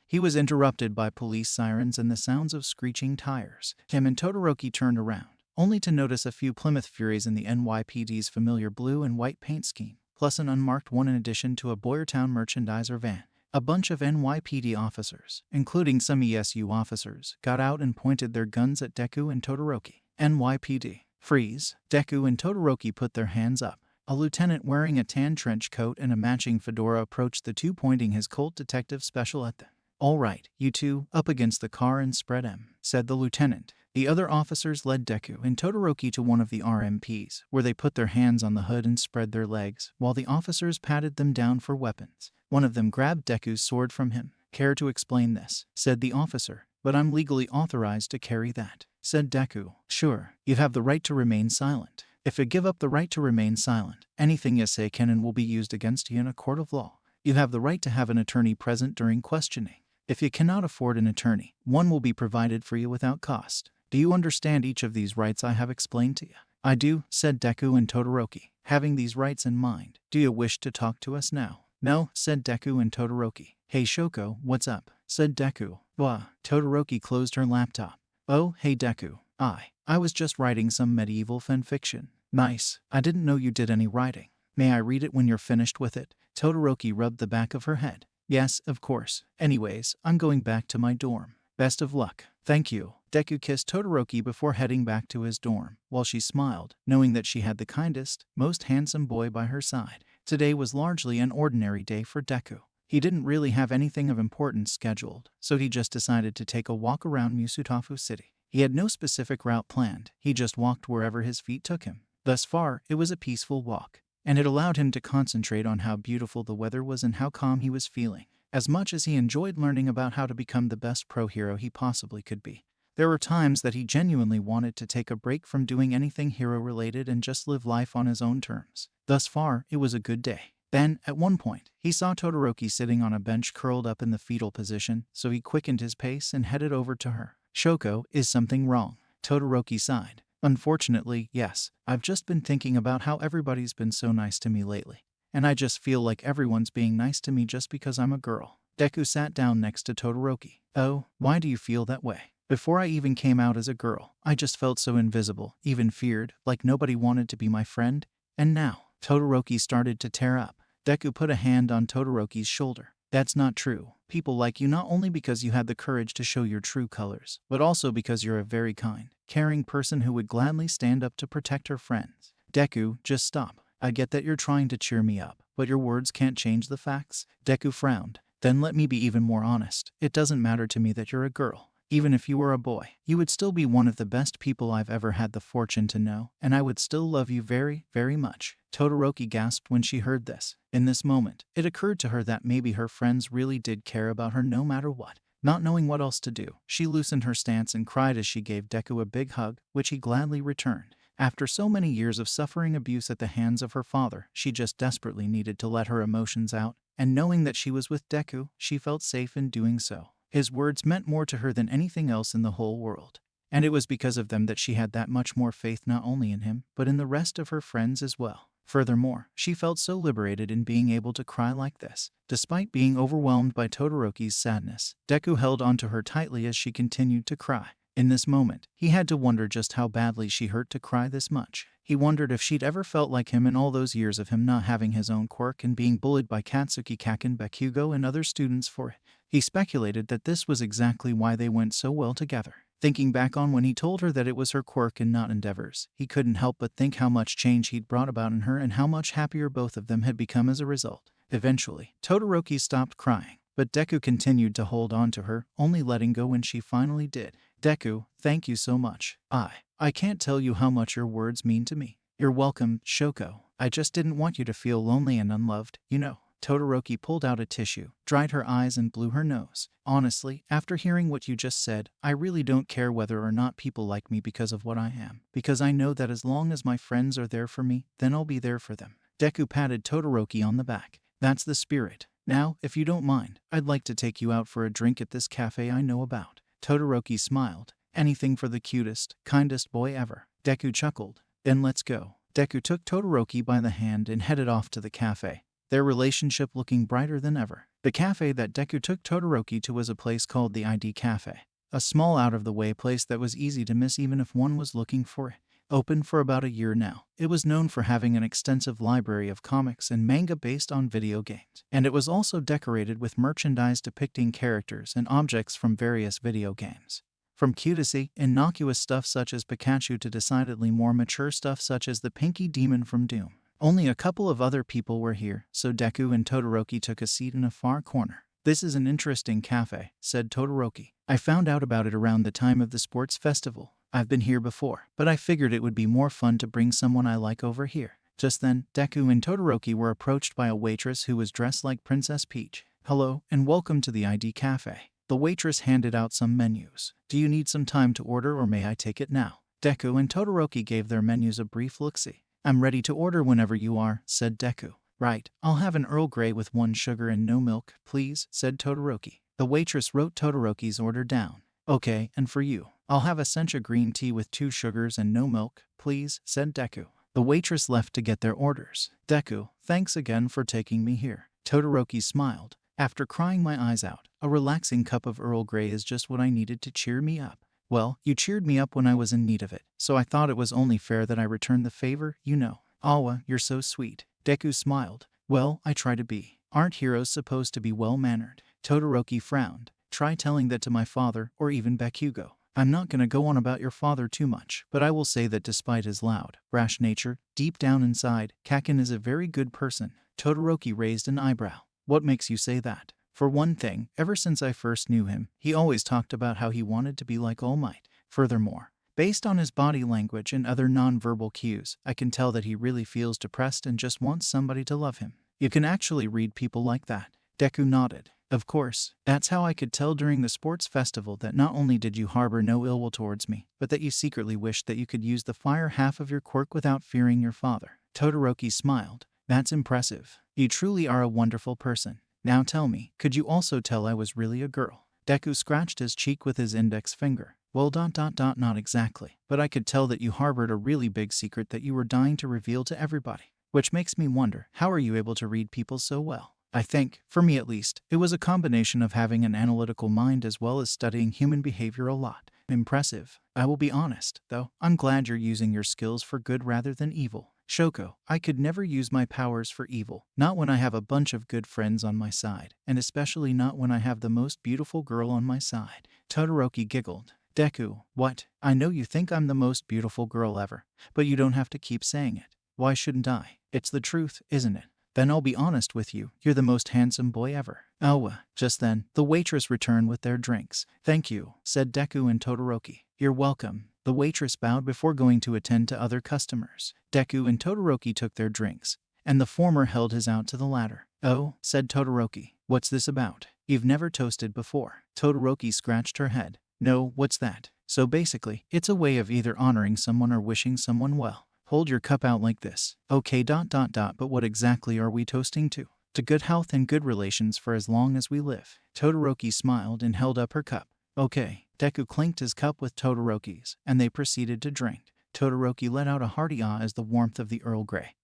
he was interrupted by police sirens and the sounds of screeching tires. Him and Todoroki turned around, only to notice a few Plymouth Furies in the NYPD's familiar blue and white paint scheme, plus an unmarked one in addition to a Boyertown merchandiser van. A bunch of NYPD officers, including some ESU officers, got out and pointed their guns at Deku and Todoroki. "NYPD, freeze." Deku and Todoroki put their hands up. A lieutenant wearing a tan trench coat and a matching fedora approached the two, pointing his Colt detective special at them. "All right, you two, up against the car and spread M," said the lieutenant. The other officers led Deku and Todoroki to one of the RMPs, where they put their hands on the hood and spread their legs, while the officers patted them down for weapons. One of them grabbed Deku's sword from him. "Care to explain this?" said the officer. "But I'm legally authorized to carry that," said Deku. "Sure, you have the right to remain silent. If you give up the right to remain silent, anything you say can and will be used against you in a court of law. You have the right to have an attorney present during questioning. If you cannot afford an attorney, one will be provided for you without cost. Do you understand each of these rights I have explained to you?" "I do," said Deku and Todoroki. "Having these rights in mind, do you wish to talk to us now?" "No," said Deku and Todoroki. "Hey Shoko, what's up?" said Deku. "Wah." Todoroki closed her laptop. Oh, hey Deku. I was just writing some medieval fanfiction. Nice. I didn't know you did any writing. May I read it when you're finished with it? Todoroki rubbed the back of her head. Yes, of course. Anyways, I'm going back to my dorm. Best of luck. Thank you. Deku kissed Todoroki before heading back to his dorm, while she smiled, knowing that she had the kindest, most handsome boy by her side. Today was largely an ordinary day for Deku. He didn't really have anything of importance scheduled, so he just decided to take a walk around Musutafu City. He had no specific route planned, he just walked wherever his feet took him. Thus far, it was a peaceful walk, and it allowed him to concentrate on how beautiful the weather was and how calm he was feeling, as much as he enjoyed learning about how to become the best pro hero he possibly could be. There were times that he genuinely wanted to take a break from doing anything hero-related and just live life on his own terms. Thus far, it was a good day. Then, at one point, he saw Todoroki sitting on a bench curled up in the fetal position, so he quickened his pace and headed over to her. Shoko, is something wrong? Todoroki sighed. Unfortunately, yes. I've just been thinking about how everybody's been so nice to me lately, and I just feel like everyone's being nice to me just because I'm a girl. Deku sat down next to Todoroki. Oh, why do you feel that way? Before I even came out as a girl, I just felt so invisible, even feared, like nobody wanted to be my friend, and now, Todoroki started to tear up. Deku put a hand on Todoroki's shoulder. That's not true. People like you not only because you had the courage to show your true colors, but also because you're a very kind, caring person who would gladly stand up to protect her friends. Deku, just stop. I get that you're trying to cheer me up, but your words can't change the facts. Deku frowned. Then let me be even more honest. It doesn't matter to me that you're a girl. Even if you were a boy, you would still be one of the best people I've ever had the fortune to know, and I would still love you very, very much. Todoroki gasped when she heard this. In this moment, it occurred to her that maybe her friends really did care about her no matter what. Not knowing what else to do, she loosened her stance and cried as she gave Deku a big hug, which he gladly returned. After so many years of suffering abuse at the hands of her father, she just desperately needed to let her emotions out, and knowing that she was with Deku, she felt safe in doing so. His words meant more to her than anything else in the whole world, and it was because of them that she had that much more faith not only in him, but in the rest of her friends as well. Furthermore, she felt so liberated in being able to cry like this. Despite being overwhelmed by Todoroki's sadness, Deku held onto her tightly as she continued to cry. In this moment, he had to wonder just how badly she hurt to cry this much. He wondered if she'd ever felt like him in all those years of him not having his own quirk and being bullied by Katsuki Kaken, Bakugo, and other students for it. He speculated that this was exactly why they went so well together. Thinking back on when he told her that it was her quirk and not endeavors, he couldn't help but think how much change he'd brought about in her and how much happier both of them had become as a result. Eventually, Todoroki stopped crying, but Deku continued to hold on to her, only letting go when she finally did. Deku, thank you so much. I can't tell you how much your words mean to me. You're welcome, Shoko. I just didn't want you to feel lonely and unloved, you know. Todoroki pulled out a tissue, dried her eyes and blew her nose. Honestly, after hearing what you just said, I really don't care whether or not people like me because of what I am. Because I know that as long as my friends are there for me, then I'll be there for them. Deku patted Todoroki on the back. That's the spirit. Now, if you don't mind, I'd like to take you out for a drink at this cafe I know about. Todoroki smiled. Anything for the cutest, kindest boy ever. Deku chuckled. Then let's go. Deku took Todoroki by the hand and headed off to the cafe, their relationship looking brighter than ever. The cafe that Deku took Todoroki to was a place called the ID Cafe, a small out-of-the-way place that was easy to miss even if one was looking for it. Open for about a year now, it was known for having an extensive library of comics and manga based on video games, and it was also decorated with merchandise depicting characters and objects from various video games. From cutesy, innocuous stuff such as Pikachu to decidedly more mature stuff such as the Pinky Demon from Doom. Only a couple of other people were here, so Deku and Todoroki took a seat in a far corner. This is an interesting cafe, said Todoroki. I found out about it around the time of the sports festival. I've been here before, but I figured it would be more fun to bring someone I like over here. Just then, Deku and Todoroki were approached by a waitress who was dressed like Princess Peach. Hello, and welcome to the ID Cafe. The waitress handed out some menus. Do you need some time to order or may I take it now? Deku and Todoroki gave their menus a brief look-see. I'm ready to order whenever you are, said Deku. Right, I'll have an Earl Grey with 1 sugar and no milk, please, said Todoroki. The waitress wrote Todoroki's order down. Okay, and for you, I'll have a sencha green tea with 2 sugars and no milk, please, said Deku. The waitress left to get their orders. Deku, thanks again for taking me here. Todoroki smiled. After crying my eyes out, a relaxing cup of Earl Grey is just what I needed to cheer me up. Well, you cheered me up when I was in need of it, so I thought it was only fair that I return the favor, you know. Awa, you're so sweet. Deku smiled. Well, I try to be. Aren't heroes supposed to be well-mannered? Todoroki frowned. Try telling that to my father, or even Bakugo. I'm not gonna go on about your father too much, but I will say that despite his loud, brash nature, deep down inside, Kakin is a very good person. Todoroki raised an eyebrow. What makes you say that? For one thing, ever since I first knew him, he always talked about how he wanted to be like All Might. Furthermore, based on his body language and other non-verbal cues, I can tell that he really feels depressed and just wants somebody to love him. You can actually read people like that. Deku nodded. Of course, that's how I could tell during the sports festival that not only did you harbor no ill will towards me, but that you secretly wished that you could use the fire half of your quirk without fearing your father. Todoroki smiled. That's impressive. You truly are a wonderful person. Now tell me, could you also tell I was really a girl? Deku scratched his cheek with his index finger. Well, not exactly, but I could tell that you harbored a really big secret that you were dying to reveal to everybody. Which makes me wonder, how are you able to read people so well? I think, for me at least, it was a combination of having an analytical mind as well as studying human behavior a lot. Impressive. I will be honest, though, I'm glad you're using your skills for good rather than evil. Shoko, I could never use my powers for evil, not when I have a bunch of good friends on my side, and especially not when I have the most beautiful girl on my side. Todoroki giggled. Deku, what? I know you think I'm the most beautiful girl ever, but you don't have to keep saying it. Why shouldn't I? It's the truth, isn't it? Then I'll be honest with you, you're the most handsome boy ever. Awa. Just then, the waitress returned with their drinks. Thank you, said Deku and Todoroki. You're welcome. The waitress bowed before going to attend to other customers. Deku and Todoroki took their drinks, and the former held his out to the latter. Oh, said Todoroki. What's this about? You've never toasted before. Todoroki scratched her head. No, what's that? So basically, it's a way of either honoring someone or wishing someone well. Hold your cup out like this. Okay, but what exactly are we toasting to? To good health and good relations for as long as we live. Todoroki smiled and held up her cup. Okay. Deku clinked his cup with Todoroki's, and they proceeded to drink. Todoroki let out a hearty ah as the warmth of the Earl Grey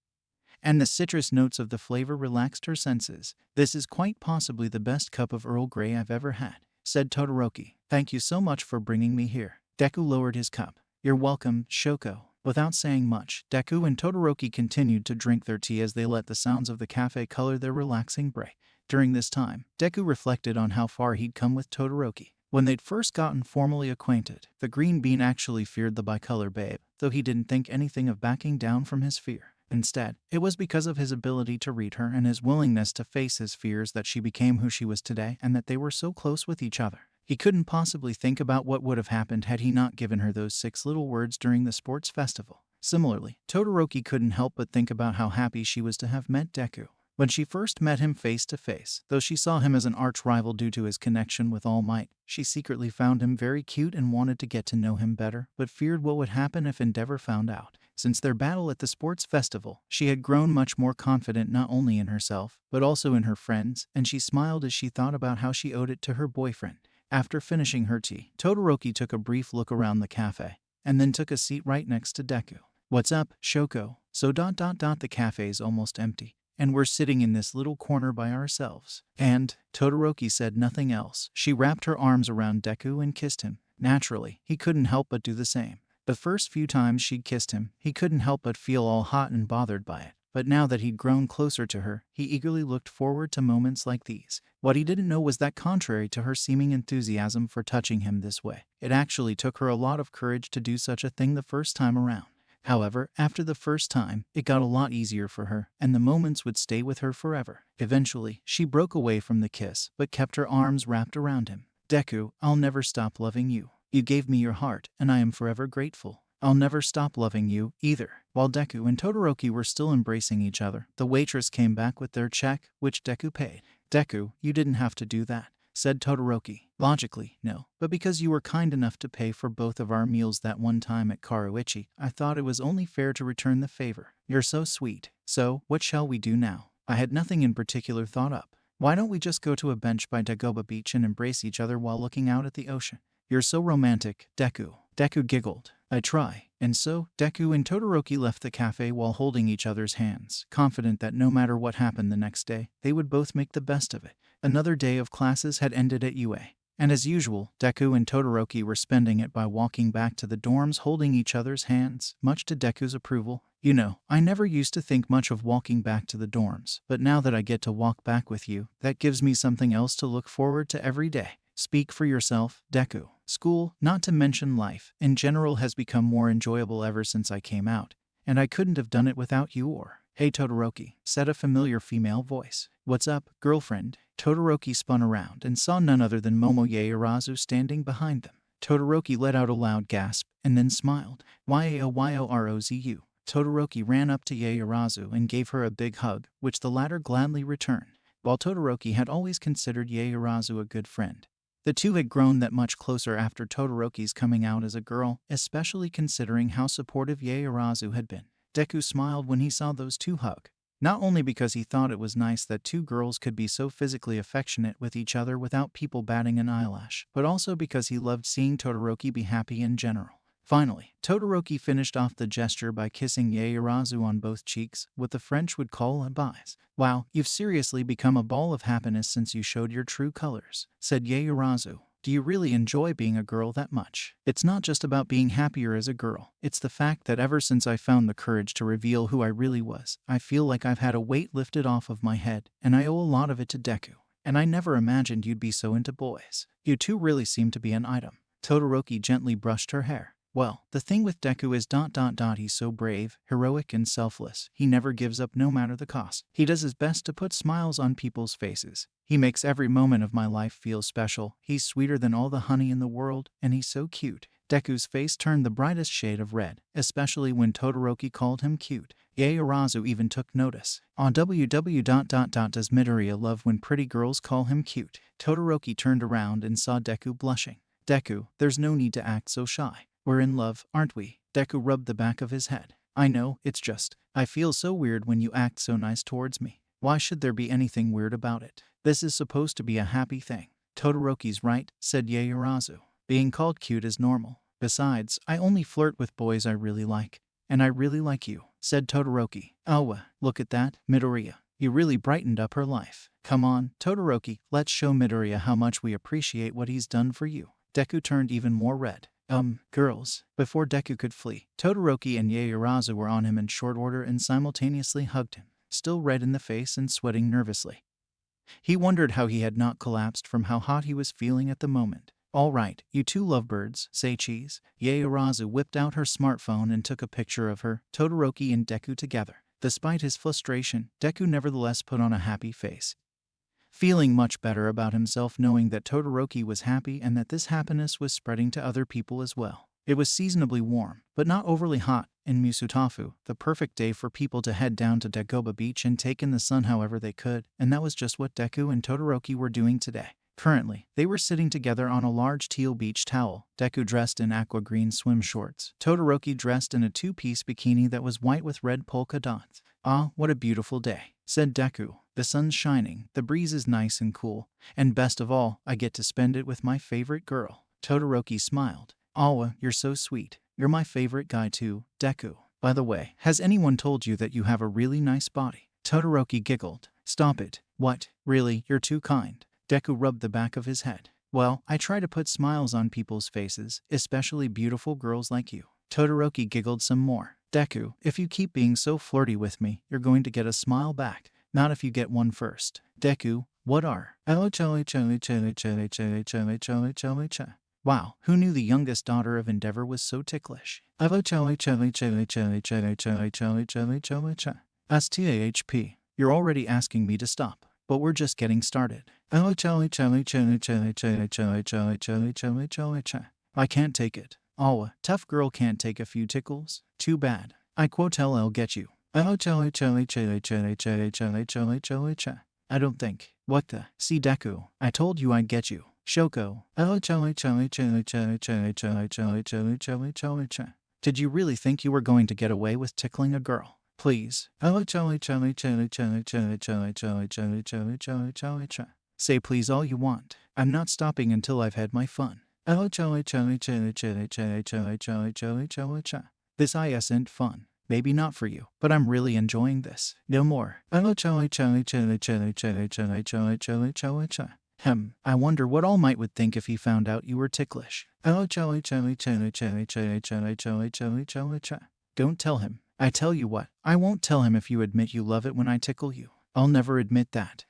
and the citrus notes of the flavor relaxed her senses. This is quite possibly the best cup of Earl Grey I've ever had, said Todoroki. Thank you so much for bringing me here. Deku lowered his cup. You're welcome, Shoko. Without saying much, Deku and Todoroki continued to drink their tea as they let the sounds of the cafe color their relaxing break. During this time, Deku reflected on how far he'd come with Todoroki. When they'd first gotten formally acquainted, the green bean actually feared the bicolor babe, though he didn't think anything of backing down from his fear. Instead, it was because of his ability to read her and his willingness to face his fears that she became who she was today and that they were so close with each other. He couldn't possibly think about what would have happened had he not given her those 6 little words during the sports festival. Similarly, Todoroki couldn't help but think about how happy she was to have met Deku. When she first met him face to face, though she saw him as an arch-rival due to his connection with All Might, she secretly found him very cute and wanted to get to know him better, but feared what would happen if Endeavor found out. Since their battle at the sports festival, she had grown much more confident not only in herself, but also in her friends, and she smiled as she thought about how she owed it to her boyfriend. After finishing her tea, Todoroki took a brief look around the cafe, and then took a seat right next to Deku. What's up, Shoko? So the cafe's almost empty, and we're sitting in this little corner by ourselves. And Todoroki said nothing else. She wrapped her arms around Deku and kissed him. Naturally, he couldn't help but do the same. The first few times she'd kissed him, he couldn't help but feel all hot and bothered by it. But now that he'd grown closer to her, he eagerly looked forward to moments like these. What he didn't know was that contrary to her seeming enthusiasm for touching him this way, it actually took her a lot of courage to do such a thing the first time around. However, after the first time, it got a lot easier for her, and the moments would stay with her forever. Eventually, she broke away from the kiss, but kept her arms wrapped around him. Deku, I'll never stop loving you. You gave me your heart, and I am forever grateful. I'll never stop loving you, either. While Deku and Todoroki were still embracing each other, the waitress came back with their check, which Deku paid. Deku, you didn't have to do that, said Todoroki. Logically, no, but because you were kind enough to pay for both of our meals that one time at Karuichi, I thought it was only fair to return the favor. You're so sweet. So, what shall we do now? I had nothing in particular thought up. Why don't we just go to a bench by Dagoba Beach and embrace each other while looking out at the ocean? You're so romantic, Deku. Deku giggled. I try. And so, Deku and Todoroki left the cafe while holding each other's hands, confident that no matter what happened the next day, they would both make the best of it. Another day of classes had ended at UA. And as usual, Deku and Todoroki were spending it by walking back to the dorms holding each other's hands, much to Deku's approval. You know, I never used to think much of walking back to the dorms, but now that I get to walk back with you, that gives me something else to look forward to every day. Speak for yourself, Deku. School, not to mention life, in general has become more enjoyable ever since I came out, and I couldn't have done it without you or... Hey Todoroki, said a familiar female voice. What's up, girlfriend? Todoroki spun around and saw none other than Momo Yaoyorozu standing behind them. Todoroki let out a loud gasp and then smiled. Yaoyorozu. Todoroki ran up to Yaoyorozu and gave her a big hug, which the latter gladly returned. While Todoroki had always considered Yaoyorozu a good friend, the two had grown that much closer after Todoroki's coming out as a girl, especially considering how supportive Yaoyorozu had been. Deku smiled when he saw those two hug, not only because he thought it was nice that two girls could be so physically affectionate with each other without people batting an eyelash, but also because he loved seeing Todoroki be happy in general. Finally, Todoroki finished off the gesture by kissing Yaoyorozu on both cheeks, what the French would call a bise. Wow, you've seriously become a ball of happiness since you showed your true colors, said Yaoyorozu. Do you really enjoy being a girl that much? It's not just about being happier as a girl. It's the fact that ever since I found the courage to reveal who I really was, I feel like I've had a weight lifted off of my head, and I owe a lot of it to Deku. And I never imagined you'd be so into boys. You two really seem to be an item. Todoroki gently brushed her hair. Well, the thing with Deku is ... he's so brave, heroic and selfless. He never gives up no matter the cost. He does his best to put smiles on people's faces. He makes every moment of my life feel special. He's sweeter than all the honey in the world, and he's so cute. Deku's face turned the brightest shade of red, especially when Todoroki called him cute. Yaoyorozu even took notice. On does Midoriya love when pretty girls call him cute? Todoroki turned around and saw Deku blushing. Deku, there's no need to act so shy. We're in love, aren't we? Deku rubbed the back of his head. I know, it's just, I feel so weird when you act so nice towards me. Why should there be anything weird about it? This is supposed to be a happy thing. Todoroki's right, said Yaoyorozu. Being called cute is normal. Besides, I only flirt with boys I really like. And I really like you, said Todoroki. Oh, look at that, Midoriya. You really brightened up her life. Come on, Todoroki, let's show Midoriya how much we appreciate what he's done for you. Deku turned even more red. Girls. Before Deku could flee, Todoroki and Yaoyorozu were on him in short order and simultaneously hugged him, still red in the face and sweating nervously. He wondered how he had not collapsed from how hot he was feeling at the moment. All right, you two lovebirds, say cheese. Yaoyorozu whipped out her smartphone and took a picture of her, Todoroki and Deku together. Despite his frustration, Deku nevertheless put on a happy face, feeling much better about himself knowing that Todoroki was happy and that this happiness was spreading to other people as well. It was seasonably warm, but not overly hot, in Musutafu, the perfect day for people to head down to Dagoba Beach and take in the sun however they could, and that was just what Deku and Todoroki were doing today. Currently, they were sitting together on a large teal beach towel, Deku dressed in aqua green swim shorts, Todoroki dressed in a two-piece bikini that was white with red polka dots. Ah, what a beautiful day, said Deku. The sun's shining, the breeze is nice and cool, and best of all, I get to spend it with my favorite girl. Todoroki smiled. Awa, you're so sweet. You're my favorite guy too, Deku. By the way, has anyone told you that you have a really nice body? Todoroki giggled. Stop it. What? Really, you're too kind. Deku rubbed the back of his head. Well, I try to put smiles on people's faces, especially beautiful girls like you. Todoroki giggled some more. Deku, if you keep being so flirty with me, you're going to get a smile back. Not if you get one first. Deku, what are? Wow, who knew the youngest daughter of Endeavor was so ticklish? STAHP. You're already asking me to stop, but we're just getting started. I can't take it. Awa, tough girl can't take a few tickles. Too bad. I quote I'll get you. I don't think. What the? See Deku, I told you I'd get you. Shoko. Did you really think you were going to get away with tickling a girl? Please. Say please all you want. I'm not stopping until I've had my fun. This isn't fun. Maybe not for you, but I'm really enjoying this. No more. I wonder what All Might would think if he found out you were ticklish. Don't tell him. I tell you what, I won't tell him if you admit you love it when I tickle you. I'll never admit that.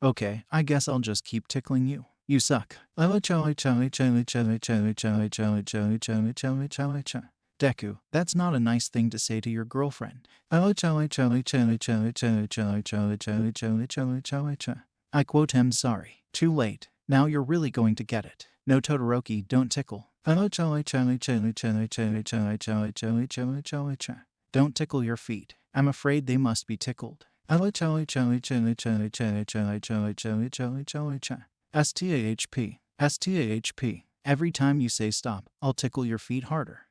Okay, I guess I'll just keep tickling you. You suck. Deku, that's not a nice thing to say to your girlfriend. I quote him, sorry. Too late. Now you're really going to get it. No, Todoroki, don't tickle. Don't tickle your feet. I'm afraid they must be tickled. STAHP. STAHP. Every time you say stop, I'll tickle your feet harder.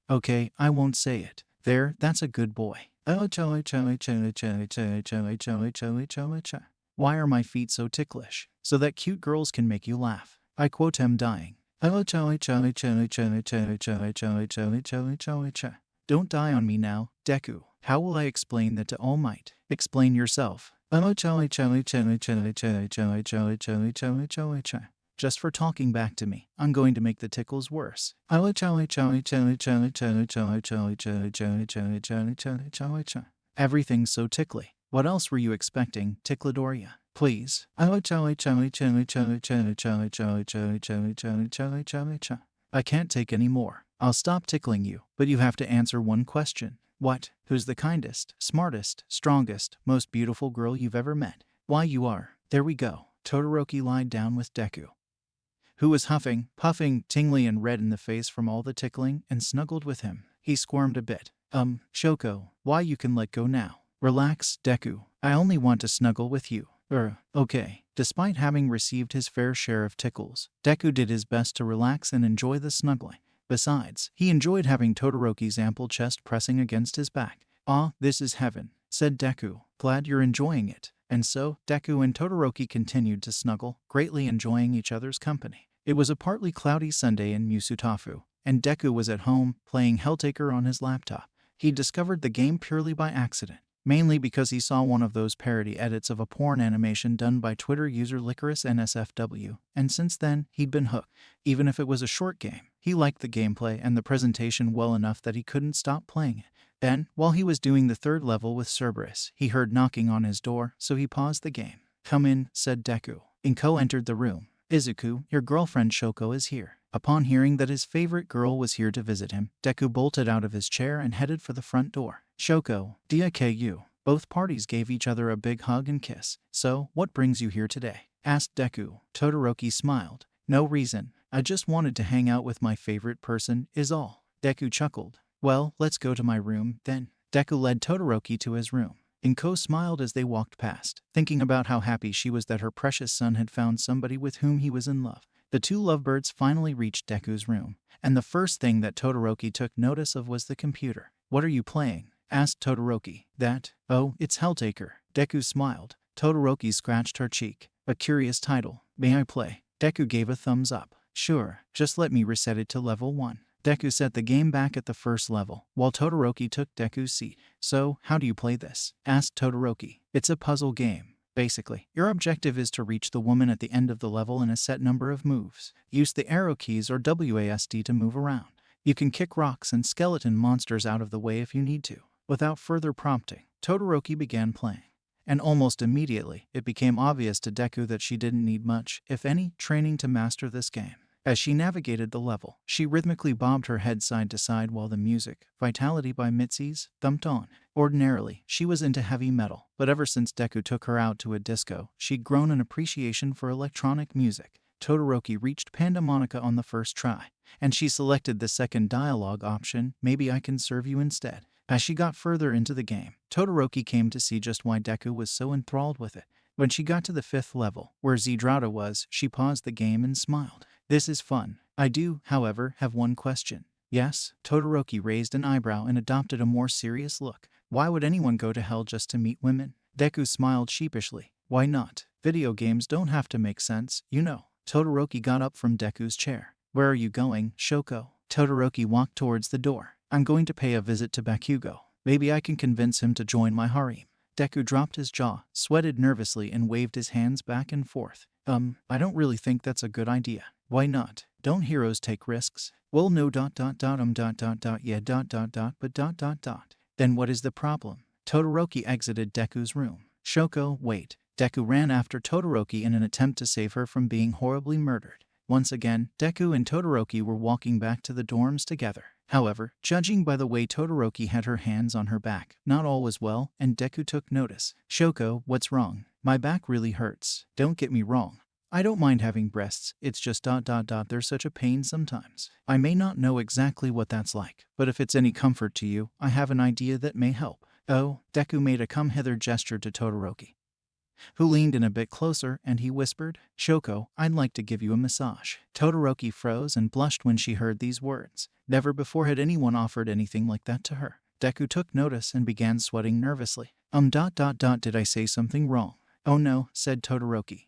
Okay, I won't say it. There, that's a good boy. Why are my feet so ticklish? So that cute girls can make you laugh. I quote him, dying. Don't die on me now, Deku. How will I explain that to All Might? Explain yourself. Just for talking back to me, I'm going to make the tickles worse. Everything's so tickly. What else were you expecting, Ticklidoriya? Please. I can't take any more. I'll stop tickling you, but you have to answer one question. What? Who's the kindest, smartest, strongest, most beautiful girl you've ever met? Why, you are. There we go. Todoroki lied down with Deku, who was huffing, puffing, tingly and red in the face from all the tickling, and snuggled with him. He squirmed a bit. Shoko, why, you can let go now. Relax, Deku. I only want to snuggle with you. Okay. Despite having received his fair share of tickles, Deku did his best to relax and enjoy the snuggling. Besides, he enjoyed having Todoroki's ample chest pressing against his back. Ah, this is heaven, said Deku. Glad you're enjoying it. And so, Deku and Todoroki continued to snuggle, greatly enjoying each other's company. It was a partly cloudy Sunday in Musutafu, and Deku was at home, playing Helltaker on his laptop. He discovered the game purely by accident, mainly because he saw one of those parody edits of a porn animation done by Twitter user Licorice NSFW, and since then, he'd been hooked. Even if it was a short game, he liked the gameplay and the presentation well enough that he couldn't stop playing it. Then, while he was doing the third level with Cerberus, he heard knocking on his door, so he paused the game. Come in, said Deku. Inko entered the room. Izuku, your girlfriend Shoko is here. Upon hearing that his favorite girl was here to visit him, Deku bolted out of his chair and headed for the front door. Shoko, DIKU. Both parties gave each other a big hug and kiss. So, what brings you here today? Asked Deku. Todoroki smiled. No reason. I just wanted to hang out with my favorite person, is all. Deku chuckled. Well, let's go to my room, then. Deku led Todoroki to his room. Inko smiled as they walked past, thinking about how happy she was that her precious son had found somebody with whom he was in love. The two lovebirds finally reached Deku's room, and the first thing that Todoroki took notice of was the computer. What are you playing? Asked Todoroki. That? Oh, it's Helltaker. Deku smiled. Todoroki scratched her cheek. A curious title. May I play? Deku gave a thumbs up. Sure, just let me reset it to level 1. Deku set the game back at the first level, while Todoroki took Deku's seat. So, how do you play this? Asked Todoroki. It's a puzzle game. Basically, your objective is to reach the woman at the end of the level in a set number of moves. Use the arrow keys or WASD to move around. You can kick rocks and skeleton monsters out of the way if you need to. Without further prompting, Todoroki began playing. And almost immediately, it became obvious to Deku that she didn't need much, if any, training to master this game. As she navigated the level, she rhythmically bobbed her head side to side while the music, Vitality by Mitzi's, thumped on. Ordinarily, she was into heavy metal, but ever since Deku took her out to a disco, she'd grown an appreciation for electronic music. Todoroki reached Pandemonica on the first try, and she selected the second dialogue option, maybe I can serve you instead. As she got further into the game, Todoroki came to see just why Deku was so enthralled with it. When she got to the 5th level, where Zedrata was, she paused the game and smiled. This is fun. I do, however, have one question. Yes? Todoroki raised an eyebrow and adopted a more serious look. Why would anyone go to hell just to meet women? Deku smiled sheepishly. Why not? Video games don't have to make sense, you know. Todoroki got up from Deku's chair. Where are you going, Shoko? Todoroki walked towards the door. I'm going to pay a visit to Bakugo. Maybe I can convince him to join my harem. Deku dropped his jaw, sweated nervously, and waved his hands back and forth. I don't really think that's a good idea. Why not? Don't heroes take risks? Well, no, yeah, but. Then what is the problem? Todoroki exited Deku's room. Shoko, wait. Deku ran after Todoroki in an attempt to save her from being horribly murdered. Once again, Deku and Todoroki were walking back to the dorms together. However, judging by the way Todoroki had her hands on her back, not all was well, and Deku took notice. Shoko, what's wrong? My back really hurts. Don't get me wrong. I don't mind having breasts, it's just they're such a pain sometimes. I may not know exactly what that's like, but if it's any comfort to you, I have an idea that may help. Oh, Deku made a come hither gesture to Todoroki, who leaned in a bit closer, and he whispered, Shoko, I'd like to give you a massage. Todoroki froze and blushed when she heard these words. Never before had anyone offered anything like that to her. Deku took notice and began sweating nervously. Did I say something wrong? Oh no, said Todoroki.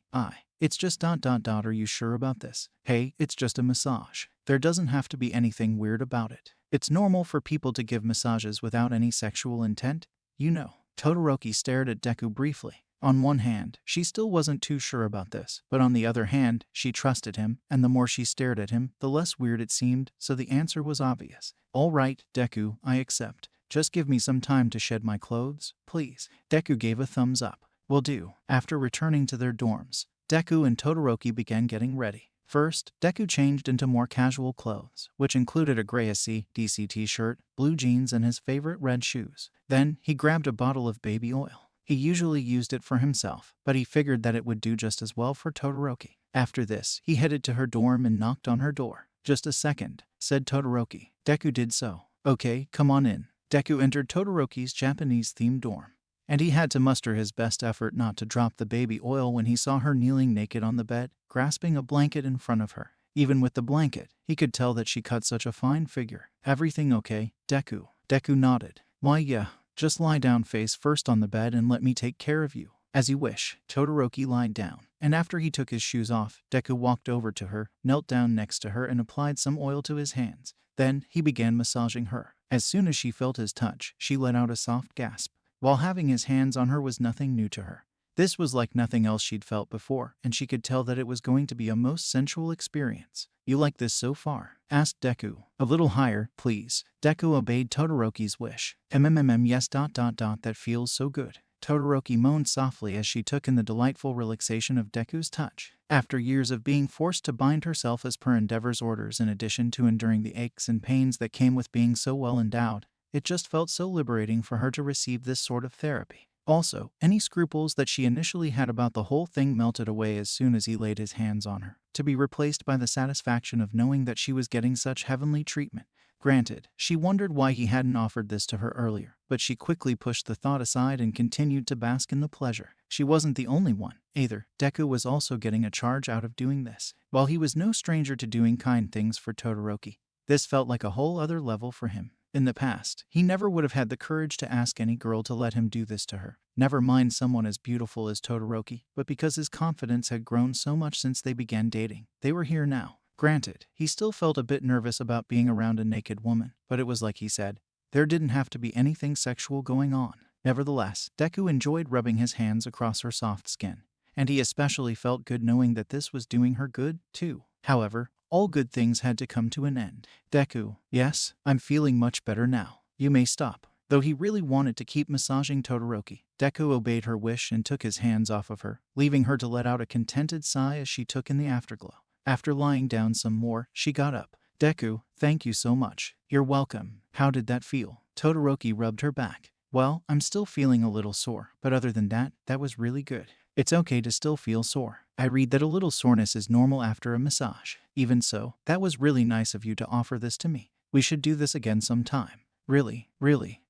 It's just Are you sure about this? Hey, it's just a massage. There doesn't have to be anything weird about it. It's normal for people to give massages without any sexual intent, you know. Todoroki stared at Deku briefly. On one hand, she still wasn't too sure about this, but on the other hand, she trusted him, and the more she stared at him, the less weird it seemed, so the answer was obvious. All right, Deku, I accept. Just give me some time to shed my clothes, please. Deku gave a thumbs up. Will do. After returning to their dorms, Deku and Todoroki began getting ready. First, Deku changed into more casual clothes, which included a gray DC t-shirt, blue jeans, and his favorite red shoes. Then, he grabbed a bottle of baby oil. He usually used it for himself, but he figured that it would do just as well for Todoroki. After this, he headed to her dorm and knocked on her door. Just a second, said Todoroki. Deku did so. Okay, come on in. Deku entered Todoroki's Japanese-themed dorm, and he had to muster his best effort not to drop the baby oil when he saw her kneeling naked on the bed, grasping a blanket in front of her. Even with the blanket, he could tell that she cut such a fine figure. Everything okay, Deku? Deku nodded. Why yeah, just lie down face first on the bed and let me take care of you. As you wish. Todoroki lied down, and after he took his shoes off, Deku walked over to her, knelt down next to her and applied some oil to his hands. Then, he began massaging her. As soon as she felt his touch, she let out a soft gasp. While having his hands on her was nothing new to her. This was like nothing else she'd felt before, and she could tell that it was going to be a most sensual experience. You like this so far? Asked Deku. A little higher, please. Deku obeyed Todoroki's wish. Yes. That feels so good. Todoroki moaned softly as she took in the delightful relaxation of Deku's touch. After years of being forced to bind herself as per Endeavor's orders in addition to enduring the aches and pains that came with being so well endowed, it just felt so liberating for her to receive this sort of therapy. Also, any scruples that she initially had about the whole thing melted away as soon as he laid his hands on her, to be replaced by the satisfaction of knowing that she was getting such heavenly treatment. Granted, she wondered why he hadn't offered this to her earlier, but she quickly pushed the thought aside and continued to bask in the pleasure. She wasn't the only one, either. Deku was also getting a charge out of doing this. While he was no stranger to doing kind things for Todoroki, this felt like a whole other level for him. In the past, he never would have had the courage to ask any girl to let him do this to her. Never mind someone as beautiful as Todoroki, but because his confidence had grown so much since they began dating, they were here now. Granted, he still felt a bit nervous about being around a naked woman, but it was like he said, there didn't have to be anything sexual going on. Nevertheless, Deku enjoyed rubbing his hands across her soft skin, and he especially felt good knowing that this was doing her good, too. However, all good things had to come to an end. Deku, yes, I'm feeling much better now. You may stop. Though he really wanted to keep massaging Todoroki, Deku obeyed her wish and took his hands off of her, leaving her to let out a contented sigh as she took in the afterglow. After lying down some more, she got up. Deku, thank you so much. You're welcome. How did that feel? Todoroki rubbed her back. Well, I'm still feeling a little sore, but other than that, that was really good. It's okay to still feel sore. I read that a little soreness is normal after a massage. Even so, that was really nice of you to offer this to me. We should do this again sometime. Really?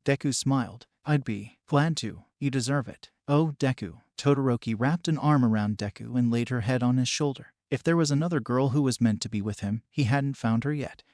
Deku smiled. I'd be glad to. You deserve it. Oh, Deku. Todoroki wrapped an arm around Deku and laid her head on his shoulder. If there was another girl who was meant to be with him, he hadn't found her yet.